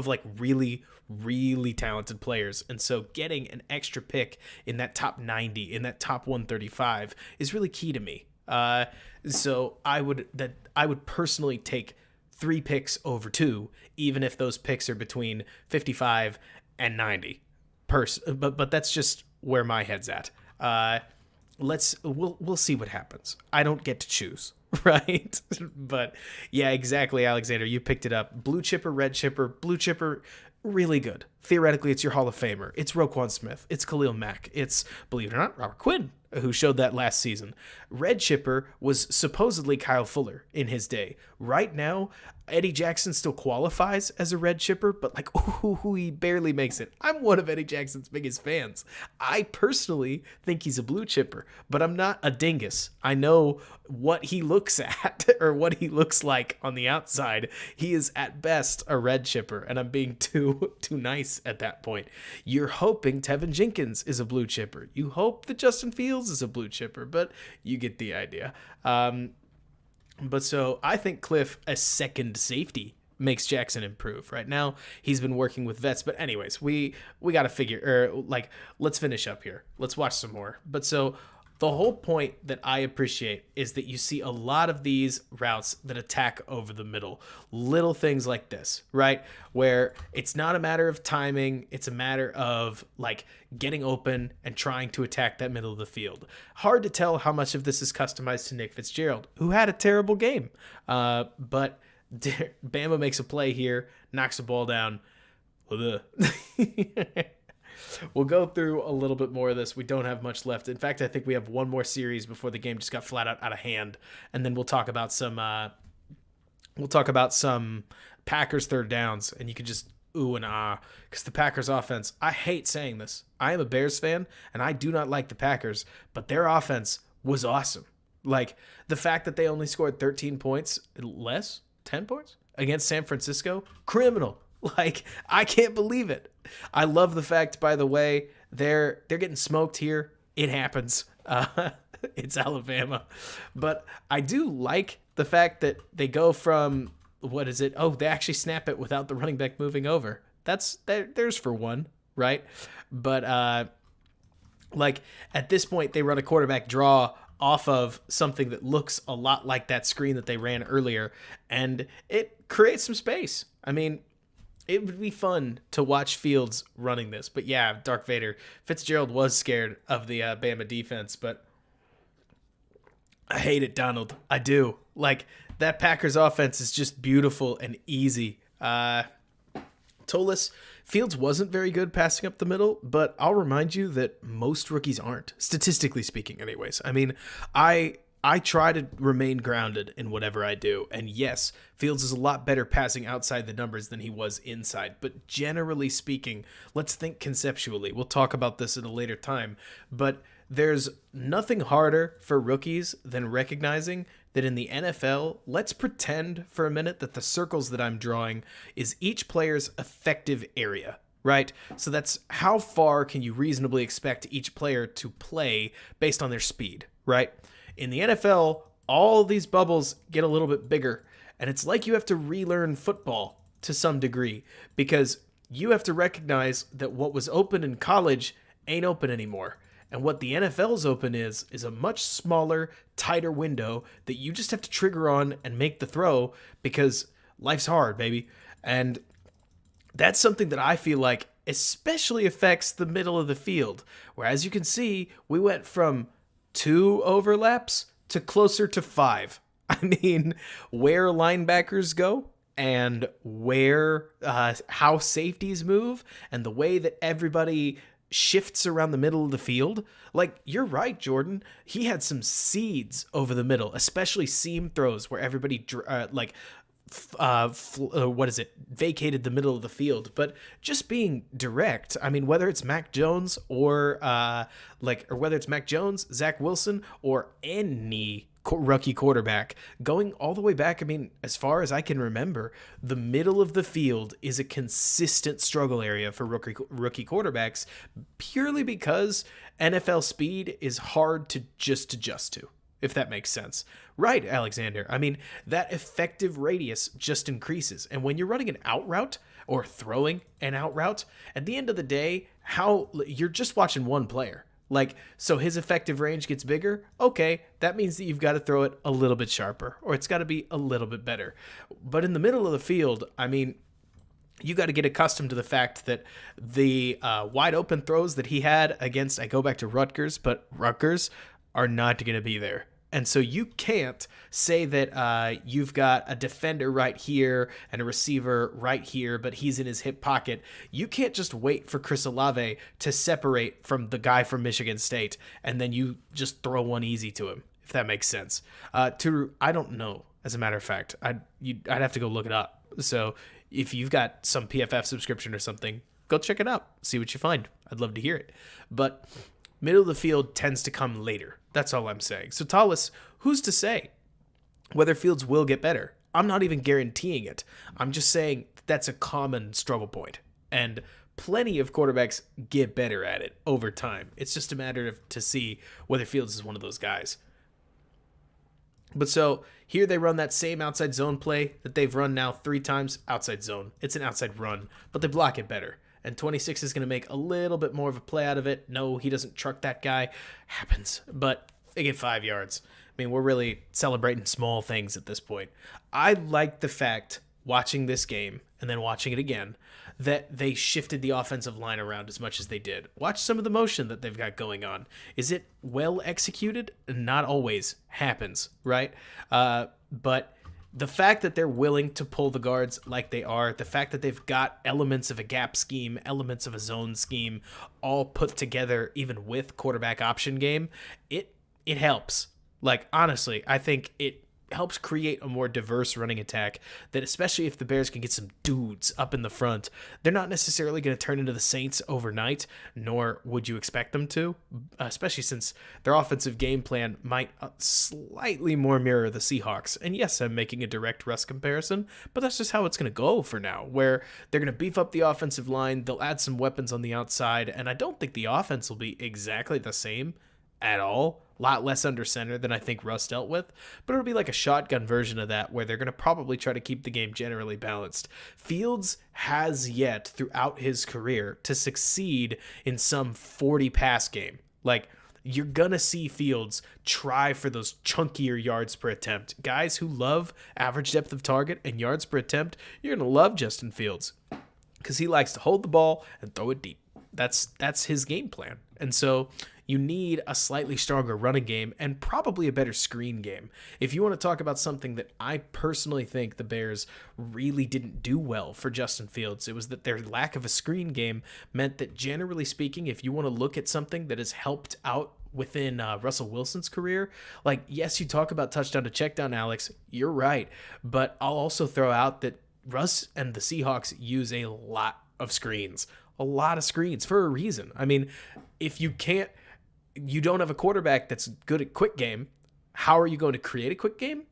like really, really talented players. And so getting an extra pick in that top 90, in that top 135 is really key to me. So I would personally take 3 picks over 2, even if those picks are between 55 and 90. But that's just where my head's at. We'll see what happens. I don't get to choose, right? But yeah, exactly, Alexander. You picked it up. Blue chipper, red chipper, blue chipper, really good. Theoretically, it's your Hall of Famer. It's Roquan Smith. It's Khalil Mack. It's, believe it or not, Robert Quinn, who showed that last season. Red chipper was supposedly Kyle Fuller in his day. Right now, Eddie Jackson still qualifies as a red chipper, but he barely makes it. I'm one of Eddie Jackson's biggest fans. I personally think he's a blue chipper, but I'm not a dingus. I know what he looks at, or what he looks like on the outside. He is at best a red chipper, and I'm being too nice at that point. You're hoping Tevin Jenkins is a blue chipper. You hope that Justin Fields is a blue chipper, but you get the idea. But so I think Cliff, a second safety, makes Jackson improve. Right now, he's been working with vets. But anyways, we got to figure, let's finish up here. Let's watch some more. But so the whole point that I appreciate is that you see a lot of these routes that attack over the middle. Little things like this, right? Where it's not a matter of timing. It's a matter of getting open and trying to attack that middle of the field. Hard to tell how much of this is customized to Nick Fitzgerald, who had a terrible game. But Bama makes a play here, knocks the ball down. We'll go through a little bit more of this. We don't have much left. In fact, I think we have one more series before the game just got flat out of hand, and then we'll talk about some Packers third downs, and you can just ooh and ah, because the Packers offense, I hate saying this. I am a Bears fan, and I do not like the Packers, but their offense was awesome. Like, the fact that they only scored 13 points, 10 points against San Francisco, criminal. I can't believe it. I love the fact, by the way, they're getting smoked here. It happens. It's Alabama. But I do like the fact that they go from, what is it? Oh, they actually snap it without the running back moving over. There's for one, right? But at this point, they run a quarterback draw off of something that looks a lot like that screen that they ran earlier, and it creates some space. I mean, it would be fun to watch Fields running this. But yeah, Dark Vader. Fitzgerald was scared of the Bama defense, but I hate it, Donald. I do. Like, that Packers offense is just beautiful and easy. Tolis, Fields wasn't very good passing up the middle, but I'll remind you that most rookies aren't, statistically speaking anyways. I mean, I try to remain grounded in whatever I do, and yes, Fields is a lot better passing outside the numbers than he was inside, but generally speaking, let's think conceptually. We'll talk about this at a later time, but there's nothing harder for rookies than recognizing that in the NFL, let's pretend for a minute that the circles that I'm drawing is each player's effective area, right? So that's how far can you reasonably expect each player to play based on their speed, right? In the NFL, all these bubbles get a little bit bigger, and it's like you have to relearn football to some degree because you have to recognize that what was open in college ain't open anymore. And what the NFL's open is a much smaller, tighter window that you just have to trigger on and make the throw because life's hard, baby. And that's something that I feel like especially affects the middle of the field, where as you can see, we went from 2 overlaps to closer to 5. I mean, where linebackers go and where how safeties move and the way that everybody shifts around the middle of the field. Like, you're right, Jordan. He had some seeds over the middle, especially seam throws where everybody vacated the middle of the field. But just being direct, I mean, whether it's Mac Jones or whether it's Mac Jones, Zach Wilson, or any rookie quarterback, going all the way back, I mean, as far as I can remember, the middle of the field is a consistent struggle area for rookie quarterbacks purely because NFL speed is hard to just adjust to, if that makes sense. Right, Alexander. I mean, that effective radius just increases. And when you're running an out route or throwing an out route, at the end of the day, you're just watching one player. Like, so his effective range gets bigger. Okay, that means that you've got to throw it a little bit sharper, or it's got to be a little bit better. But in the middle of the field, I mean, you got to get accustomed to the fact that the wide open throws that he had against, I go back to Rutgers, but Rutgers are not going to be there. And so you can't say that you've got a defender right here and a receiver right here, but he's in his hip pocket. You can't just wait for Chris Olave to separate from the guy from Michigan State, and then you just throw one easy to him, if that makes sense. I don't know, as a matter of fact. I'd have to go look it up. So if you've got some PFF subscription or something, go check it out. See what you find. I'd love to hear it. But middle of the field tends to come later. That's all I'm saying. So, Tallis, who's to say whether Fields will get better? I'm not even guaranteeing it. I'm just saying that's a common struggle point. And plenty of quarterbacks get better at it over time. It's just a matter of to see whether Fields is one of those guys. But so here they run that same outside zone play that they've run now 3 times. Outside zone. It's an outside run, but they block it better. And 26 is going to make a little bit more of a play out of it. No, he doesn't truck that guy. Happens. But they get 5 yards. I mean, we're really celebrating small things at this point. I like the fact, watching this game and then watching it again, that they shifted the offensive line around as much as they did. Watch some of the motion that they've got going on. Is it well executed? Not always. Happens, right? But the fact that they're willing to pull the guards like they are, the fact that they've got elements of a gap scheme, elements of a zone scheme, all put together even with quarterback option game, it helps. Like, honestly, I think it helps create a more diverse running attack that, especially if the Bears can get some dudes up in the front, they're not necessarily going to turn into the Saints overnight, nor would you expect them to, especially since their offensive game plan might slightly more mirror the Seahawks. And yes, I'm making a direct Russ comparison, but that's just how it's going to go for now, where they're going to beef up the offensive line, they'll add some weapons on the outside, and I don't think the offense will be exactly the same at all. A lot less under center than I think Russ dealt with, but it'll be like a shotgun version of that where they're going to probably try to keep the game generally balanced. Fields has yet throughout his career to succeed in some 40 pass game. Like, you're going to see Fields try for those chunkier yards per attempt. Guys who love average depth of target and yards per attempt, you're going to love Justin Fields. because he likes to hold the ball and throw it deep. That's his game plan. And so you need a slightly stronger running game and probably a better screen game. If you want to talk about something that I personally think the Bears really didn't do well for Justin Fields, it was that their lack of a screen game meant that, generally speaking, if you want to look at something that has helped out within Russell Wilson's career, like, yes, you talk about touchdown to check down, Alex, you're right. But I'll also throw out that Russ and the Seahawks use a lot of screens for a reason. I mean, if you don't have a quarterback that's good at quick game, how are you going to create a quick game?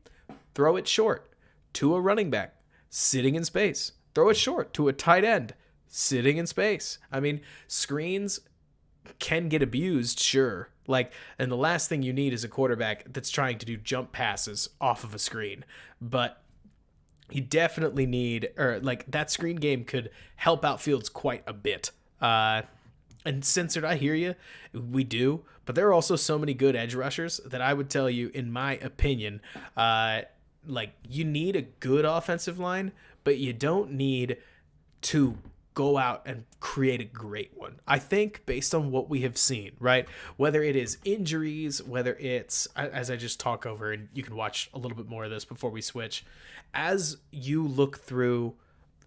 Throw it short to a running back sitting in space. Throw it short to a tight end sitting in space. I mean, screens can get abused, sure. And the last thing you need is a quarterback that's trying to do jump passes off of a screen. But you definitely need, that screen game could help out Fields quite a bit. And censored, I hear you. We do. But there are also so many good edge rushers that I would tell you, in my opinion, you need a good offensive line, but you don't need to go out and create a great one. I think based on what we have seen, right? Whether it is injuries, whether it's, as I just talk over, and you can watch a little bit more of this before we switch, as you look through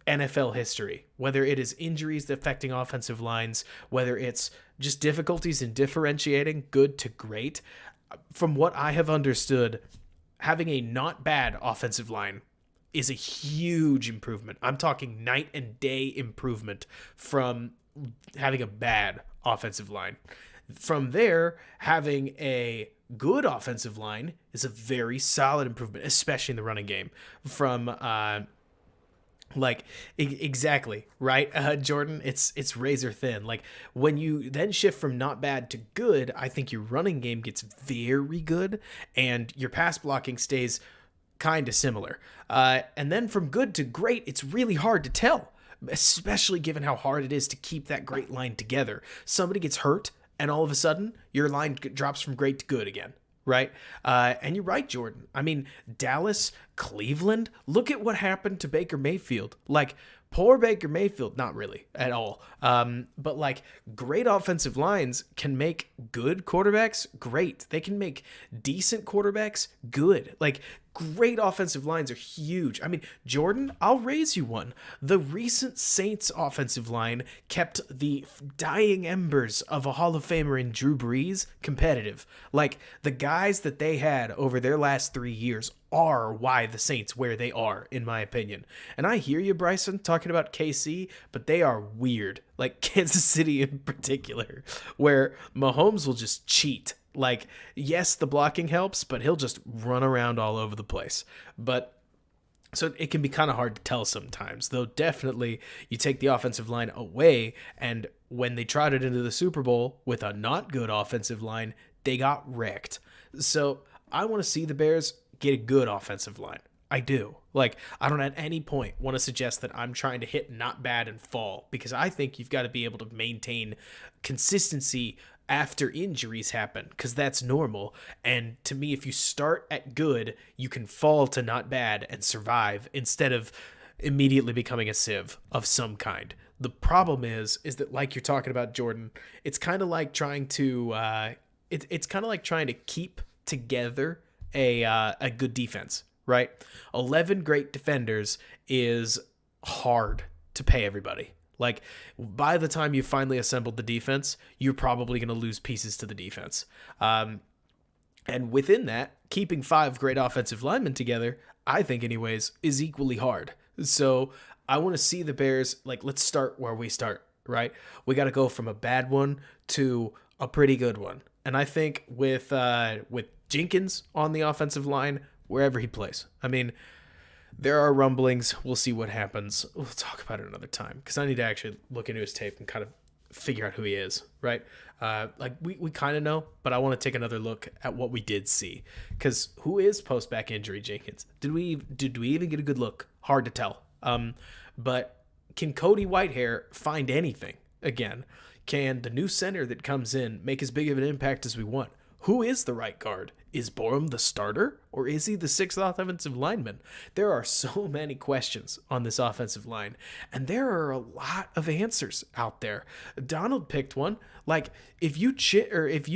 NFL history, whether it is injuries affecting offensive lines, whether it's just difficulties in differentiating good to great, from what I have understood, having a not bad offensive line is a huge improvement. I'm talking night and day improvement from having a bad offensive line. From there, having a good offensive line is a very solid improvement, especially in the running game. From exactly right, Jordan. It's razor thin. When you then shift from not bad to good, I think your running game gets very good, and your pass blocking stays kind of similar. And then from good to great, it's really hard to tell, especially given how hard it is to keep that great line together. Somebody gets hurt, and all of a sudden, your line drops from great to good again. Right? And you're right, Jordan. I mean, Dallas, Cleveland, look at what happened to Baker Mayfield. Poor Baker Mayfield, not really at all. But great offensive lines can make good quarterbacks great. They can make decent quarterbacks good. Great offensive lines are huge. I mean, Jordan, I'll raise you one. The recent Saints offensive line kept the dying embers of a Hall of Famer in Drew Brees competitive. The guys that they had over their last 3 years are why the Saints where they are, in my opinion. And I hear you, Bryson, talking about KC, but they are weird. Kansas City in particular, where Mahomes will just cheat. Yes, the blocking helps, but he'll just run around all over the place. But so it can be kind of hard to tell sometimes, though definitely you take the offensive line away, and when they trotted into the Super Bowl with a not good offensive line, they got wrecked. So I want to see the Bears get a good offensive line. I do. I don't at any point want to suggest that I'm trying to hit not bad and fall, because I think you've got to be able to maintain consistency after injuries happen, because that's normal. And to me, if you start at good, you can fall to not bad and survive instead of immediately becoming a sieve of some kind. The problem is that, like you're talking about, Jordan, it's kind of like trying to it's kind of like trying to keep together a good defense, right? 11 great defenders is hard to pay everybody. By the time you finally assembled the defense, you're probably going to lose pieces to the defense. And within that, keeping 5 great offensive linemen together, I think anyways, is equally hard. So I want to see the Bears, let's start where we start, right? We got to go from a bad one to a pretty good one. And I think with Jenkins on the offensive line, wherever he plays, I mean, there are rumblings. We'll see what happens. We'll talk about it another time, because I need to actually look into his tape and kind of figure out who he is, right? We kind of know, but I want to take another look at what we did see, because who is post-back injury Jenkins? Did we even get a good look? Hard to tell. But can Cody Whitehair find anything again? Can the new center that comes in make as big of an impact as we want? Who is the right guard? Is Borum the starter, or is he the sixth offensive lineman? There are so many questions on this offensive line, and there are a lot of answers out there. Donald picked one. Like, if you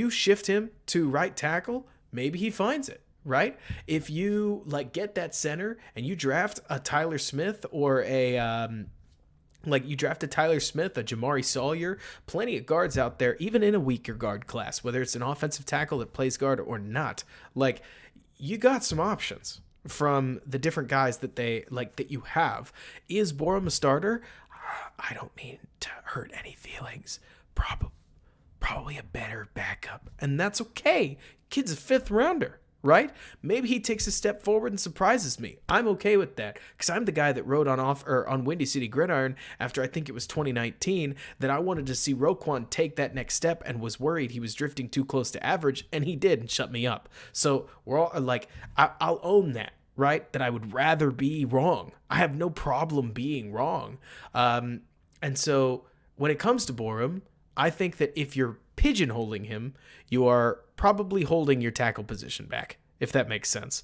shift him to right tackle, maybe he finds it, right? If you get that center and you draft a Tyler Smith or you drafted Tyler Smith, a Jamari Sawyer, plenty of guards out there, even in a weaker guard class, whether it's an offensive tackle that plays guard or not. You got some options from the different guys that you have. Is Borum a starter? I don't mean to hurt any feelings. Probably a better backup, and that's okay. Kid's a fifth rounder. Right? Maybe he takes a step forward and surprises me. I'm okay with that, because I'm the guy that wrote on Windy City Gridiron after I think it was 2019 that I wanted to see Roquan take that next step and was worried he was drifting too close to average, and he did and shut me up. So we're all I'll own that, right? That I would rather be wrong. I have no problem being wrong. And so when it comes to Borum, I think that if you're pigeonholing him, you are probably holding your tackle position back, if that makes sense.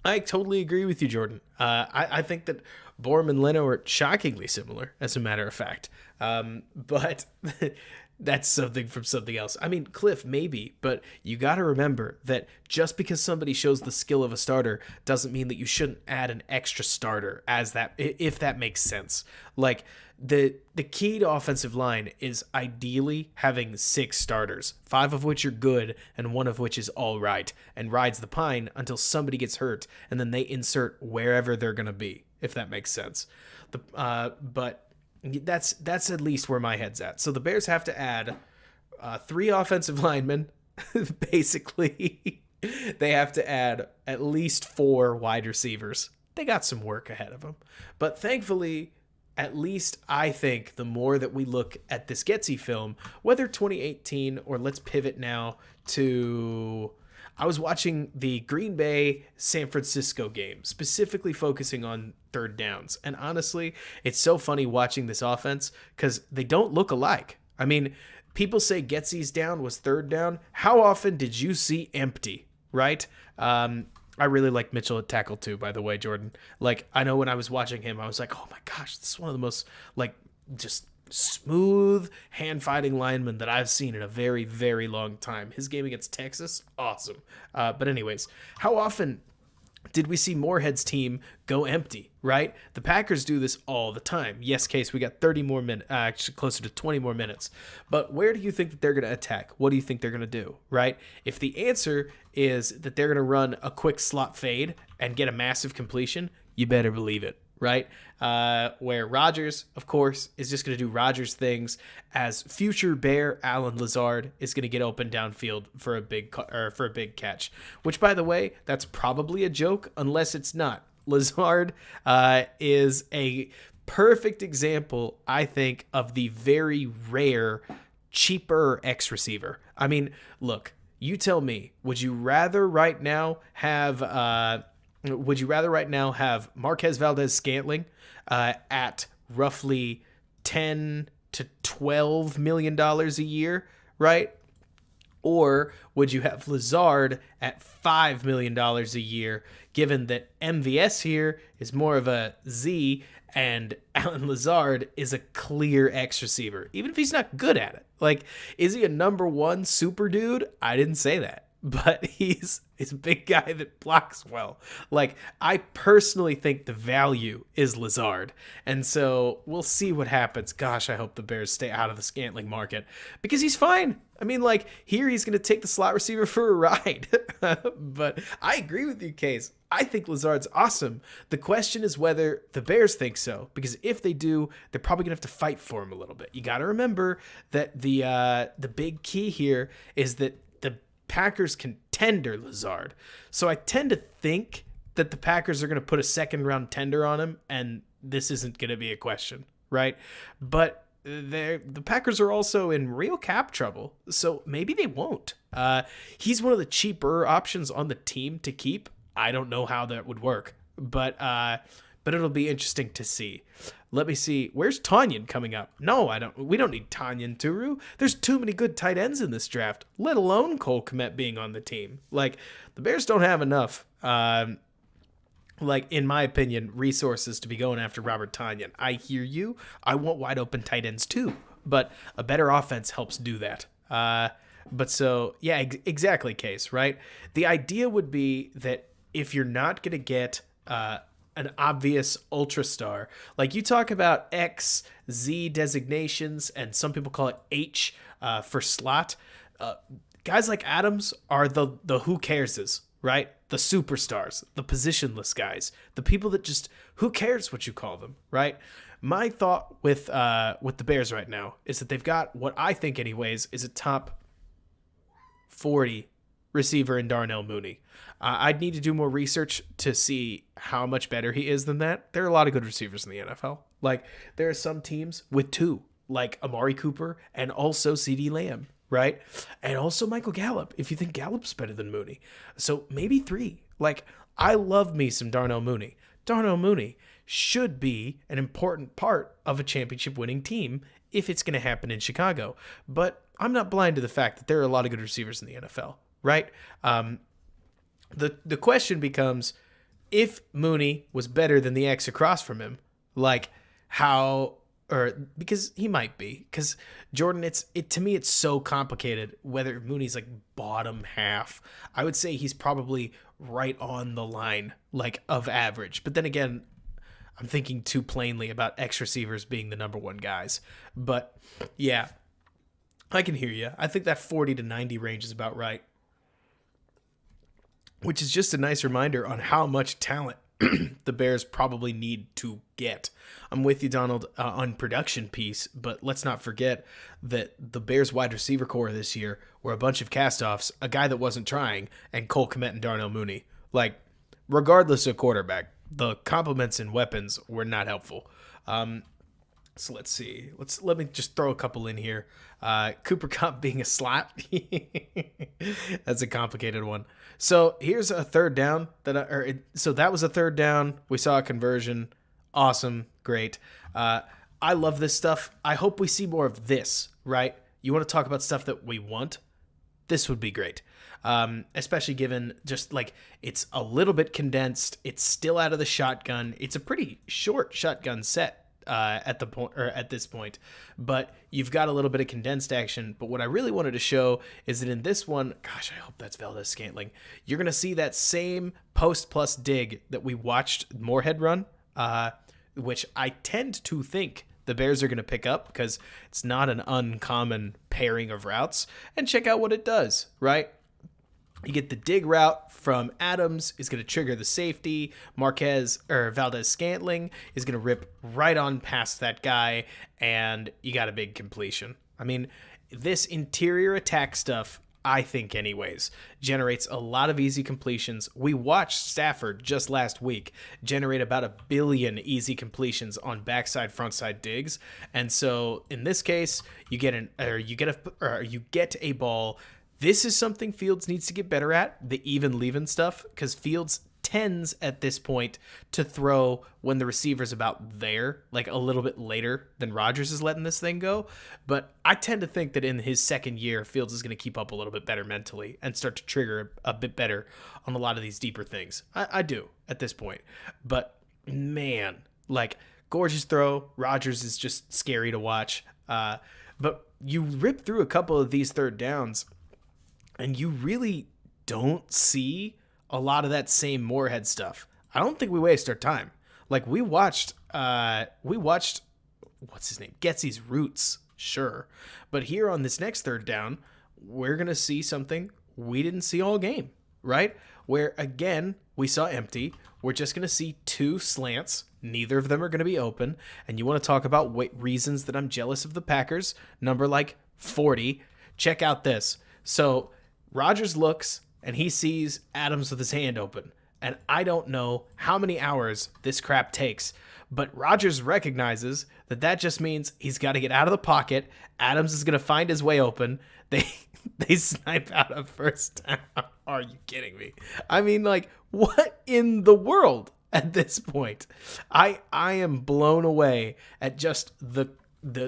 I totally agree with you, Jordan. I think that Borum and Leno are shockingly similar, as a matter of fact. But that's something from something else. I mean, Cliff, maybe, but you got to remember that just because somebody shows the skill of a starter doesn't mean that you shouldn't add an extra starter if that makes sense. The key to offensive line is ideally having 6 starters, 5 of which are good and 1 of which is all right, and rides the pine until somebody gets hurt, and then they insert wherever they're going to be, if that makes sense. But that's at least where my head's at. So the Bears have to add 3 offensive linemen, basically. They have to add at least 4 wide receivers. They got some work ahead of them. But thankfully, at least I think the more that we look at this Getsy film, whether 2018 or let's pivot now to... I was watching the Green Bay San Francisco game, specifically focusing on third downs. And honestly, it's so funny watching this offense because they don't look alike. I mean, people say Getsy's down was third down. How often did you see empty, right? I really like Mitchell at tackle too, by the way, Jordan. I know when I was watching him, I was like, oh my gosh, this is one of the most just smooth hand-fighting linemen that I've seen in a very, very long time. His game against Texas, awesome. But anyways, how often did we see Moorhead's team go empty, right? The Packers do this all the time. Yes, Case, we got 30 more minutes, actually closer to 20 more minutes. But where do you think that they're going to attack? What do you think they're going to do, right? If the answer is that they're going to run a quick slot fade and get a massive completion, you better believe it, right? Where Rodgers, of course, is just going to do Rodgers things, as future Bear Allen Lazard is going to get open downfield for a big catch. Which, by the way, that's probably a joke, unless it's not. Lazard is a perfect example, I think, of the very rare, cheaper X receiver. I mean, look, you tell me, would you rather right now have Marquez Valdez-Scantling at roughly $10 to $12 million a year, right? Or would you have Lazard at $5 million a year, given that MVS here is more of a Z and Allen Lazard is a clear X receiver, even if he's not good at it? Is he a number 1 super dude? I didn't say that. But he's a big guy that blocks well. I personally think the value is Lazard. And so we'll see what happens. Gosh, I hope the Bears stay out of the Scantling market because he's fine. I mean, here he's going to take the slot receiver for a ride. But I agree with you, Case. I think Lazard's awesome. The question is whether the Bears think so, because if they do, they're probably going to have to fight for him a little bit. You got to remember that the big key here is that the Packers can tender Lazard. So I tend to think that the Packers are going to put a second round tender on him, and this isn't going to be a question, right? But the Packers are also in real cap trouble, so maybe they won't. He's one of the cheaper options on the team to keep. I don't know how that would work, but but it'll be interesting to see. Let me see. Where's Tanyan coming up? No, I don't. We don't need Tanyan Turu. There's too many good tight ends in this draft, let alone Cole Kmet being on the team. Like, the Bears don't have enough, in my opinion, resources to be going after Robert Tanyan. I hear you. I want wide open tight ends too, but a better offense helps do that. Exactly, Case, right? The idea would be that if you're not going to get an obvious ultra star, like you talk about X, Z designations, and some people call it H for slot. Guys like Adams are the who careses, right? The superstars, the positionless guys, the people that just, who cares what you call them, right? My thought with the Bears right now is that they've got what I think anyways is a top 40 receiver in Darnell Mooney. I'd need to do more research to see how much better he is than that. There are a lot of good receivers in the NFL. Like, there are some teams with two, like Amari Cooper and also CeeDee Lamb, right? And also Michael Gallup, if you think Gallup's better than Mooney. So maybe three. Like, I love me some Darnell Mooney. Darnell Mooney should be an important part of a championship-winning team if it's going to happen in Chicago. But I'm not blind to the fact that there are a lot of good receivers in the NFL, right? The question becomes, if Mooney was better than the X across from him, like how, or because he might be, because Jordan, to me it's so complicated whether Mooney's like bottom half. I would say he's probably right on the line, like, of average. But then again, I'm thinking too plainly about X receivers being the number one guys. But yeah, I can hear you. I think that 40 to 90 range is about right. Which is just a nice reminder on how much talent the Bears probably need to get. I'm with you, Donald, on production piece, but let's not forget that the Bears wide receiver core this year were a bunch of castoffs, a guy that wasn't trying, and Cole Kmet and Darnell Mooney. Like, regardless of quarterback, the compliments and weapons were not helpful. So let's see. Let me just throw a couple in here. Cooper Kupp being a slot. That's a complicated one. So here's a third down so that was a third down. We saw a conversion. Awesome. Great. I love this stuff. I hope we see more of this, right? You want to talk about stuff that we want? This would be great. Especially given just like it's a little bit condensed. It's still out of the shotgun. It's a pretty short shotgun set. At this point, but you've got a little bit of condensed action. But what I really wanted to show is that in this one, gosh, I hope that's Valdez-Scantling, you're going to see that same post plus dig that we watched Moorhead run, which I tend to think the Bears are going to pick up because it's not an uncommon pairing of routes. And check out what it does, right? You get the dig route from Adams is going to trigger the safety. Valdez-Scantling is going to rip right on past that guy, and you got a big completion. I mean, this interior attack stuff, I think anyways, generates a lot of easy completions. We watched Stafford just last week generate about 1 billion easy completions on backside frontside digs. And so in this case, you get a ball. This is something Fields needs to get better at, the even-leaving stuff, because Fields tends at this point to throw when the receiver's about there, like a little bit later than Rodgers is letting this thing go. But I tend to think that in his second year, Fields is going to keep up a little bit better mentally and start to trigger a bit better on a lot of these deeper things. I do at this point. But, man, like, gorgeous throw. Rodgers is just scary to watch. But you rip through a couple of these third downs, and you really don't see a lot of that same Moorhead stuff. I don't think we waste our time. Like, we watched what's his name? Getsy's roots, sure. But here on this next third down, we're going to see something we didn't see all game, right? Where, again, we saw empty. We're just going to see two slants. Neither of them are going to be open. And you want to talk about reasons that I'm jealous of the Packers, number like 40. Check out this. So Rodgers looks, and he sees Adams with his hand open. And I don't know how many hours this crap takes, but Rodgers recognizes that just means he's got to get out of the pocket. Adams is going to find his way open. They snipe out a first down. Are you kidding me? I mean, like, what in the world at this point. I am blown away at just the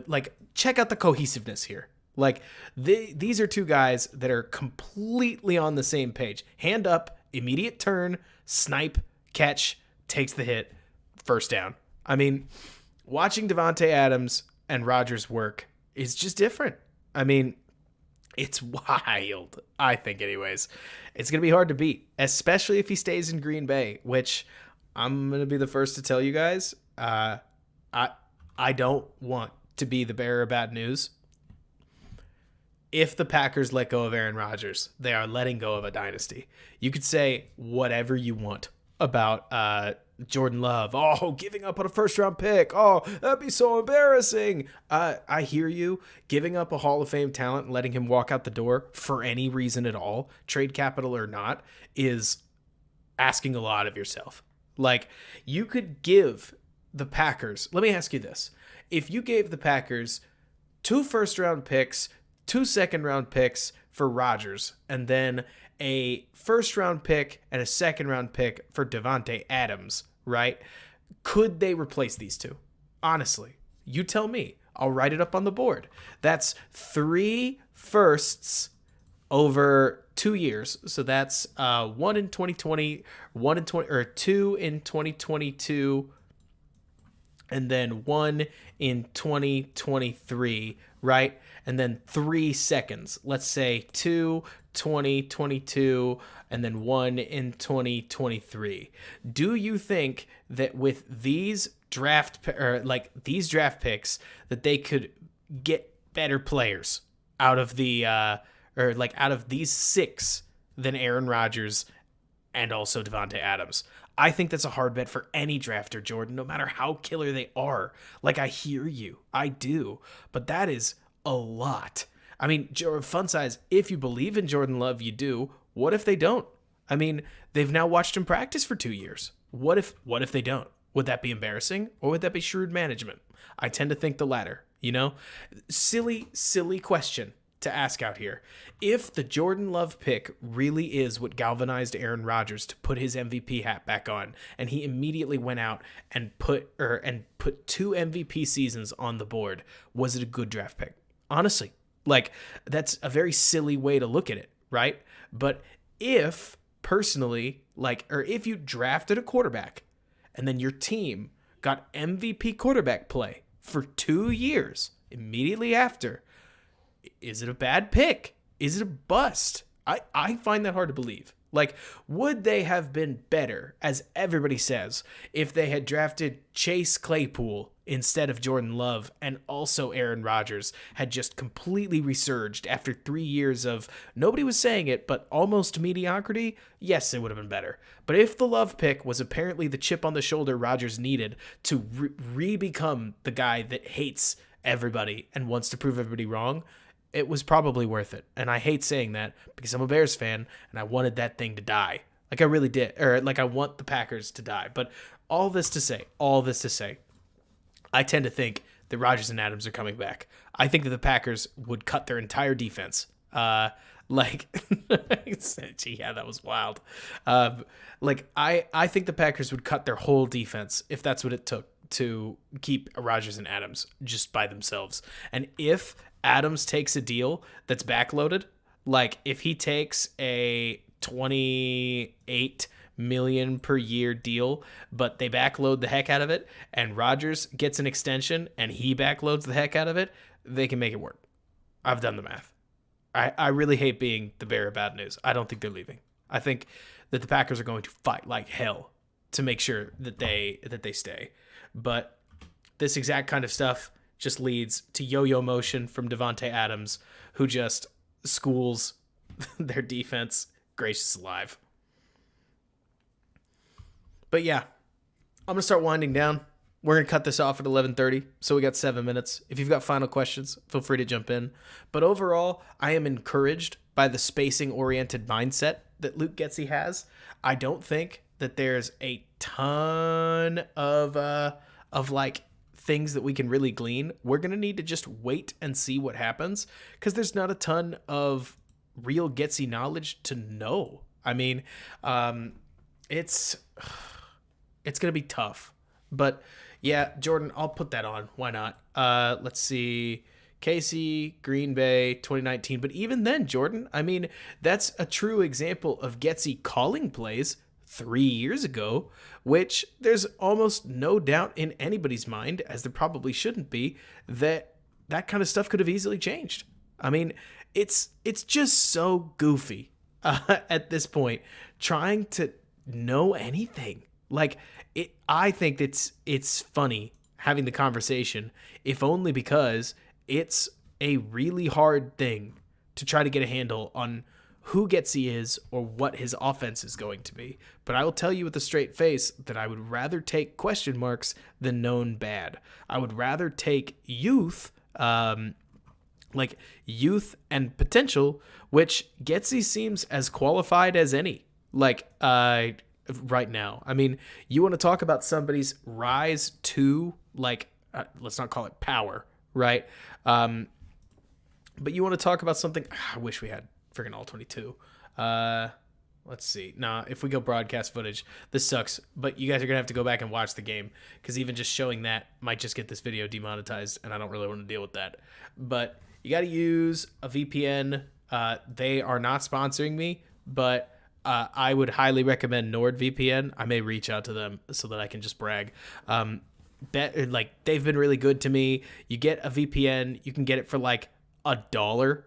like, check out the cohesiveness here. Like, these are two guys that are completely on the same page. Hand up, immediate turn, snipe, catch, takes the hit, first down. I mean, watching Davante Adams and Rodgers work is just different. I mean, it's wild, I think, anyways. It's going to be hard to beat, especially if he stays in Green Bay, which I'm going to be the first to tell you guys. I don't want to be the bearer of bad news. If the Packers let go of Aaron Rodgers, they are letting go of a dynasty. You could say whatever you want about Jordan Love. Oh, giving up on a first-round pick. Oh, that'd be so embarrassing. I hear you. Giving up a Hall of Fame talent and letting him walk out the door for any reason at all, trade capital or not, is asking a lot of yourself. Like, you could give the Packers... Let me ask you this. If you gave the Packers 2 first-round picks, 2 second-round picks for Rodgers, and then a first-round pick and a second-round pick for Davante Adams, right? Could they replace these two? Honestly, you tell me. I'll write it up on the board. That's 3 firsts over 2 years. So that's 1 in 2020, 1 in 20, or 2 in 2022, and then 1 in 2023, right? And then 3 seconds. Let's say 2, 2022, and then 1 in 2023. Do you think that with these draft picks that they could get better players out of the out of these 6 than Aaron Rodgers and also Davante Adams? I think that's a hard bet for any drafter, Jordan, no matter how killer they are. Like, I hear you. I do. But that is a lot. I mean, fun size, if you believe in Jordan Love, you do. What if they don't? I mean, they've now watched him practice for 2 years. What if they don't? Would that be embarrassing, or would that be shrewd management? I tend to think the latter, you know? Silly question to ask out here. If the Jordan Love pick really is what galvanized Aaron Rodgers to put his MVP hat back on, and he immediately went out and put 2 MVP seasons on the board, was it a good draft pick? Honestly, like, that's a very silly way to look at it, right? But if personally, if you drafted a quarterback and then your team got MVP quarterback play for 2 years immediately after, is it a bad pick? Is it a bust? I find that hard to believe. Like, would they have been better, as everybody says, if they had drafted Chase Claypool instead of Jordan Love, and also Aaron Rodgers had just completely resurged after 3 years of, nobody was saying it, but almost mediocrity? Yes, it would have been better. But if the Love pick was apparently the chip on the shoulder Rodgers needed to re-become the guy that hates everybody and wants to prove everybody wrong, it was probably worth it. And I hate saying that because I'm a Bears fan and I wanted that thing to die. Like, I really did. Or like, I want the Packers to die. But all this to say, I tend to think that Rodgers and Adams are coming back. I think that the Packers would cut their entire defense. Gee, yeah, that was wild. I think the Packers would cut their whole defense if that's what it took to keep Rodgers and Adams just by themselves. And if Adams takes a deal that's backloaded, like if he takes a $28 million per year deal, but they backload the heck out of it, and Rodgers gets an extension and he backloads the heck out of it, they can make it work. I've done the math. I really hate being the bearer of bad news. I don't think they're leaving. I think that the Packers are going to fight like hell to make sure that they stay. But this exact kind of stuff just leads to yo-yo motion from Davante Adams, who just schools their defense. Gracious alive. But yeah, I'm going to start winding down. We're going to cut this off at 11:30, so we got 7 minutes. If you've got final questions, feel free to jump in. But overall, I am encouraged by the spacing-oriented mindset that Luke Getsy has. I don't think that there's a ton of things that we can really glean. We're going to need to just wait and see what happens, because there's not a ton of real Getsy knowledge to know. I mean, it's It's going to be tough. But yeah, Jordan, I'll put that on. Why not? Let's see. Casey, Green Bay, 2019. But even then, Jordan, I mean, that's a true example of Getsy calling plays 3 years ago, which there's almost no doubt in anybody's mind, as there probably shouldn't be, that that kind of stuff could have easily changed. I mean, it's just so goofy at this point, trying to know anything. Like, I think it's funny having the conversation, if only because it's a really hard thing to try to get a handle on who Getsy is or what his offense is going to be. But I will tell you with a straight face that I would rather take question marks than known bad. I would rather take youth, like youth and potential, which Getsy seems as qualified as any. Like, right now. I mean, you want to talk about somebody's rise to, like, let's not call it power, right? But you want to talk about something. I wish we had freaking all 22. Let's see. Nah, if we go broadcast footage, this sucks. But you guys are gonna have to go back and watch the game, because even just showing that might just get this video demonetized, and I don't really want to deal with that. But you got to use a VPN. They are not sponsoring me, but I would highly recommend NordVPN. I may reach out to them so that I can just brag. Like, they've been really good to me. You get a VPN, you can get it for like $1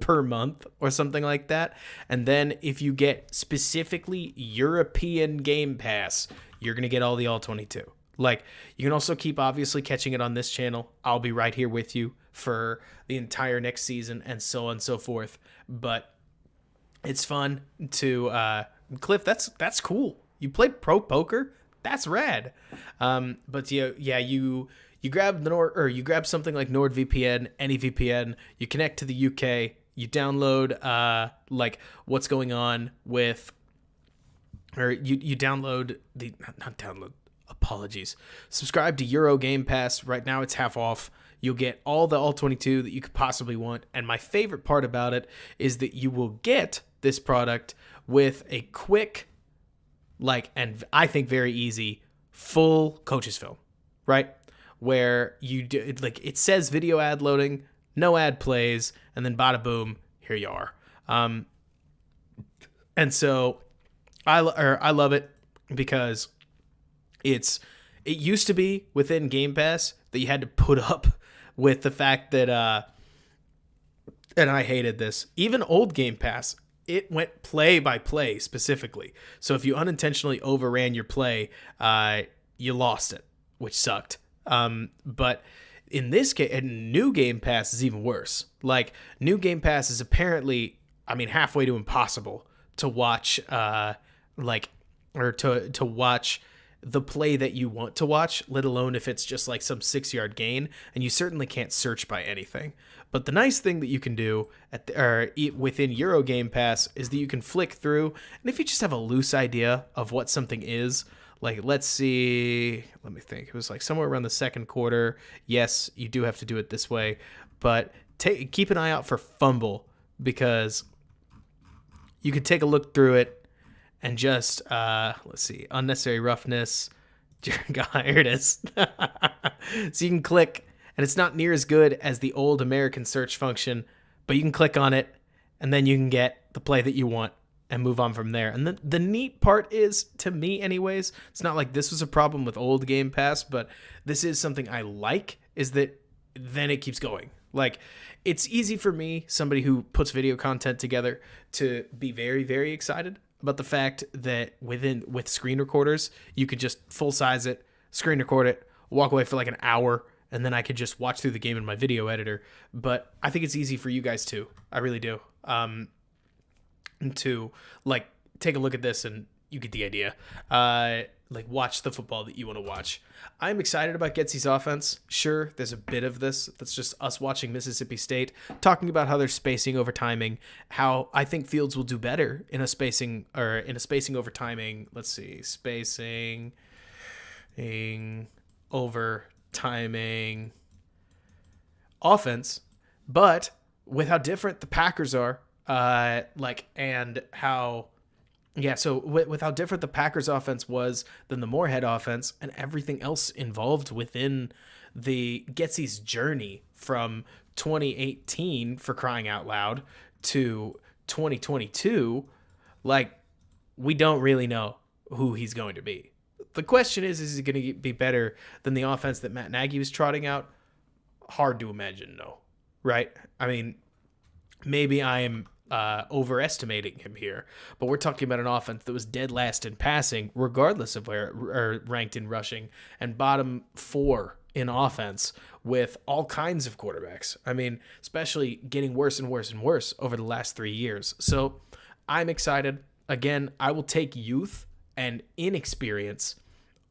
per month or something like that. And then if you get specifically European Game Pass, you're going to get all the all 22. Like, you can also keep obviously catching it on this channel. I'll be right here with you for the entire next season and so on and so forth. But it's fun to Cliff. That's cool. You play pro poker. That's rad. But yeah, you grab you grab something like NordVPN, any VPN. You connect to the UK. You download like what's going on with, or you download the not download. Apologies. Subscribe to Euro Game Pass. Right now it's half off. You'll get all the all 22 that you could possibly want. And my favorite part about it is that you will get this product with a quick, like, and I think very easy, full coaches film, right? Where you do, like, it says video ad loading, no ad plays, and then bada boom, here you are. And so I love it because it used to be within Game Pass that you had to put up with the fact that, and I hated this, even old Game Pass, it went play by play specifically. So if you unintentionally overran your play, you lost it, which sucked. But in this case, new Game Pass is even worse. Like, new Game Pass is apparently, I mean, halfway to impossible to watch, to watch the play that you want to watch, let alone if it's just like some 6-yard gain, and you certainly can't search by anything. But the nice thing that you can do within Euro Game Pass is that you can flick through, and if you just have a loose idea of what something is, like, let's see, let me think. It was like somewhere around the second quarter. Yes, you do have to do it this way, but keep an eye out for fumble, because you could take a look through it and just, let's see, unnecessary roughness. Here it is. So you can click, and it's not near as good as the old American search function, but you can click on it, and then you can get the play that you want and move on from there. And the neat part is, to me anyways, it's not like this was a problem with old Game Pass, but this is something I like, is that then it keeps going. Like, it's easy for me, somebody who puts video content together, to be very, very excited about the fact that with screen recorders, you could just full size it, screen record it, walk away for like an hour, and then I could just watch through the game in my video editor. But I think it's easy for you guys too. I really do. To like take a look at this and you get the idea. Like, watch the football that you want to watch. I'm excited about Getsy's offense. Sure, there's a bit of this that's just us watching Mississippi State, talking about how they're spacing over timing, how I think Fields will do better in a spacing over timing. Let's see, spacing over timing offense, but with how different the Packers are, and how Yeah, so with how different the Packers offense was than the Moorhead offense and everything else involved within the Getsy's journey from 2018, for crying out loud, to 2022, like, we don't really know who he's going to be. The question is he going to be better than the offense that Matt Nagy was trotting out? Hard to imagine, no. Right? I mean, maybe I am overestimating him here, but we're talking about an offense that was dead last in passing, regardless of where ranked in rushing, and bottom 4 in offense with all kinds of quarterbacks. I mean, especially getting worse and worse and worse over the last 3 years. So I'm excited. Again, I will take youth and inexperience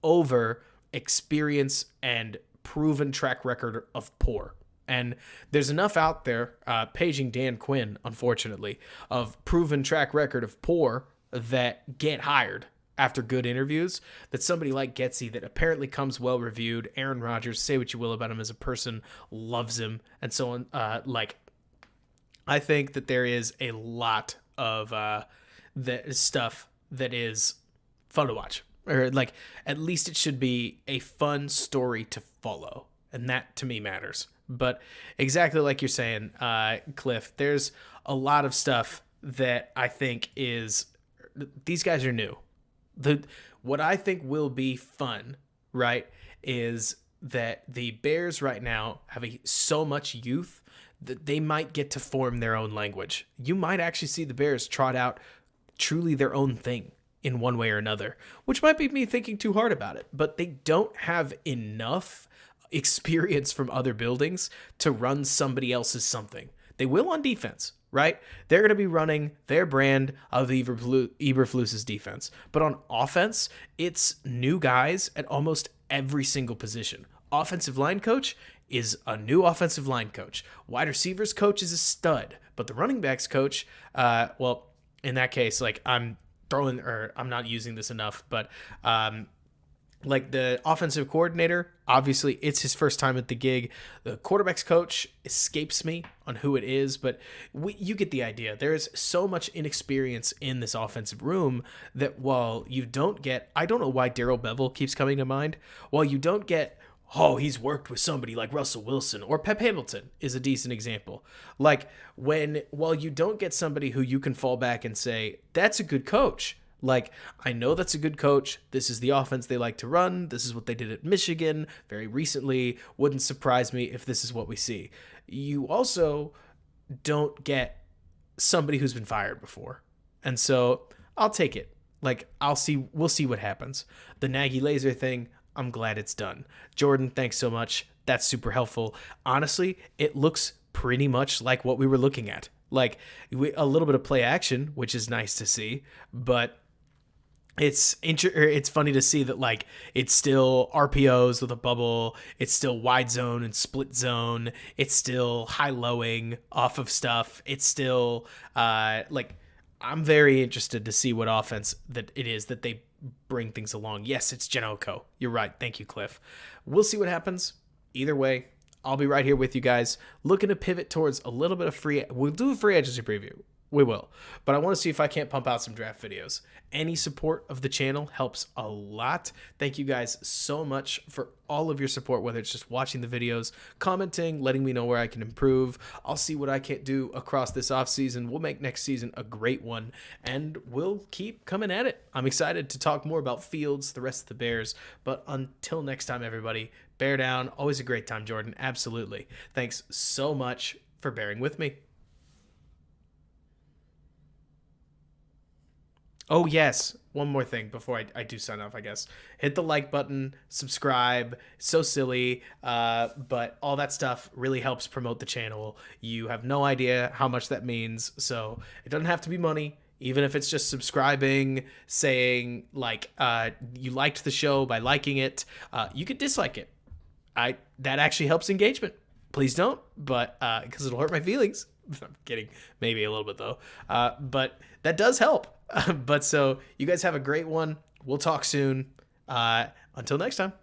over experience and proven track record of poor. And there's enough out there, paging Dan Quinn, unfortunately, of proven track record of poor that get hired after good interviews, that somebody like Getsy, that apparently comes well reviewed, Aaron Rodgers, say what you will about him as a person, loves him, and so on. I think that there is a lot of the stuff that is fun to watch, or like at least it should be a fun story to follow, and that to me matters. But exactly like you're saying, Cliff, there's a lot of stuff that I think is, these guys are new. What I think will be fun, right, is that the Bears right now have so much youth that they might get to form their own language. You might actually see the Bears trot out truly their own thing in one way or another, which might be me thinking too hard about it, but they don't have enough experience from other buildings to run somebody else's something. They will on defense, right? They're going to be running their brand of Eberflus's defense. But on offense, it's new guys at almost every single position. Offensive line coach is a new offensive line coach. Wide receivers coach is a stud. But the running backs coach, well, in that case, like I'm not using this enough, but like the offensive coordinator, obviously it's his first time at the gig. The quarterback's coach escapes me on who it is, but you get the idea. There is so much inexperience in this offensive room that while you don't get, I don't know why Darrell Bevel keeps coming to mind, while you don't get, oh, he's worked with somebody like Russell Wilson, or Pep Hamilton is a decent example. Like while you don't get somebody who you can fall back and say, that's a good coach. Like, I know that's a good coach. This is the offense they like to run. This is what they did at Michigan very recently. Wouldn't surprise me if this is what we see. You also don't get somebody who's been fired before. And so I'll take it. Like, we'll see what happens. The Nagy laser thing, I'm glad it's done. Jordan, thanks so much. That's super helpful. Honestly, it looks pretty much like what we were looking at. Like, a little bit of play action, which is nice to see, but it's funny to see that, like, it's still RPOs with a bubble. It's still wide zone and split zone. It's still high-lowing off of stuff. It's still, like, I'm very interested to see what offense that it is that they bring things along. Yes, it's Genoco. You're right. Thank you, Cliff. We'll see what happens. Either way, I'll be right here with you guys, looking to pivot towards a little bit of we'll do a free agency preview. We will. But I want to see if I can't pump out some draft videos. Any support of the channel helps a lot. Thank you guys so much for all of your support, whether it's just watching the videos, commenting, letting me know where I can improve. I'll see what I can do across this offseason. We'll make next season a great one, and we'll keep coming at it. I'm excited to talk more about Fields, the rest of the Bears. But until next time, everybody, bear down. Always a great time, Jordan. Absolutely. Thanks so much for bearing with me. Oh, yes. One more thing before I do sign off, I guess. Hit the like button, subscribe. So silly, but all that stuff really helps promote the channel. You have no idea how much that means, so it doesn't have to be money. Even if it's just subscribing, saying, like, you liked the show by liking it, you could dislike it. That actually helps engagement. Please don't, but because it'll hurt my feelings. I'm kidding. Maybe a little bit, though. But that does help. But so you guys have a great one. We'll talk soon. Until next time.